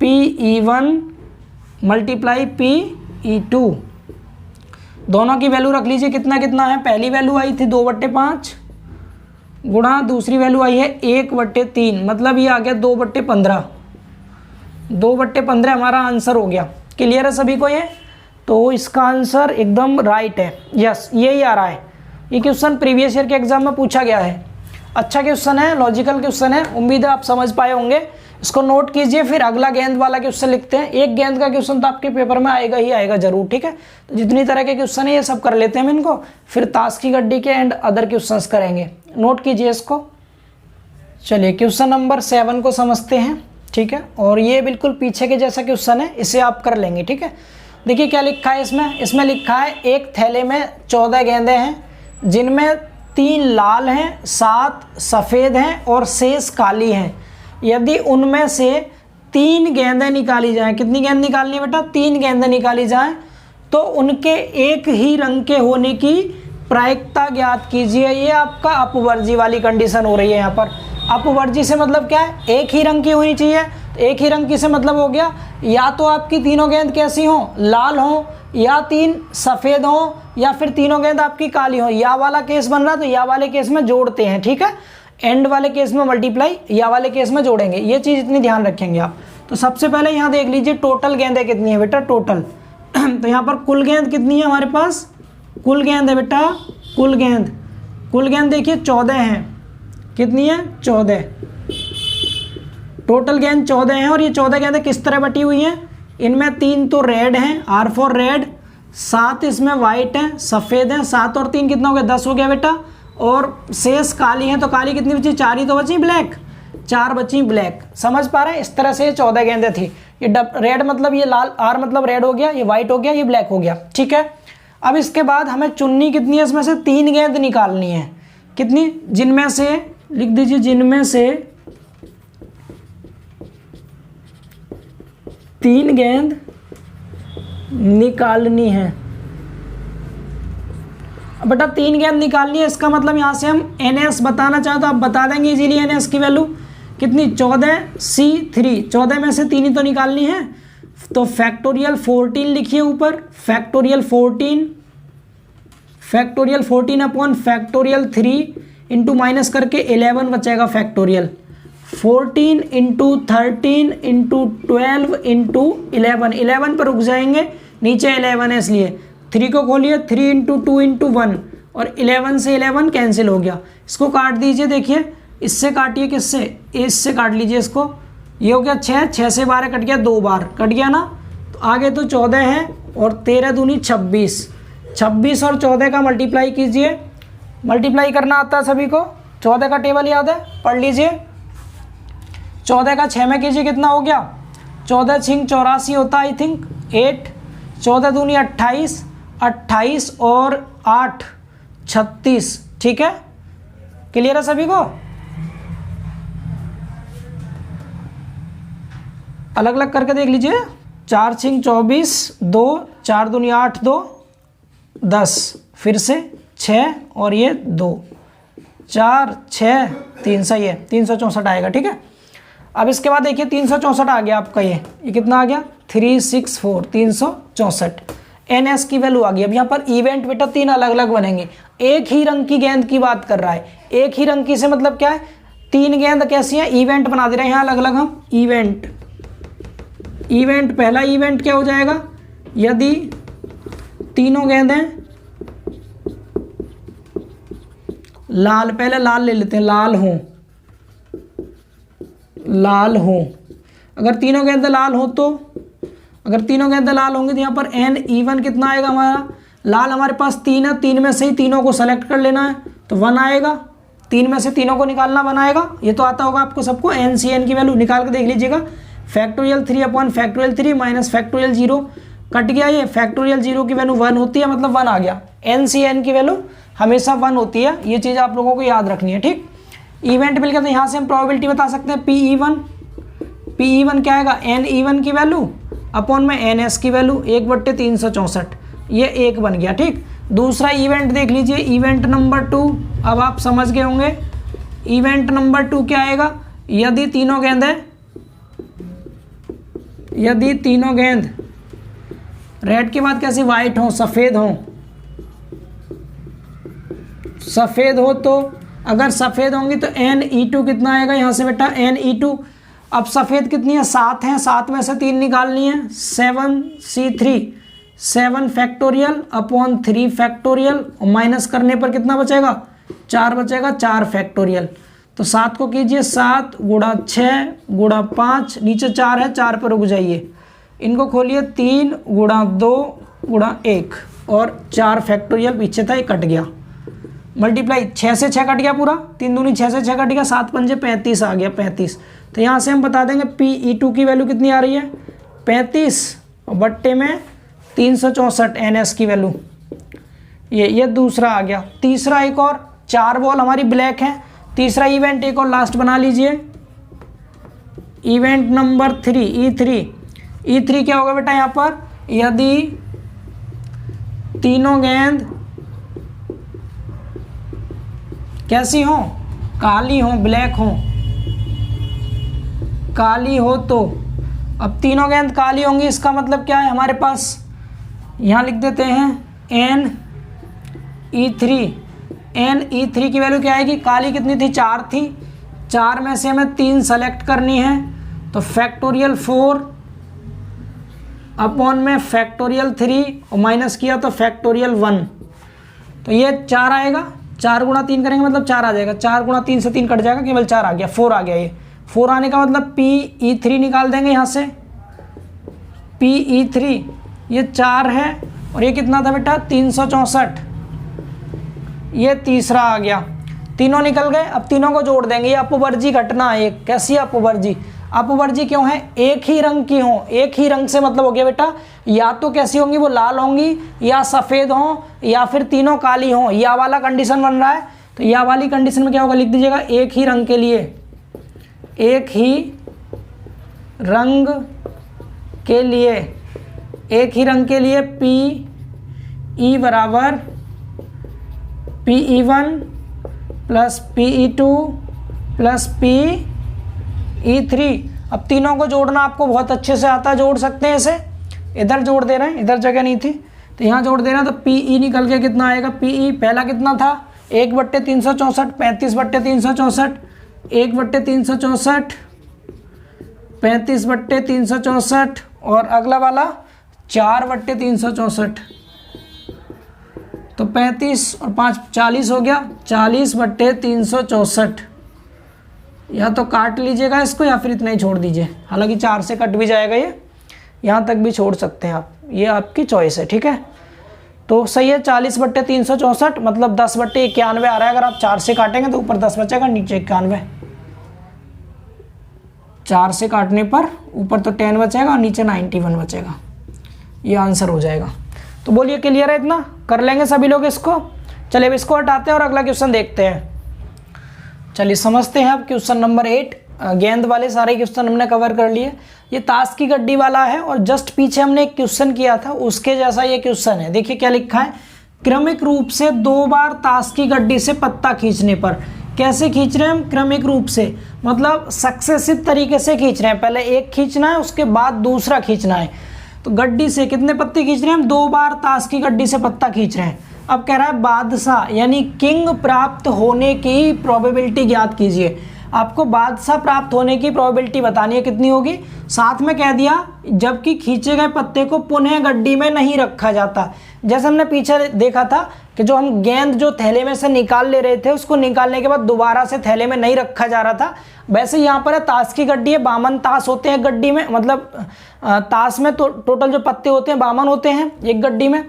PE1 मल्टीप्लाई PE2। दोनों की वैल्यू रख लीजिए, कितना कितना है, पहली वैल्यू आई थी 2/5 गुणा दूसरी वैल्यू आई है 1/3, मतलब ये आ गया 2/15। 2/15 हमारा आंसर हो गया। क्लियर है सभी को ये? तो इसका आंसर एकदम राइट है, यस यही आ रहा है। ये क्वेश्चन प्रीवियस ईयर के एग्जाम में पूछा गया है, अच्छा क्वेश्चन है, लॉजिकल क्वेश्चन है, उम्मीद है आप समझ पाए होंगे। इसको नोट कीजिए, फिर अगला गेंद वाला क्वेश्चन लिखते हैं। एक गेंद का क्वेश्चन तो आपके पेपर में आएगा ही आएगा जरूर, ठीक है। तो जितनी तरह के क्वेश्चन है ये सब कर लेते हैं हम इनको, फिर ताश की गड्डी के एंड अदर क्वेश्चंस करेंगे। नोट कीजिए इसको। चलिए क्वेश्चन नंबर 7 को समझते हैं, ठीक है। और ये बिल्कुल पीछे के जैसा क्वेश्चन है, इसे आप कर लेंगे, ठीक है। देखिए क्या लिखा है इसमें लिखा है एक थैले में 14 गेंदें हैं, जिनमें 3 लाल हैं, 7 सफ़ेद हैं और शेष काली हैं। यदि उनमें से 3 गेंदें निकाली जाएं, कितनी गेंद निकालनी है बेटा, 3 गेंदें निकाली जाएं, तो उनके एक ही रंग के होने की प्रायिकता ज्ञात कीजिए। ये आपका अपवर्जी वाली कंडीशन हो रही है यहाँ पर। अपवर्जी से मतलब क्या है, एक ही रंग की होनी चाहिए। तो एक ही रंग की से मतलब हो गया, या तो आपकी तीनों गेंद कैसी हों, लाल हों, या 3 सफ़ेद हों, या फिर तीनों गेंद आपकी काली हों। या वाला केस बन रहा तो या वाले केस में जोड़ते हैं, ठीक है। एंड वाले केस में मल्टीप्लाई, या वाले केस में जोड़ेंगे। ये चीज़ इतनी ध्यान रखेंगे आप। तो सबसे पहले यहाँ देख लीजिए टोटल गेंदें कितनी है बेटा, टोटल। तो यहाँ पर कुल गेंद कितनी है हमारे पास, कुल गेंद है बेटा, कुल गेंद देखिए 14 हैं। कितनी है, 14। टोटल गेंद 14 हैं। और ये 14 गेंदें किस तरह बटी हुई हैं, इनमें 3 तो रेड हैं, R फॉर रेड, 7 इसमें वाइट है, सफ़ेद है, 7 और 3 कितना हो गया 10 हो गया बेटा। और शेष काली है, तो काली कितनी बची 4 ही तो बची, ब्लैक 4 बची ब्लैक। समझ पा रहे हैं? इस तरह से 14 गेंदें थी। ये रेड मतलब ये लाल, आर मतलब रेड हो गया, ये वाइट हो गया, ये ब्लैक हो गया, ठीक है। अब इसके बाद हमें चुननी कितनी है, इसमें से 3 गेंद निकालनी है। कितनी? जिनमें से लिख दीजिए, जिनमें से 3 गेंद निकालनी है। बेटा 3 गेंद निकालनी है, इसका मतलब यहाँ से हम NS बताना चाहे तो आप बता देंगे इजीली। NS की वैल्यू कितनी 14C3, 14 में से 3 ही तो निकालनी है, तो फैक्टोरियल 14 लिखिए ऊपर, factorial 14 upon factorial 3 into minus करके 11 बचेगा फैक्टोरियल 14 इंटू 13 इंटू 12 इंटू 11 पर रुक जाएंगे, नीचे 11 है इसलिए 3 को खोलिए, 3 इंटू 2 इंटू 1 और 11 से 11 कैंसिल हो गया। इसको काट दीजिए, देखिए इससे काटिए, किससे, इससे काट लीजिए इसको, ये हो गया 6, 6 से 12 कट गया, 2 बार कट गया ना। तो आगे तो 14 है और 13 दूनी 26, 26 और 14 का मल्टीप्लाई कीजिए। मल्टीप्लाई करना आता है सभी को, 14 का टेबल याद है, पढ़ लीजिए। 14 का 6 में कीजिए, कितना हो गया 14 छिंग 84 होता आई थिंक 8, 14 दूनी 28, 28 और 8 36, ठीक है। क्लियर है सभी को? अलग अलग करके देख लीजिए, 4 छिंग 24, 2 4 दूनी 8, 2 10, फिर से 6 और ये 2 4 6 3, सही है 364 आएगा, ठीक है। अब इसके बाद देखिए 364 आ गया आपका, ये कितना आ गया 364, 364 NS की वैल्यू आ गई। अब यहाँ पर इवेंट बेटा 3 अलग अलग बनेंगे, एक ही रंग की गेंद की बात कर रहा है। एक ही रंग की से मतलब क्या है, 3 गेंद कैसी है, इवेंट बना दे रहे हैं यहाँ अलग अलग हम। इवेंट पहला इवेंट क्या हो जाएगा, यदि तीनों गेंदें लाल, पहले लाल ले लेते हैं, लाल हो। अगर तीनों गेंदें लाल हो तो, अगर तीनों गेंदें लाल होंगी तो यहाँ पर N इवन कितना आएगा हमारा, लाल हमारे पास 3 है, 3 में से ही तीनों को सेलेक्ट कर लेना है तो 1 आएगा, 3 में से तीनों को निकालना 1 आएगा। ये तो आता होगा आपको सबको, NCN की वैल्यू निकाल के देख लीजिएगा। Factorial 3 upon factorial 3 minus factorial 0 cut गया, ये फैक्टोरियल 0 की वैल्यू 1 होती है, मतलब 1 आ गया। NCN की वैल्यू हमेशा 1 होती है, ये चीज़ आप लोगों को याद रखनी है, ठीक। इवेंट मिल गया तो यहाँ से हम प्रोबेबिलिटी बता सकते हैं P-E1 क्या आएगा, N-E1 की वैल्यू अपॉन में NS की वैल्यू 1/364, ये 1 बन गया, ठीक। दूसरा इवेंट देख लीजिए, इवेंट नंबर 2, अब आप समझ गए होंगे। इवेंट नंबर 2 क्या आएगा, यदि तीनों गेंद रेड के बाद कैसी वाइट हो, सफ़ेद हो तो अगर सफ़ेद होंगी तो NE2 कितना आएगा यहाँ से बेटा, NE2। अब सफ़ेद कितनी है, 7 हैं, 7 में से 3 निकालनी है, 7C3, 7 फैक्टोरियल अपॉन 3 फैक्टोरियल और माइनस करने पर कितना बचेगा, 4 बचेगा, 4 फैक्टोरियल। तो 7 को कीजिए 7 गुणा 6 गुणा 5, नीचे 4 है, 4 पर रुक जाइए, इनको खोलिए 3 गुणा 2 गुणा 1 और 4 फैक्टोरियल पीछे था, ये कट गया। मल्टीप्लाई 6 से 6 कट गया पूरा, 3 दूनी 6 से 6 कट गया, 7 पंजे 35 आ गया, 35। तो यहाँ से हम बता देंगे P-E2 की वैल्यू कितनी आ रही है, 35 और बट्टे में 364 NS की वैल्यू, ये दूसरा आ गया। तीसरा एक और, 4 बॉल हमारी ब्लैक है, तीसरा इवेंट एक और लास्ट बना लीजिए, इवेंट नंबर 3 E3 क्या होगा बेटा यहाँ पर, यदि तीनों गेंद कैसी हो, काली हो, ब्लैक हो, काली हो तो, अब तीनों गेंद काली होंगी, इसका मतलब क्या है हमारे पास, यहाँ लिख देते हैं NE3 की वैल्यू क्या आएगी, काली कितनी थी, 4 थी, 4 में से हमें 3 सेलेक्ट करनी है, तो फैक्टोरियल 4 अपॉन में फैक्टोरियल 3 और माइनस किया तो फैक्टोरियल 1, तो ये 4 आएगा, 4 गुणा 3 करेंगे मतलब 4 आ जाएगा, 4 गुणा 3 से 3 कट जाएगा, केवल 4 आ गया, 4 आ गया। ये 4 आने का मतलब P-E3 निकाल देंगे यहाँ से, P-E3 ये 4 है और ये कितना था बेटा 364, ये तीसरा आ गया। तीनों निकल गए, अब तीनों को जोड़ देंगे। ये अपवर्जी घटना है एक। कैसी अपवर्जी? अपवर्जी क्यों है? एक ही रंग की हो। एक ही रंग से मतलब हो गया बेटा या तो कैसी होंगी, वो लाल होंगी या सफ़ेद हो या फिर तीनों काली हो। या वाला कंडीशन बन रहा है, तो या वाली कंडीशन में क्या होगा लिख दीजिएगा, एक ही रंग के लिए, एक ही रंग के लिए, एक ही रंग के लिए पी ई बराबर PE1 plus PE2 plus PE3। अब तीनों को जोड़ना आपको बहुत अच्छे से आता है, जोड़ सकते हैं इसे। इधर जोड़ दे रहे हैं, इधर जगह नहीं थी तो यहाँ जोड़ देना, तो PE निकल के कितना आएगा, PE पहला कितना था 1/364, 35/364, 1/364, 35/364 और अगला वाला 4/364, तो 35 और 5 40 हो गया, 40/364। या तो काट लीजिएगा इसको या फिर इतना ही छोड़ दीजिए, हालांकि 4 से कट भी जाएगा ये, यहाँ तक भी छोड़ सकते हैं आप, ये आपकी चॉइस है, ठीक है। तो सही है 40/364 मतलब 10/91 आ रहा है। अगर आप 4 से काटेंगे तो ऊपर 10 बचेगा, नीचे 91। 4 से काटने पर ऊपर तो 10 बचेगा और नीचे 91 बचेगा, ये आंसर हो जाएगा। तो बोलिए क्लियर है? इतना कर लेंगे सभी लोग इसको। चलिए अब इसको हटाते हैं और अगला क्वेश्चन देखते हैं। चलिए समझते हैं अब क्वेश्चन नंबर 8। गेंद वाले सारे क्वेश्चन हमने कवर कर लिए। ये ताश की गड्डी वाला है और जस्ट पीछे हमने एक क्वेश्चन किया था उसके जैसा ये क्वेश्चन है। देखिए क्या लिखा है, क्रमिक रूप से 2 बार ताश की गड्डी से पत्ता खींचने पर। कैसे खींच रहे हैं हम? क्रमिक रूप से मतलब सक्सेसिव तरीके से खींच रहे हैं। पहले एक खींचना है, उसके बाद दूसरा खींचना है। तो गड्डी से कितने पत्ते खींच रहे हैं हम? 2 बार ताश की गड्डी से पत्ता खींच रहे हैं। अब कह रहा है बादशाह यानी किंग प्राप्त होने की प्रोबेबिलिटी ज्ञात कीजिए। आपको बादशाह प्राप्त होने की प्रोबेबिलिटी बतानी है, कितनी होगी। साथ में कह दिया जबकि खींचे गए पत्ते को पुनः गड्डी में नहीं रखा जाता। जैसे हमने पीछे देखा था कि जो हम गेंद जो थैले में से निकाल ले रहे थे, उसको निकालने के बाद दोबारा से थैले में नहीं रखा जा रहा था, वैसे यहाँ पर है ताश की गड्डी है। 52 ताश होते हैं गड्डी में, मतलब ताश में तो टोटल जो पत्ते होते हैं 52 होते हैं एक गड्डी में।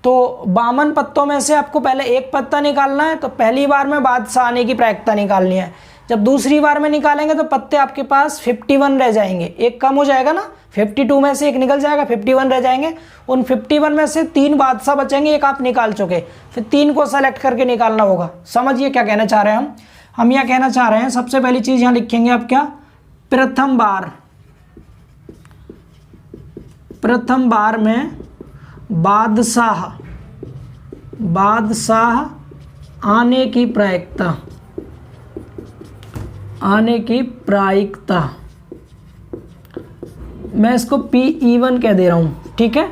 तो 52 पत्तों में से आपको पहले एक पत्ता निकालना है। तो पहली बार में बादशाह आने की प्रायिकता निकालनी है। जब दूसरी बार में निकालेंगे तो पत्ते आपके पास 51 रह जाएंगे, एक कम हो जाएगा ना, 52 में से एक निकल जाएगा, 51 रह जाएंगे। उन 51 में से 3 बादशाह बचेंगे, एक आप निकाल चुके, फिर 3 को सेलेक्ट करके निकालना होगा। समझिए क्या कहना चाह रहे हैं हम यह कहना चाह रहे हैं, सबसे पहली चीज़ यहाँ लिखेंगे आप क्या, प्रथम बार में बादशाह आने की प्रायिकता, मैं इसको PE1 कह दे रहा हूँ, ठीक है।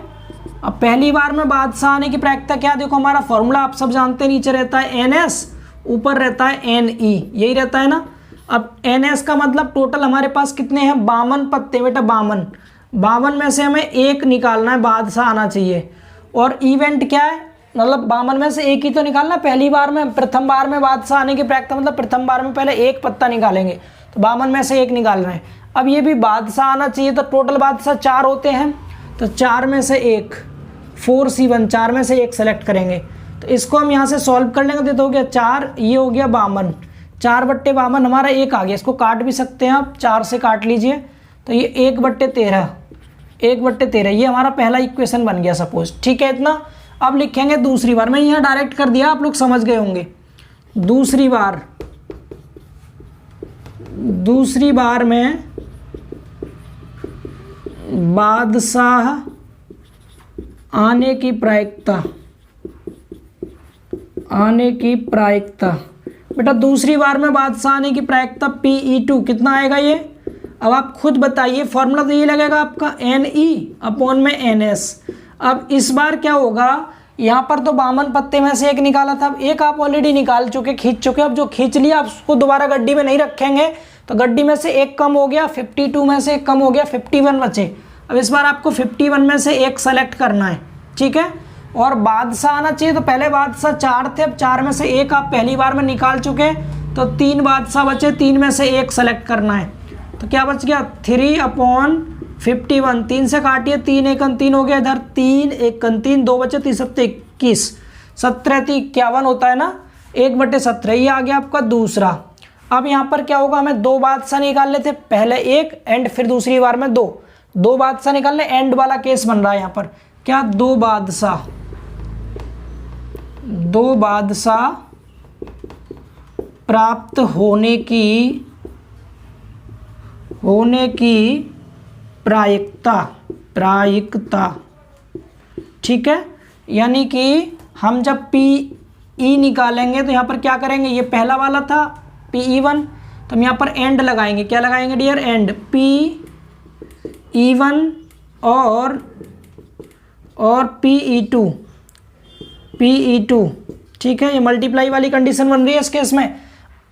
अब पहली बार में बादशाह आने की प्रायिकता क्या, देखो हमारा फॉर्मूला आप सब जानते हैं, नीचे रहता है NS, ऊपर रहता है NE, यही रहता है ना। अब NS का मतलब टोटल हमारे पास कितने हैं, 52 पत्ते बेटा, 52 में से हमें एक निकालना है, बादशाह आना चाहिए। और इवेंट क्या है, मतलब 52 में से एक ही तो निकालना। पहली बार में प्रथम बार में बादशाह आने की प्रायिकता मतलब प्रथम बार में पहले एक पत्ता निकालेंगे, तो 52 में से एक निकाल रहे हैं। अब ये भी बादशाह आना चाहिए, तो टोटल बादशाह 4 होते हैं, तो 4 में से एक 4C1, 4 में से एक सेलेक्ट करेंगे। तो इसको हम यहाँ से सॉल्व कर लेंगे, तो हो गया 4, ये हो गया 52, 4/52 हमारा एक आ गया। इसको काट भी सकते हैं आप, 4 से काट लीजिए, तो ये 1/13 ये हमारा पहला इक्वेशन बन गया सपोज, ठीक है इतना। अब लिखेंगे दूसरी बार, मैं यहाँ डायरेक्ट कर दिया, आप लोग समझ गए होंगे। दूसरी बार में बादशाह आने की प्रायिकता बेटा, दूसरी बार में बादशाह आने की प्रायिकता PE2 कितना आएगा ये, अब आप खुद बताइए। फॉर्मूला तो ये लगेगा आपका NE/NS। अब इस बार क्या होगा, यहाँ पर तो 52 पत्ते में से एक निकाला था, अब एक आप ऑलरेडी निकाल चुके, खींच चुके। अब जो खींच लिया आप उसको दोबारा गड्डी में नहीं रखेंगे, तो गड्डी में से एक कम हो गया, 52 में से एक कम हो गया, 51 बचे। अब इस बार आपको 51 में से एक सेलेक्ट करना है, ठीक है। और बादशाह आना चाहिए, तो पहले बादशाह 4 थे, अब 4 में से एक आप पहली बार में निकाल चुके, तो 3 बादशाह बचे, 3 में से एक सेलेक्ट करना है। तो क्या बच गया, 3/52 51, 3 से काटिए, 3 एकन 3 हो गया इधर, 3 एकन 3, 2 बचे, 3 सत्ते 21, 17 3 51 होता है ना, 1/17, ये आ गया आपका दूसरा। अब यहाँ पर क्या होगा, हमें दो बादशाह निकाल लेते, पहले एक एंड फिर दूसरी बार में दो बादशाह निकालने, एंड वाला केस बन रहा है यहाँ पर, क्या दो बादशाह प्राप्त होने की प्रायिकता, ठीक है। यानी कि हम जब PE निकालेंगे तो यहाँ पर क्या करेंगे, ये पहला वाला था PE1, तो हम यहाँ पर एंड लगाएंगे, क्या लगाएंगे डियर, एंड PE1 और PE2, ठीक है। ये मल्टीप्लाई वाली कंडीशन बन रही है इस केस में,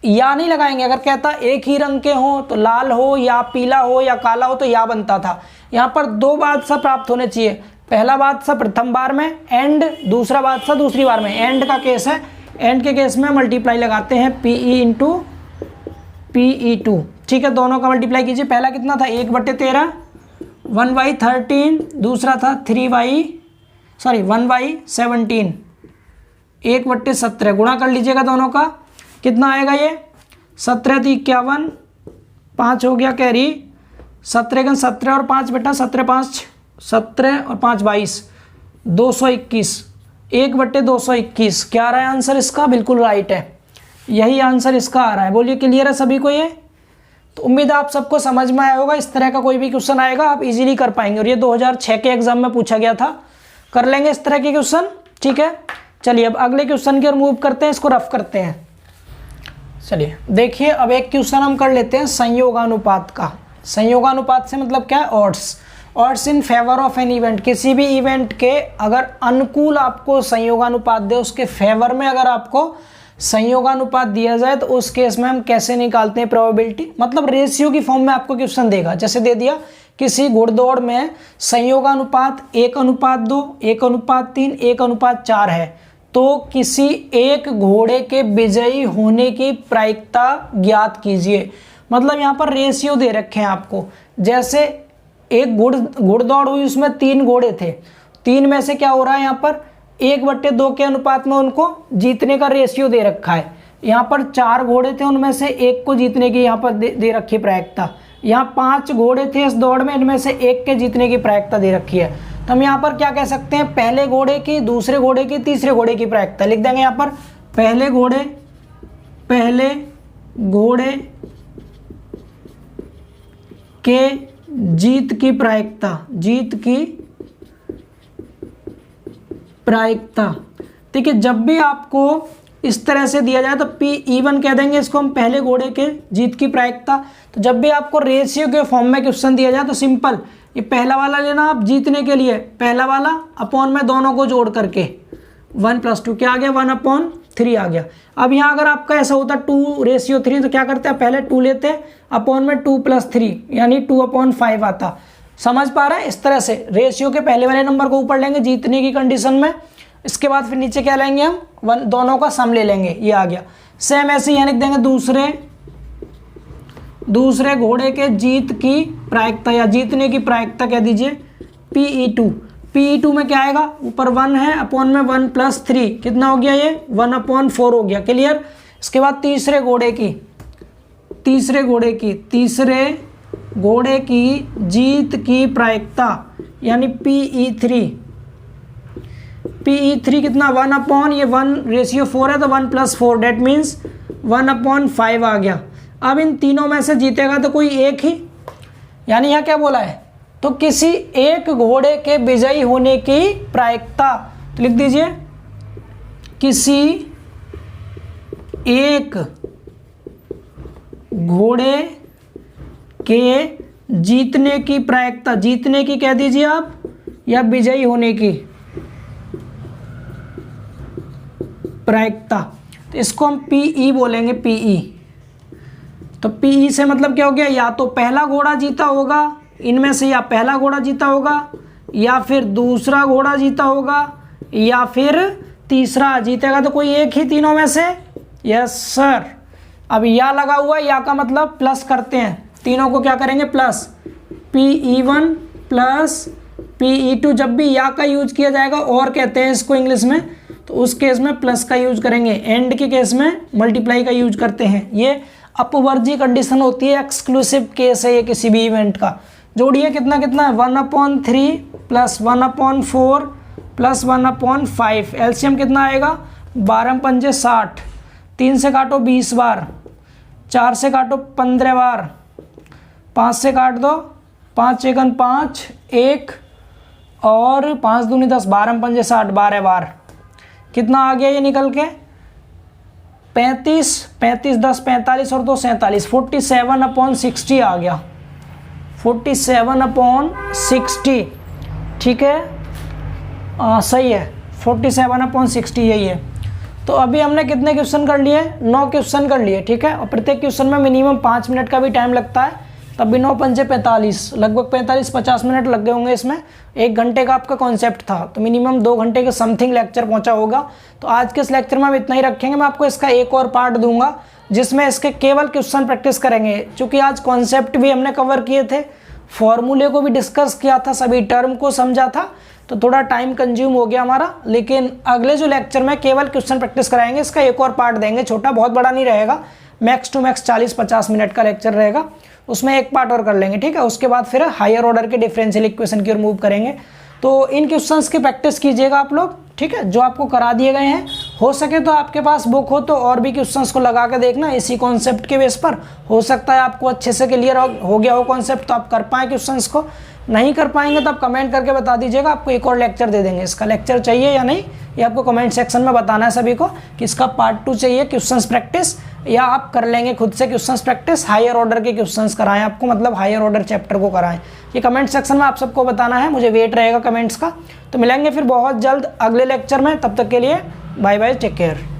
या नहीं लगाएंगे, अगर कहता एक ही रंग के हो तो लाल हो या पीला हो या काला हो तो या बनता था। यहाँ पर दो बादशाह प्राप्त होने चाहिए, पहला बादशाह प्रथम बार में एंड दूसरा बादशाह दूसरी बार में, एंड का केस है, एंड के केस में मल्टीप्लाई लगाते हैं PE इंटू PE2, ठीक है। दोनों का मल्टीप्लाई कीजिए, पहला कितना था 1/13, 1/13, दूसरा था 1/17, 1/17, गुणा कर लीजिएगा दोनों का, कितना आएगा ये 17 × 51, 5 हो गया कैरी, 17 और 5 बेटा, 17 और 5 22, 221, 1/221, क्या आ रहा है आंसर इसका, बिल्कुल राइट है, यही आंसर इसका आ रहा है। बोलिए क्लियर है सभी को ये, तो उम्मीद है आप सबको समझ में आया होगा। इस तरह का कोई भी क्वेश्चन आएगा आप इजीली कर पाएंगे, और ये 2006 के एग्जाम में पूछा गया था, कर लेंगे इस तरह के क्वेश्चन, ठीक है। चलिए अब अगले क्वेश्चन की ओर मूव करते हैं, इसको रफ करते हैं। चलिए देखिए, अब एक क्वेश्चन हम कर लेते हैं संयोगानुपात का। संयोगानुपात से मतलब क्या है, odds in favour of an event, किसी भी इवेंट के अगर अनुकूल आपको संयोगानुपात दे, उसके फेवर में अगर आपको संयोगानुपात दिया जाए तो उस केस में हम कैसे निकालते हैं प्रोबेबिलिटी, मतलब रेशियो की फॉर्म में आपको क्वेश्चन देगा। जैसे दे दिया किसी घुड़दौड़ में संयोगानुपात 1:2, 1:3, 1:4 है, तो किसी एक घोड़े के विजयी होने की प्रायिकता ज्ञात कीजिए। मतलब यहाँ पर रेशियो दे रखे हैं आपको, जैसे एक घुड़दौड़ हुई, उसमें 3 घोड़े थे, 3 में से क्या हो रहा है यहाँ पर 1/2 के अनुपात में उनको जीतने का रेशियो दे रखा है। यहाँ पर 4 घोड़े थे, उनमें से एक को जीतने की यहाँ पर दे रखी प्रायिकता। यहाँ 5 घोड़े थे इस दौड़ में, इनमें से एक के जीतने की प्रायिकता दे रखी है। तो हम यहाँ पर क्या कह सकते हैं, पहले घोड़े की, दूसरे घोड़े की, तीसरे घोड़े की प्रायिकता लिख देंगे। यहाँ पर पहले घोड़े के जीत की प्रायिकता, ठीक है। जब भी आपको इस तरह से दिया जाए तो PE1 कह देंगे इसको हम, पहले घोड़े के जीत की प्रायिकता। तो जब भी आपको रेशियो के फॉर्म में क्वेश्चन दिया जाए तो सिंपल ये पहला वाला लेना आप जीतने के लिए, पहला वाला अपॉन में दोनों को जोड़ करके 1 + 2 क्या आ गया, 1/3 आ गया। अब यहाँ अगर आपका ऐसा होता 2:3 तो क्या करते हैं, पहले 2 लेते, अपॉन में 2 + 3 यानी 2/5 आता। समझ पा रहे हैं, इस तरह से रेशियो के पहले वाले नंबर को ऊपर लेंगे जीतने की कंडीशन में, इसके बाद फिर नीचे क्या लेंगे हम, दोनों का सम ले लेंगे, ये आ गया। सेम ऐसे ही लिख देंगे दूसरे घोड़े के जीत की प्रायिकता या जीतने की प्रायिकता कह दीजिए PE2 में क्या आएगा, ऊपर 1 है, अपॉन में 1 + 3 कितना हो गया, ये 1/4 हो गया, क्लियर। इसके बाद तीसरे घोड़े की जीत की प्रायिकता यानी PE3 कितना 1/4 है तो 1 + 4 डेट मीन्स 1/5 आ गया। अब इन तीनों में से जीतेगा तो कोई एक ही, यानी यहाँ क्या बोला है, तो किसी एक घोड़े के विजयी होने की प्रायिकता, तो लिख दीजिए किसी एक घोड़े के जीतने की प्रायिकता, जीतने की कह दीजिए आप या विजयी होने की प्रायिकता, तो इसको हम PE बोलेंगे, PE। तो PE से मतलब क्या हो गया, या तो पहला घोड़ा जीता होगा इनमें से, या पहला घोड़ा जीता होगा या फिर दूसरा घोड़ा जीता होगा या फिर तीसरा जीतेगा, तो कोई एक ही तीनों में से। Yes sir. अब या लगा हुआ है, या का मतलब प्लस करते हैं, तीनों को क्या करेंगे प्लस, PE1 प्लस PE2, जब भी या का यूज किया जाएगा और कहते हैं इसको इंग्लिश में, तो उस केस में प्लस का यूज करेंगे, एंड के केस में मल्टीप्लाई का यूज करते हैं। ये अपवर्जी कंडीशन होती है, एक्सक्लूसिव केस है ये किसी भी इवेंट का। जोड़िए कितना कितना है, 1/3 प्लस 1/4 प्लस 1/5, एलसीएम कितना आएगा 12 पंजे 60, 3 से काटो 20 बार, 4 से काटो 15 बार, 5 से काट दो 5 एकन 5 1 और 5 दूनी 10, 12 पंजे 60, 12 बार। कितना आ गया ये निकल के 35, 35 10 45 और 2 47, 47/60 आ गया, 47/60। ठीक है, सही है, 47/60 यही है। तो अभी हमने कितने क्वेश्चन कर लिए, 9 क्वेश्चन कर लिए। ठीक है, और प्रत्येक क्वेश्चन में मिनिमम 5 मिनट का भी टाइम लगता है, तब भी 9 पंजे 45, लगभग 45-50 मिनट लग गए होंगे इसमें। 1 घंटे का आपका कॉन्सेप्ट था, तो मिनिमम 2 घंटे के समथिंग लेक्चर पहुंचा होगा। तो आज के इस लेक्चर में हम इतना ही रखेंगे। मैं आपको इसका एक और पार्ट दूंगा जिसमें इसके केवल क्वेश्चन प्रैक्टिस करेंगे, क्योंकि आज कॉन्सेप्ट भी हमने कवर किए थे, फॉर्मूले को भी डिस्कस किया था, सभी टर्म को समझा था, तो थोड़ा टाइम कंज्यूम हो गया हमारा। लेकिन अगले जो लेक्चर में केवल क्वेश्चन प्रैक्टिस कराएंगे, इसका एक और पार्ट देंगे, छोटा, बहुत बड़ा नहीं रहेगा, मैक्स टू मैक्स 40-50 मिनट का लेक्चर रहेगा, उसमें एक पार्ट और कर लेंगे। ठीक है, उसके बाद फिर हायर ऑर्डर के डिफरेंशियल इक्वेशन की ओर मूव करेंगे। तो इन क्वेश्चंस की प्रैक्टिस कीजिएगा आप लोग। ठीक है, जो आपको करा दिए गए हैं, हो सके तो आपके पास बुक हो तो और भी क्वेश्चंस को लगा के देखना इसी कॉन्सेप्ट के बेस पर। हो सकता है आपको अच्छे से क्लियर हो गया हो कॉन्सेप्ट, तो आप कर पाएँ क्वेश्चंस को। नहीं कर पाएंगे तो आप कमेंट करके बता दीजिएगा, आपको एक और लेक्चर दे देंगे। इसका लेक्चर चाहिए या नहीं, ये आपको कमेंट सेक्शन में बताना है सभी को कि इसका पार्ट 2 चाहिए क्वेश्चंस प्रैक्टिस, या आप कर लेंगे खुद से क्वेश्चंस प्रैक्टिस, हायर ऑर्डर के क्वेश्चंस कराएं आपको, मतलब हायर ऑर्डर चैप्टर को कराएं। ये कमेंट सेक्शन में आप सबको बताना है, मुझे वेट रहेगा कमेंट्स का। तो मिलेंगे फिर बहुत जल्द अगले लेक्चर में, तब तक के लिए बाय बाय, टेक केयर।